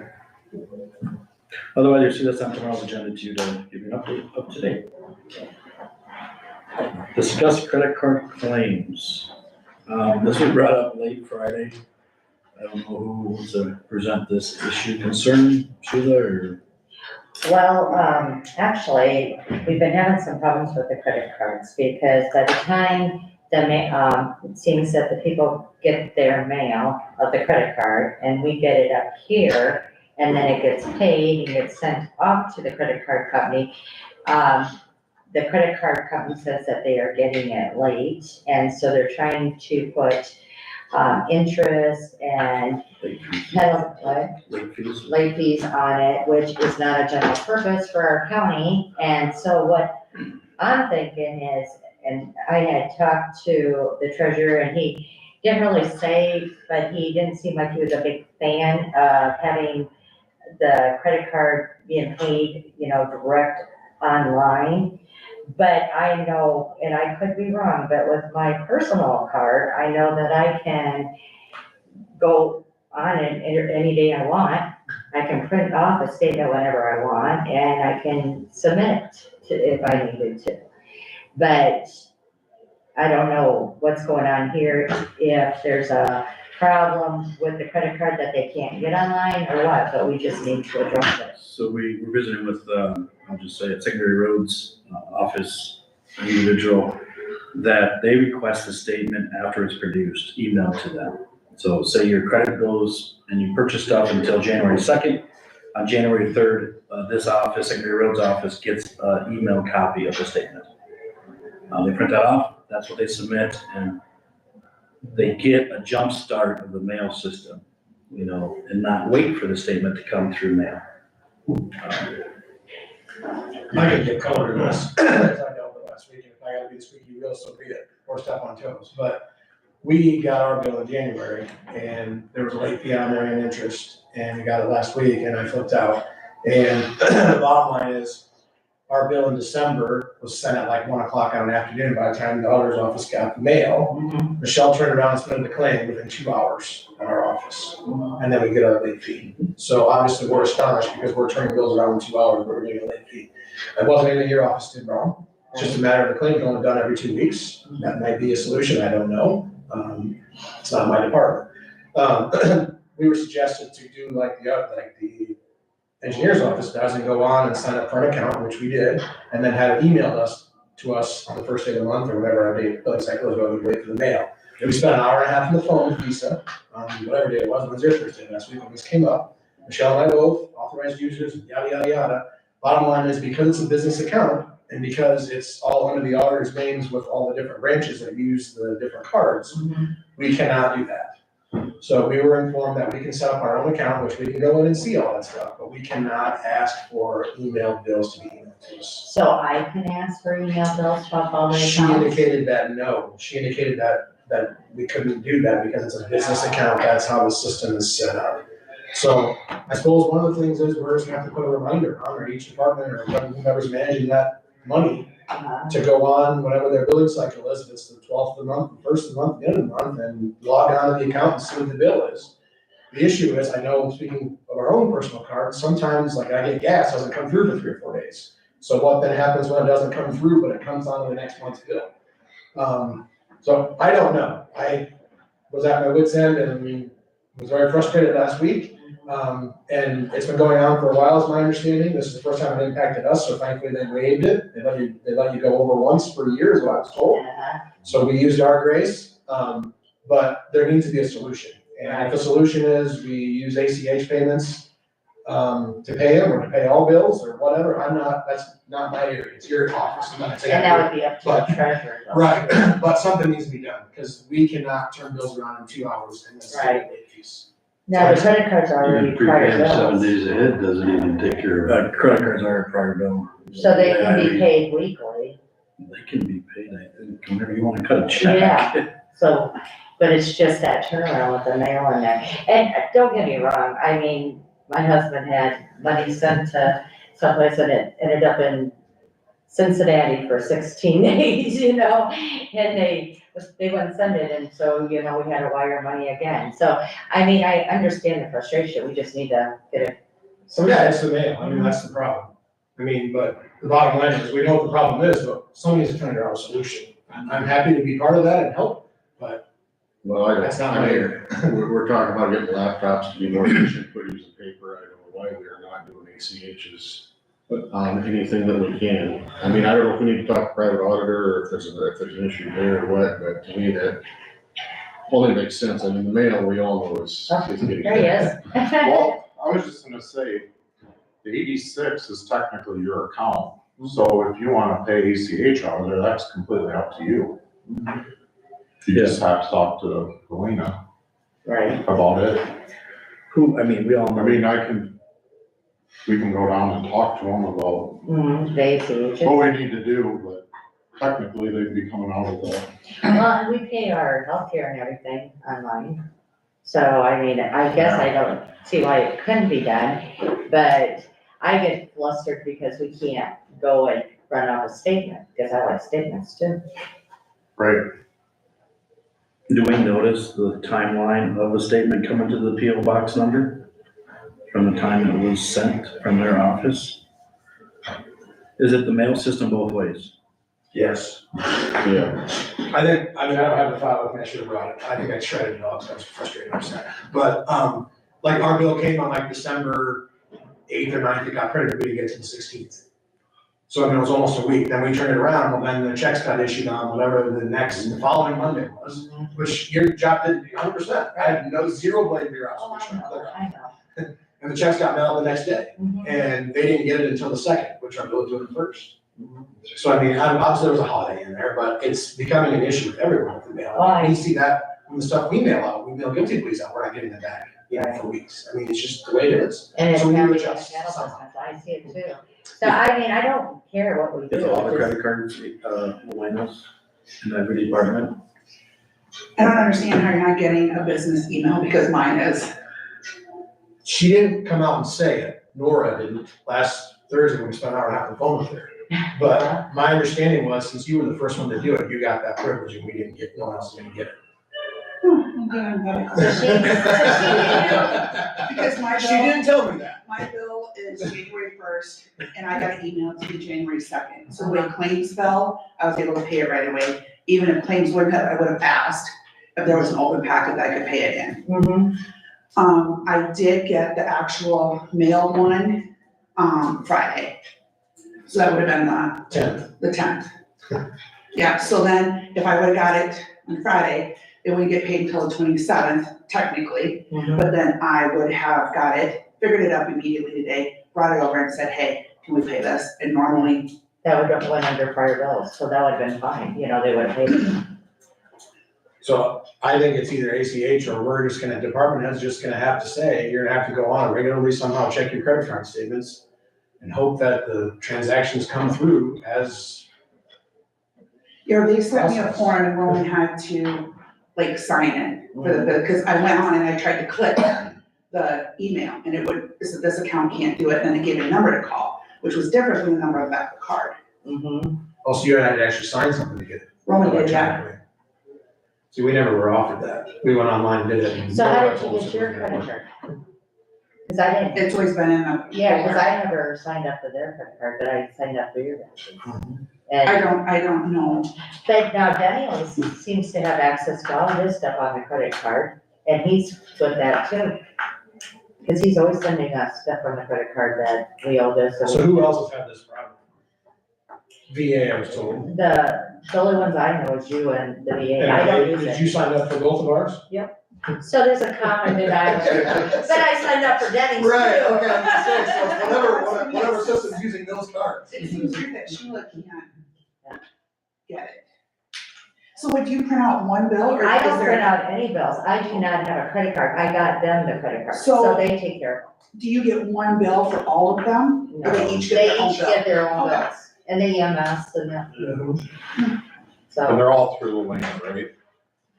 [SPEAKER 1] Otherwise, you see that's on tomorrow's agenda too, to give you an update up to date. Discuss credit card claims. This was brought up late Friday. I don't know who wants to present this issue concern, Sheila, or?
[SPEAKER 6] Well, actually, we've been having some problems with the credit cards because by the time it seems that the people get their mail of the credit card and we get it up here and then it gets paid and gets sent off to the credit card company. The credit card company says that they are getting it late, and so they're trying to put interest and late fees on it, which is not a general purpose for our county. And so what I'm thinking is, and I had talked to the treasurer, and didn't really say, but he didn't seem like he was a big fan of having the credit card being paid, direct online. But I know, and I could be wrong, but with my personal card, I know that I can go on and enter any day I want. I can print off a statement whenever I want, and I can submit it to, if I needed to. But I don't know what's going on here, if there's a problem with the credit card that they can't get online or what, but we just need to address it.
[SPEAKER 1] So we were visiting with, I'll just say it, Secondary Roads office, an individual, that they request a statement after it's produced, emailed to them. So say your credit goes and you purchase stuff until January 2nd, on January 3rd, this office, Secondary Roads office, gets an email copy of the statement. They print that off, that's what they submit, and they get a jump start of the mail system, and not wait for the statement to come through mail.
[SPEAKER 5] I could get color to this, as I dealt with last week, and if I gotta be the squeaky wheel, so be it, or step on toes, but we got our bill in January, and there was a late fee on there and interest, and we got it last week, and I flipped out. And the bottom line is, our bill in December was sent at like 1 o'clock on an afternoon. By the time the auditor's office got the mail, Michelle turned around and submitted the claim within 2 hours at our office. And then we get our late fee. So obviously we're astonished because we're turning bills around in 2 hours, but we're getting a late fee. It wasn't anything your office did wrong. It's just a matter of the claim going done every 2 weeks. That might be a solution, I don't know. It's not my department. We were suggested to do like the engineer's office does and go on and sign up for an account, which we did, and then have it emailed to us on the first day of the month or whatever our date billing cycle is, while we wait for the mail. And we spent an hour and a half on the phone with Visa, whatever day it was, Wednesday or Thursday last week when this came up. Michelle and I both, authorized users, yada, yada, yada. Bottom line is, because it's a business account and because it's all under the auditor's names with all the different branches that use the different cards, we cannot do that. So we were informed that we can set up our own account, which we can go in and see all that stuff, but we cannot ask for emailed bills to be emailed to us.
[SPEAKER 6] So I can ask for email bills from all the
[SPEAKER 5] She
[SPEAKER 6] accounts?
[SPEAKER 5] indicated that no, she indicated that we couldn't do that because it's a business account, that's how the system is set up. So I suppose one of the things is we're just gonna have to put a reminder on, or each department or whoever's managing that money to go on whatever their billing cycle is, if it's the 12th of the month, the 1st of the month, the end of the month, and log on to the account and see what the bill is. The issue is, I know, speaking of our own personal cards, sometimes like I get gas, doesn't come through for 3 or 4 days. So what then happens when it doesn't come through, but it comes on to the next month's bill? So I don't know. I was at my wit's end and was very frustrated last week. And it's been going on for a while, is my understanding. This is the first time it impacted us, so thankfully they waived it. They let you go over once per year is what I was told. So we used our grace, but there needs to be a solution. And if the solution is we use ACH payments to pay them, or to pay all bills or whatever, that's not my area. It's your office. I'm not saying
[SPEAKER 6] And that would be up to the treasurer. though.
[SPEAKER 5] right, but something needs to be done because we cannot turn bills around in 2 hours and then still get late fees.
[SPEAKER 6] Now, the credit cards are already
[SPEAKER 3] Even
[SPEAKER 6] prior
[SPEAKER 3] prepaying 7
[SPEAKER 6] bills,
[SPEAKER 3] days ahead doesn't even take care of it.
[SPEAKER 1] Credit cards are a prior bill.
[SPEAKER 6] so they can be paid weekly.
[SPEAKER 1] They can be paid, I think, whenever you want to cut a check.
[SPEAKER 6] Yeah. So, but it's just that turnaround with the mail in there. And don't get me wrong, I mean, my husband had money sent to someplace and it ended up in Cincinnati for 16 days, and they wouldn't send it, and so, we had to wire money again. So, I mean, I understand the frustration, we just need to get it.
[SPEAKER 5] So yeah, it's the mail. That's the problem. But the bottom line is, we know what the problem is, but someone needs to find out a solution. I'm happy to be part of that and help, but
[SPEAKER 2] Well,
[SPEAKER 5] that's not my area.
[SPEAKER 2] We're talking about getting laptops to be more efficient, quit using paper. I don't know why we are not doing ACHs. Anything that we can. I don't know if we need to talk to private auditor or if there's an issue there or what, but to me that only makes sense. The mail, we all know is getting.
[SPEAKER 6] There he is.
[SPEAKER 11] Well, I was just gonna say, the 86 is technically your account, so if you wanna pay ACH out of there, that's completely up to you. You just have to talk to Galena
[SPEAKER 6] Right.
[SPEAKER 11] about it.
[SPEAKER 1] We all know.
[SPEAKER 11] We can go down and talk to them about
[SPEAKER 6] They see,
[SPEAKER 11] what we need to do, but technically they'd be coming out of the,
[SPEAKER 6] Well, and we pay our healthcare and everything online. So, I mean, I guess I don't see why it couldn't be done, but I get flustered because we can't go and run off a statement, because I like statements too.
[SPEAKER 11] right,
[SPEAKER 1] Do we notice the timeline of a statement coming to the PO box number from the time it was sent from their office? Is it the mail system both ways?
[SPEAKER 5] Yes.
[SPEAKER 2] Yeah.
[SPEAKER 5] I don't have the file with me, I should have brought it, I think I shredded it off, so I was frustrated, upset. But, like, our bill came on like December 8th or 9th, it got printed, we didn't get to the 16th. So I mean, it was almost a week, then we turned it around, well, then the checks got issued on whatever the following Monday was, which your job did 100%. I had zero blame for your
[SPEAKER 6] Oh,
[SPEAKER 5] observation.
[SPEAKER 6] I know.
[SPEAKER 5] And the checks got mailed the next day,
[SPEAKER 6] Mhm.
[SPEAKER 5] and they didn't get it until the 2nd, which our bill was doing first. So I mean, obviously there was a holiday in there, but it's becoming an issue with everyone with the mail.
[SPEAKER 6] Why?
[SPEAKER 5] We see that when the stuff we mail out, we mail guilty pleas out, we're not getting it back, for weeks. I mean, it's just the way it is.
[SPEAKER 6] And it's
[SPEAKER 5] So we
[SPEAKER 6] happening
[SPEAKER 5] do
[SPEAKER 6] in the
[SPEAKER 5] adjust
[SPEAKER 6] cattle
[SPEAKER 5] somehow.
[SPEAKER 6] business, I see it too. So I mean, I don't care what we do.
[SPEAKER 1] Is all the
[SPEAKER 6] just-
[SPEAKER 1] credit cards, Elena's in every department?
[SPEAKER 12] I don't understand how you're not getting a business email, because mine is.
[SPEAKER 5] She didn't come out and say it, Nora didn't, last Thursday when we spent an hour and a half on the phone with her. But my understanding was, since you were the first one to do it, you got that privilege and we didn't get, no one else didn't get it.
[SPEAKER 12] Because my
[SPEAKER 5] She
[SPEAKER 12] bill,
[SPEAKER 5] didn't tell me that.
[SPEAKER 12] my bill is January 1st, and I got an email to be January 2nd. So when claims fell, I was able to pay it right away. Even if claims wouldn't have, I would have asked if there was an open packet that I could pay it in.
[SPEAKER 6] Mhm.
[SPEAKER 12] I did get the actual mail one, Friday. So that would have been the 10th. Yeah, so then if I would have got it on Friday, it wouldn't get paid until the 27th technically,
[SPEAKER 6] Mhm.
[SPEAKER 12] but then I would have got it, figured it up immediately today, brought it over and said, hey, can we pay this? And normally,
[SPEAKER 6] That would have went under prior bills, so that would have been fine, they would have paid it.
[SPEAKER 5] So I think it's either ACH or we're just gonna, department head's just gonna have to say, you're gonna have to go on regularly somehow, check your credit card statements and hope that the transactions come through as,
[SPEAKER 12] they sent me a form and Roman had to like sign it for the, because I went on and I tried to click the email and it said this account can't do it, and then it gave me a number to call, which was different from the number on the back of the card.
[SPEAKER 5] also you had to actually sign something to get it.
[SPEAKER 12] Roman did, yeah.
[SPEAKER 5] electronically. See, we never were offered that. We went online and did it. and
[SPEAKER 6] So how
[SPEAKER 5] nobody
[SPEAKER 6] did you
[SPEAKER 5] told us
[SPEAKER 6] get
[SPEAKER 5] it
[SPEAKER 6] your
[SPEAKER 5] was gonna
[SPEAKER 6] credit
[SPEAKER 5] work.
[SPEAKER 6] card? Cause I didn't,
[SPEAKER 12] It's always been in the.
[SPEAKER 6] yeah, cause I never signed up for their credit card, but I signed up for your guys'.
[SPEAKER 12] I
[SPEAKER 6] And,
[SPEAKER 12] don't know.
[SPEAKER 6] but now Denny always seems to have access to all his stuff on the credit card, and he's with that too. Cause he's always sending us stuff on the credit card that we owe this. and-
[SPEAKER 5] So who else has had this problem? VA, I was told.
[SPEAKER 6] The only ones I know is you and the VA, I
[SPEAKER 5] And
[SPEAKER 6] don't use
[SPEAKER 5] did
[SPEAKER 6] it.
[SPEAKER 5] you sign up for both of ours?
[SPEAKER 6] So there's a common denominator, but I signed up for Denny's too.
[SPEAKER 5] Right, okay, I'm just saying, so whatever system's using those cards.
[SPEAKER 12] It seems weird that Sheila can't get it. So would you print out one bill or?
[SPEAKER 6] I
[SPEAKER 12] is
[SPEAKER 6] don't
[SPEAKER 12] there-
[SPEAKER 6] print out any bills, I do not have a credit card, I got them the credit card,
[SPEAKER 12] So-
[SPEAKER 6] so they take care
[SPEAKER 12] Do you get one bill for all of them?
[SPEAKER 6] of
[SPEAKER 12] Or
[SPEAKER 6] them.
[SPEAKER 12] they each
[SPEAKER 6] They
[SPEAKER 12] get their own
[SPEAKER 6] each
[SPEAKER 12] bill?
[SPEAKER 6] get their own
[SPEAKER 12] Okay.
[SPEAKER 6] bills, and the EMS and that,
[SPEAKER 11] and
[SPEAKER 6] so.
[SPEAKER 11] they're all through the lane, right?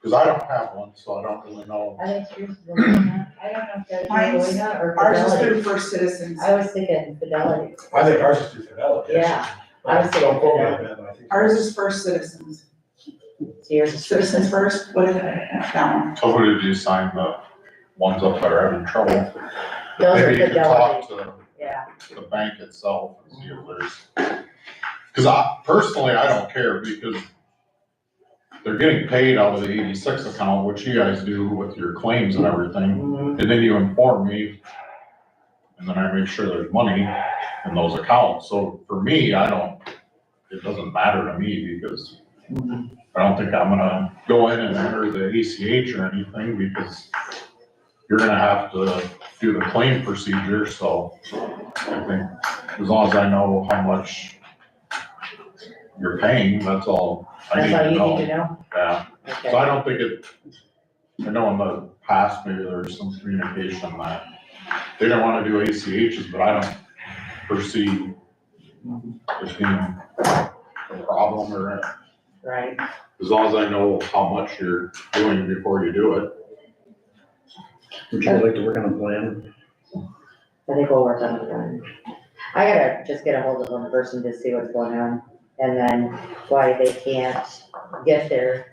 [SPEAKER 11] Cause I don't have one, so I don't really know.
[SPEAKER 6] I think yours is Lorena. I don't know if that's
[SPEAKER 12] Mine's-
[SPEAKER 6] Lorena or
[SPEAKER 12] Ours is
[SPEAKER 6] Fidelity.
[SPEAKER 12] through First Citizens.
[SPEAKER 6] I was thinking Fidelity,
[SPEAKER 5] I think ours is through Fidelity.
[SPEAKER 6] yeah, I was thinking
[SPEAKER 5] Don't quote me on
[SPEAKER 6] Fidelity.
[SPEAKER 5] that, but I think.
[SPEAKER 12] Ours is First Citizens.
[SPEAKER 6] So yours is
[SPEAKER 12] Citizens First, what is that one?
[SPEAKER 11] So who did you sign the ones up that are having trouble?
[SPEAKER 6] Those are
[SPEAKER 11] Maybe you could
[SPEAKER 6] Fidelity,
[SPEAKER 11] talk to
[SPEAKER 6] yeah.
[SPEAKER 11] the bank itself and see if there's, cause personally, I don't care because they're getting paid out of the 86 account, which you guys do with your claims and everything. And then you inform me, and then I make sure there's money in those accounts. So for me, it doesn't matter to me because I don't think I'm gonna go in and enter the ACH or anything because you're gonna have to do the claim procedure, so I think as long as I know how much you're paying, that's all I need
[SPEAKER 6] That's all
[SPEAKER 11] to
[SPEAKER 6] you
[SPEAKER 11] know.
[SPEAKER 6] need to know?
[SPEAKER 11] Yeah,
[SPEAKER 6] Okay.
[SPEAKER 11] so I don't think I know in the past, maybe there was some communication that they don't wanna do ACHs, but I don't foresee it being a problem or
[SPEAKER 6] Right,
[SPEAKER 11] As long as I know how much you're doing before you do it.
[SPEAKER 1] Would you like to work on a plan?
[SPEAKER 6] I think we'll work on it then. I gotta just get a hold of one person to see what's going on, and then why they can't get their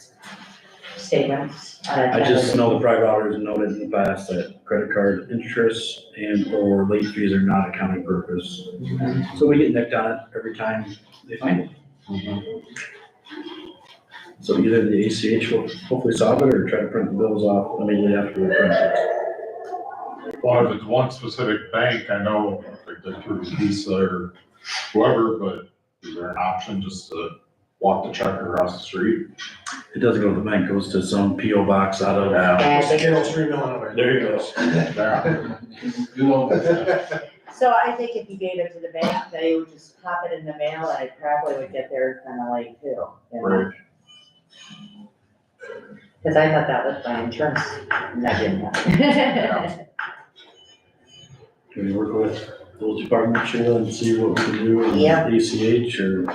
[SPEAKER 6] statements on a.
[SPEAKER 1] I just know the private auditors noted in the past that credit card interest and or late fees are not accounting purpose. So we get nicked on it every time they find it. So either the ACH will hopefully solve it or try to print the bills off immediately after we print it.
[SPEAKER 11] Well, if it's one specific bank, I know, like the Visa or whoever, but is there an option just to walk the check across the street?
[SPEAKER 1] It doesn't go to the bank, it goes to some PO box out of.
[SPEAKER 6] And they-
[SPEAKER 5] Skittles, 3 Illinois.
[SPEAKER 1] There you go.
[SPEAKER 11] Yeah.
[SPEAKER 5] You know that.
[SPEAKER 6] So I think if you gave it to the bank, they would just pop it in the mail and it probably would get there kind of late too. You know?
[SPEAKER 11] Right.
[SPEAKER 6] Cause I thought that was my insurance, and that didn't happen.
[SPEAKER 1] Can we work with those departments, Sheila, and see what we can do in
[SPEAKER 6] Yeah.
[SPEAKER 1] ACH or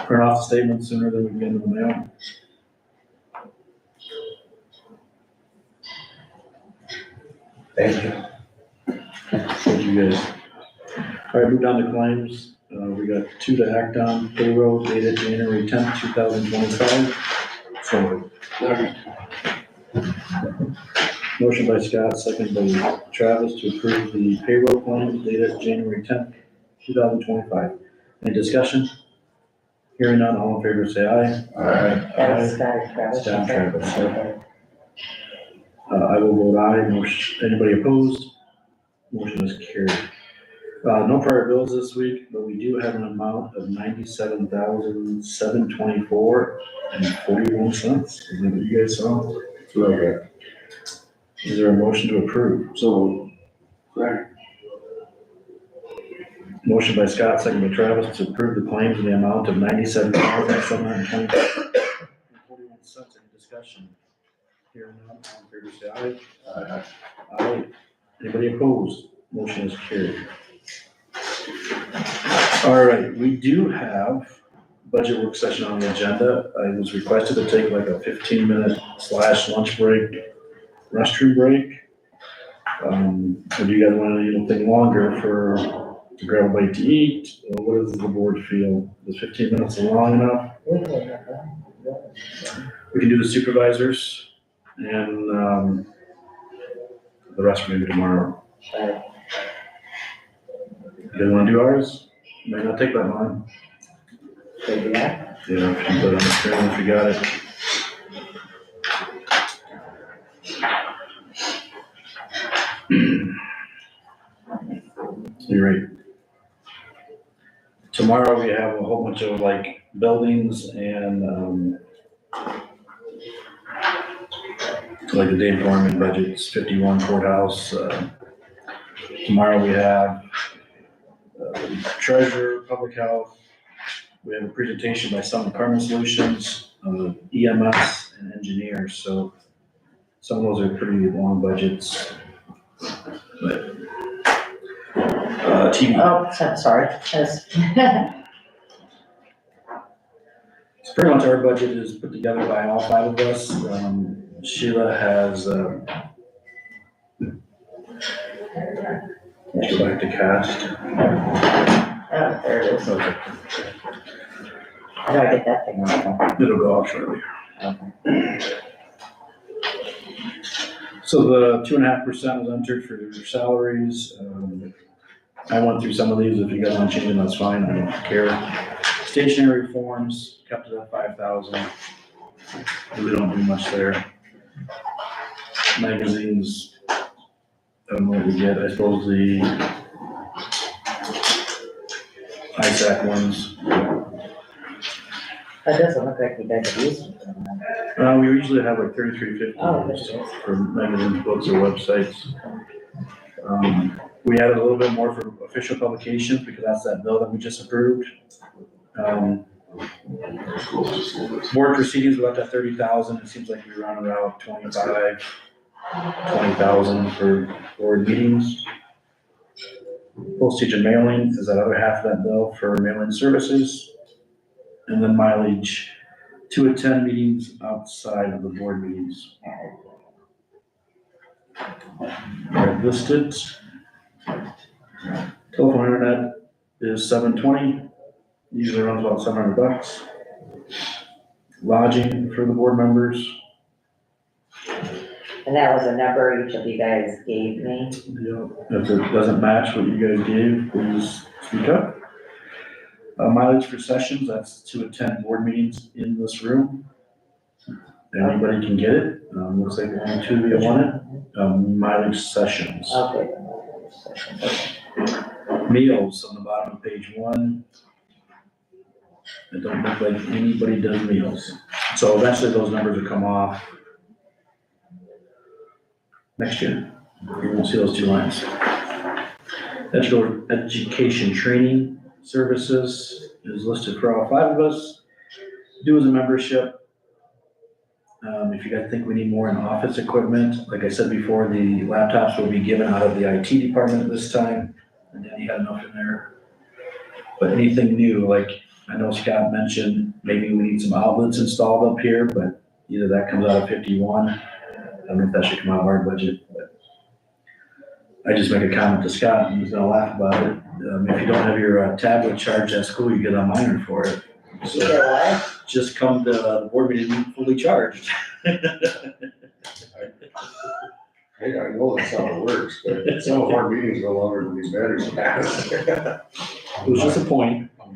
[SPEAKER 1] print off the statement sooner than we can get in the mail?
[SPEAKER 5] Thank you.
[SPEAKER 1] Thank you guys. All right, move down to claims. We got 2 to act on. Payroll dated January 10th, 2025. So. Motion by Scott, second by Travis to approve the payroll claims dated January 10th, 2025. Any discussion? Hearing none, all in favor say aye.
[SPEAKER 6] That was Scott and Travis.
[SPEAKER 1] Scott and Travis, okay. I will vote aye. Motion, anybody opposed? Motion is carried. No prior bills this week, but we do have an amount of $97,724.41. Is that what you guys saw?
[SPEAKER 2] Okay.
[SPEAKER 1] Is there a motion to approve?
[SPEAKER 7] So, right,
[SPEAKER 1] Motion by Scott, second by Travis, to approve the claims in the amount of $97,724.41. Any discussion? Hearing none, all in favor say aye. Aye. Anybody opposed? Motion is carried. All right, we do have budget work session on the agenda. I was requested to take like a 15-minute / lunch break, restroom break. Or do you guys want anything longer to grab a bite to eat? Or what does the board feel? Is 15 minutes long enough? We can do the supervisors and the rest maybe tomorrow. You guys wanna do ours? May not take that long.
[SPEAKER 6] Yeah.
[SPEAKER 1] Yeah, if you put it on the screen, if you got it. You're right. Tomorrow we have a whole bunch of like buildings and, like the Dave Gorman budget's 51 courthouse. Tomorrow we have treasurer, public health. We have a presentation by Summit Carbon Solutions, EMS and engineers. So some of those are pretty long budgets. But TV.
[SPEAKER 6] Oh, so sorry. Yes.
[SPEAKER 1] So pretty much our budget is put together by all 5 of us. Sheila has, let's go back to cast.
[SPEAKER 6] Oh, there it is.
[SPEAKER 1] Okay.
[SPEAKER 6] How do I get that thing on?
[SPEAKER 1] It'll go off shortly.
[SPEAKER 6] Okay.
[SPEAKER 1] So the 2.5% was entered for your salaries. I went through some of these. If you guys want to change them, that's fine. I don't care. Stationary forms, kept it at 5,000. We don't do much there. Magazines, I don't know what we get. I suppose the ISAC ones.
[SPEAKER 6] That doesn't look like you guys have used it.
[SPEAKER 1] We usually have like 3350
[SPEAKER 6] Oh, there it is.
[SPEAKER 1] for magazines, books, or websites. We added a little bit more for official publications because that's that bill that we just approved. Board proceedings, we left at 30,000. It seems like we run around 20,000 for board meetings. Postage and mailing is that other half of that bill for mailing services. And then mileage to attend meetings outside of the board meetings. Are listed. Telephone internet is $720, usually runs about $700. Lodging for the board members.
[SPEAKER 6] And that was a number each of you guys gave me.
[SPEAKER 1] If it doesn't match what you guys gave, please speak up. Mileage for sessions, that's to attend board meetings in this room. Anybody can get it. Looks like only 2 of you want it. Mileage sessions.
[SPEAKER 6] Okay.
[SPEAKER 1] Meals on the bottom of page 1. It don't look like anybody does meals. So eventually those numbers will come off next year. You won't see those 2 lines. Education training services is listed for all 5 of us. Due as a membership. If you guys think we need more in office equipment, like I said before, the laptops will be given out of the IT department this time. And then you had enough in there. But anything new, like I know Scott mentioned, maybe we need some outlets installed up here, but either that comes out of 51. I don't know if that should come out of our budget, but I just make a comment to Scott and he's gonna laugh about it. If you don't have your tablet charged at school, you get a minor for it. So just come to the board meeting fully charged.
[SPEAKER 2] Hey, I know that's how it works, but some of our meetings go longer than these batteries last.
[SPEAKER 1] It was just a point.
[SPEAKER 7] I'm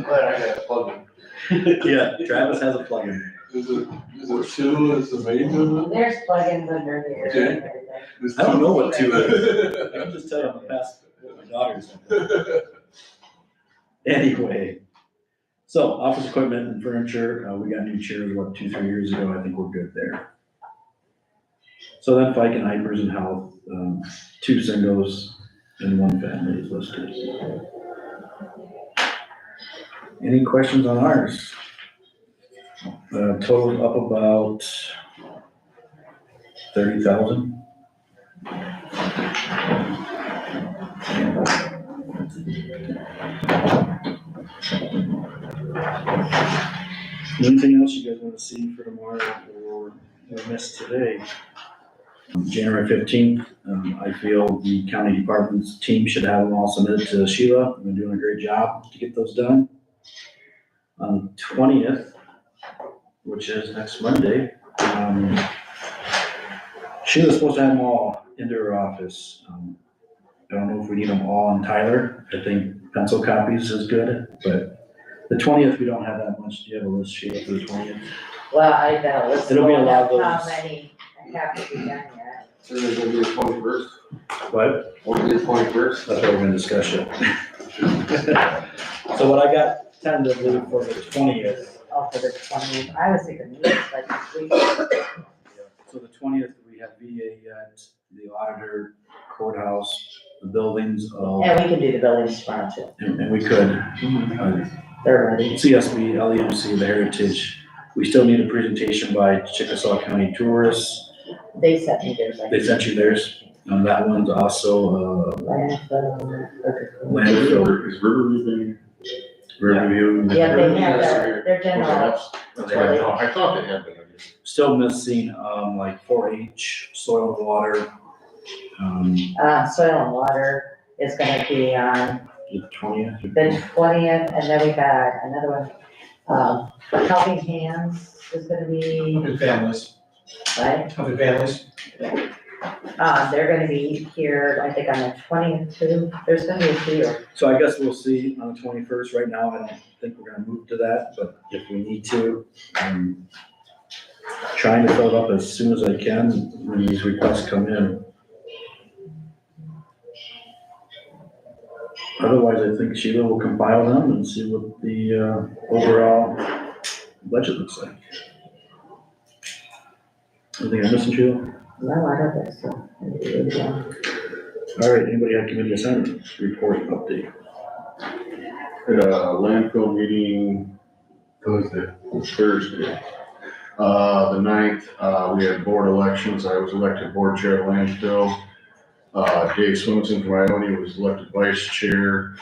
[SPEAKER 7] glad I got a plug
[SPEAKER 1] Yeah, Travis has a plug-in.
[SPEAKER 7] Is it 2 is the main one?
[SPEAKER 6] There's plugins under here.
[SPEAKER 7] Okay.
[SPEAKER 1] I don't know what 2 is. I can just tell you I'm gonna pass my daughters. Anyway, so office equipment and furniture, we got new chairs, 2-3 years ago, I think we're good there. So then Fike and Hypers and Health, 2 singles and 1 family is listed. Any questions on ours? Total up about 30,000. Anything else you guys want to see for tomorrow or miss today? January 15th, I feel the county department's team should have them all submitted to Sheila. They're doing a great job to get those done. On the 20th, which is next Monday, Sheila's supposed to have them all into her office. I don't know if we need them all in Tyler. I think pencil copies is good, but the 20th, we don't have that much. Do you have a list, Sheila, for the 20th?
[SPEAKER 6] Well, I got a list.
[SPEAKER 1] It'll be a lot of
[SPEAKER 6] How
[SPEAKER 1] those.
[SPEAKER 6] many have to be done yet?
[SPEAKER 7] So there's gonna be the 21st?
[SPEAKER 1] What?
[SPEAKER 7] What'll be the 21st?
[SPEAKER 1] That's what we're gonna discuss it. So what I got tentatively for the 20th.
[SPEAKER 6] Oh, for the 20th, I was thinking this, like this week.
[SPEAKER 1] So the 20th, we have VA yet, the auditor, courthouse, the buildings of,
[SPEAKER 6] And we can do the buildings tomorrow too.
[SPEAKER 1] and we could,
[SPEAKER 6] They're ready.
[SPEAKER 1] CSB, LEMC, the Heritage. We still need a presentation by Chickasaw County Tourists.
[SPEAKER 6] They sent me theirs.
[SPEAKER 1] They sent you theirs. That one's also,
[SPEAKER 6] Landfill.
[SPEAKER 1] landfill,
[SPEAKER 11] Is Riverview
[SPEAKER 1] Riverview.
[SPEAKER 6] Yeah, they have their general.
[SPEAKER 11] That's what I thought. I thought they had been.
[SPEAKER 1] Still missing, like 4-H, soil and water.
[SPEAKER 6] Soil and water is gonna be on
[SPEAKER 1] The 20th.
[SPEAKER 6] the 20th, and then we got another one. Helping Hands is gonna be,
[SPEAKER 5] Helping families,
[SPEAKER 6] right?
[SPEAKER 5] helping families.
[SPEAKER 6] They're gonna be here, I think on the 20th too. There's gonna be a few.
[SPEAKER 1] So I guess we'll see on the 21st. Right now, I don't think we're gonna move to that, but if we need to, trying to fill it up as soon as I can when these requests come in. Otherwise, I think Sheila will compile them and see what the overall budget looks like. Anything I'm missing, Sheila?
[SPEAKER 6] No, I don't think so.
[SPEAKER 1] All right, anybody have committee assignments, report, update?
[SPEAKER 2] Had a landfill meeting Thursday. The 9th, we had board elections. I was elected board chair of landfill. Dave Swenson from Ione was elected vice chair.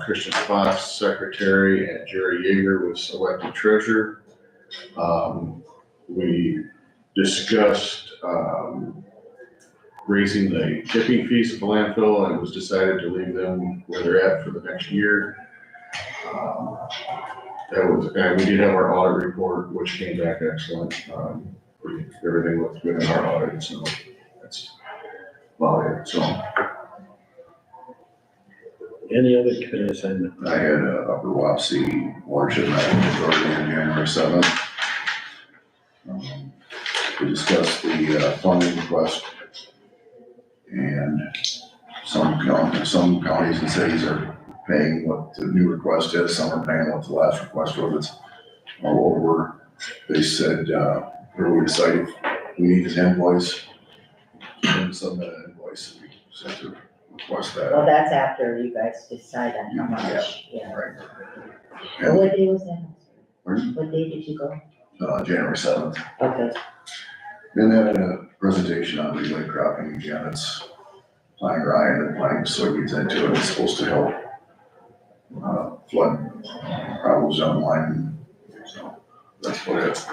[SPEAKER 2] Christian Spots, secretary, and Jerry Yeager was elected treasurer. We discussed, raising the tipping fees at the landfill, and it was decided to leave them where they're at for the next year. And we did have our audit report, which came back excellent. Everything looked good in our audit, so that's about it, so.
[SPEAKER 1] Any other committee assignment?
[SPEAKER 9] I had Upper Wapsie Watershed Management Authority on January 7th. We discussed the funding request, and some counties and cities are paying what the new request is, some are paying what the last request was. It's all over. They said, we decided we need an invoice, and submit an invoice, we sent to request that.
[SPEAKER 6] Well, that's after you guys decide on how much, yeah.
[SPEAKER 9] Right.
[SPEAKER 6] Well, what day was that?
[SPEAKER 9] Pardon?
[SPEAKER 6] What day did you go?
[SPEAKER 9] January 7th.
[SPEAKER 6] Okay.
[SPEAKER 9] Then had a presentation on relay cropping again. It's planting rye and then planting soybeans into it. It's supposed to help flood problems down the line. So that's what it is.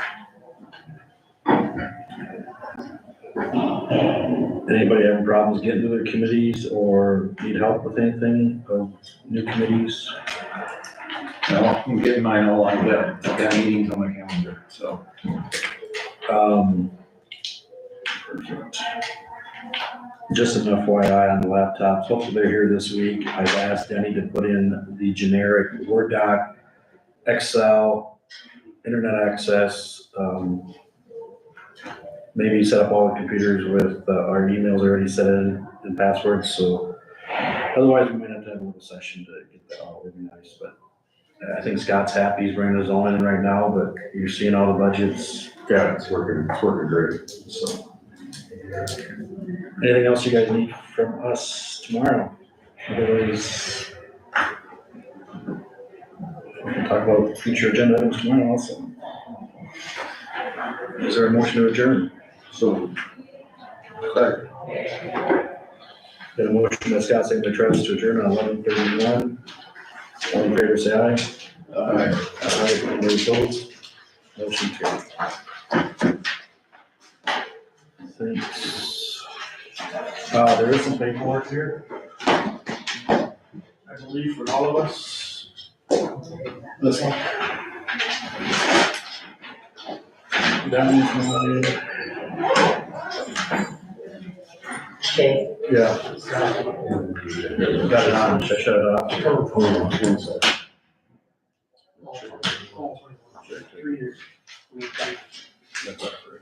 [SPEAKER 1] Anybody having problems getting to their committees or need help with anything of new committees?
[SPEAKER 13] No, I'm getting mine all lined up. I've got meetings on my calendar, so.
[SPEAKER 1] Perfect. Just an FYI on the laptops, hopefully they're here this week. I've asked Denny to put in the generic Word doc, Excel, internet access, maybe set up all the computers with our emails already set in and passwords, so otherwise we might have to have a little session to get that all organized, but I think Scott's happy, he's bringing his own in right now, but you're seeing all the budgets.
[SPEAKER 2] Yeah, it's working great, so.
[SPEAKER 1] Anything else you guys need from us tomorrow? Otherwise, we can talk about future agenda items tomorrow also. Is there a motion to adjourn?
[SPEAKER 2] So.
[SPEAKER 1] Got a motion by Scott, second by Travis to adjourn on 11:31. All in favor, say aye. Aye. Aye, any opposed? Motion carried. Thanks. There is some paperwork here, I believe, for all of us. This one. That one's mine.
[SPEAKER 6] Okay.
[SPEAKER 1] Yeah. Got it on, should I shut it off? That's up for it.